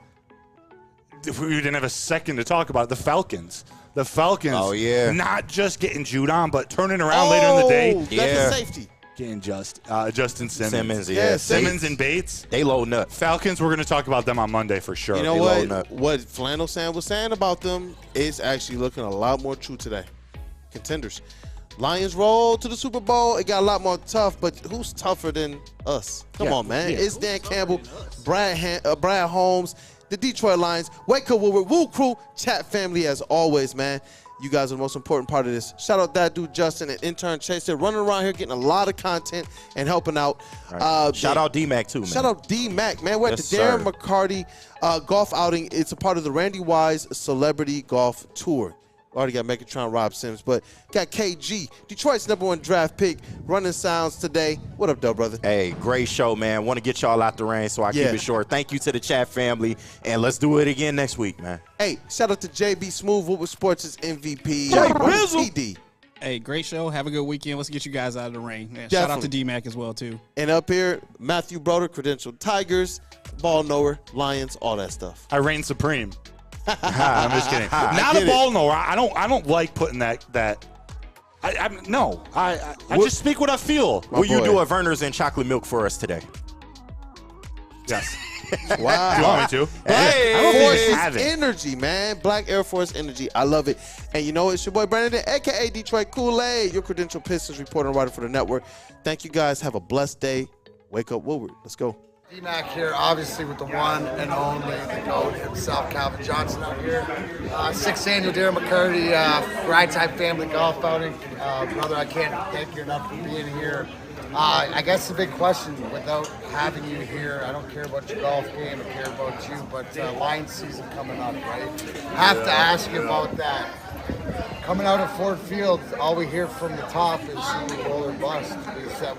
We didn't have a second to talk about it. The Falcons. The Falcons. Oh, yeah. Not just getting Judon, but turning around later in the day. That's a safety. Getting Justin Simmons. Simmons and Bates. They loading up. Falcons, we're going to talk about them on Monday for sure. You know what? What Flannel Sam was saying about them is actually looking a lot more true today. Contenders. Lions roll to the Super Bowl. It got a lot more tough, but who's tougher than us? Come on, man. Yeah. It's Dan Campbell, Brad Holmes, the Detroit Lions, Wake Up Woodward, WUW Crew, chat family as always, man. You guys are the most important part of this. Shout out that dude Justin and intern Chase. They're running around here getting a lot of content and helping out. Right. Shout out D-Mac too, man. Shout out D-Mac, man. We're at the Darren McCarty golf outing. It's a part of the Randy Wise Celebrity Golf Tour. Already got Megatron, Rob Sims, but got KG, Detroit's #1 draft pick, running sounds today. What up, though, brother? Hey, great show, man. Want to get y'all out the rain, so I keep it short. Thank you to the chat family, and let's do it again next week, man. Hey, shout out to JB Smooth, Woodward Sports' MVP. PD. Hey, great show. Have a good weekend. Let's get you guys out of the rain. Yeah, shout out to D-Mac as well, too. And up here, Matthew Broder, credentialed Tigers, ball knower, Lions, all that stuff. I reign supreme. I'm just kidding. Not a ball knower. I don't like putting that. I just speak what I feel. Will you do a Verner's and chocolate milk for us today? Yes. Wow. Do you want me to? Black Force energy, man. Black Air Force energy. I love it. And you know, it's your boy Brandon, a.k.a. Detroit Kool-Aid, your credential Pistons reporter and writer for the network. Thank you guys. Have a blessed day. Wake up, Woodward. Let's go. D-Mac here, obviously with the one and only, the GOAT himself, Calvin Johnson out here. 6th annual Darren McCarty Ride-Type Family Golf Outing. Brother, I can't thank you enough for being here. I guess the big question, without having you here, I don't care about your golf game, I care about you, but Lions season coming up, right? I have to ask you about that. Coming out of Ford Field, all we hear from the top is Super Bowl or bust. Is that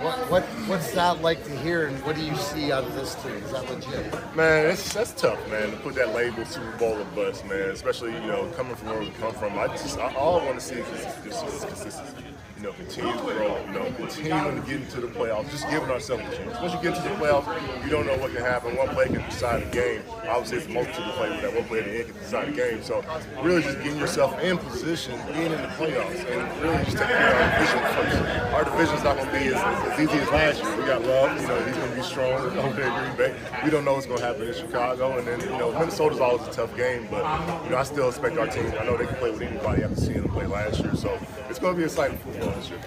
what's that like to hear, and what do you see out of this team? Is that legit? Man, that's tough, man, to put that label Super Bowl or bust, man. Especially coming from where we come from. All I want to see is consistency. Continue to grow. Continuing to get into the playoffs. Just giving ourselves a chance. Once you get into the playoffs, you don't know what can happen. One play can decide a game. Obviously, it's multiple play with that one play at the end can decide a game. So really just getting yourself in position, being in the playoffs, and really just taking care of our division first. Our division's not going to be as easy as last year. We got Love. He's going to be strong over there in Green Bay. We don't know what's going to happen in Chicago. And then, Minnesota's always a tough game. But, I still expect our team. I know they can play with anybody after seeing them play last year. So it's going to be exciting football this year.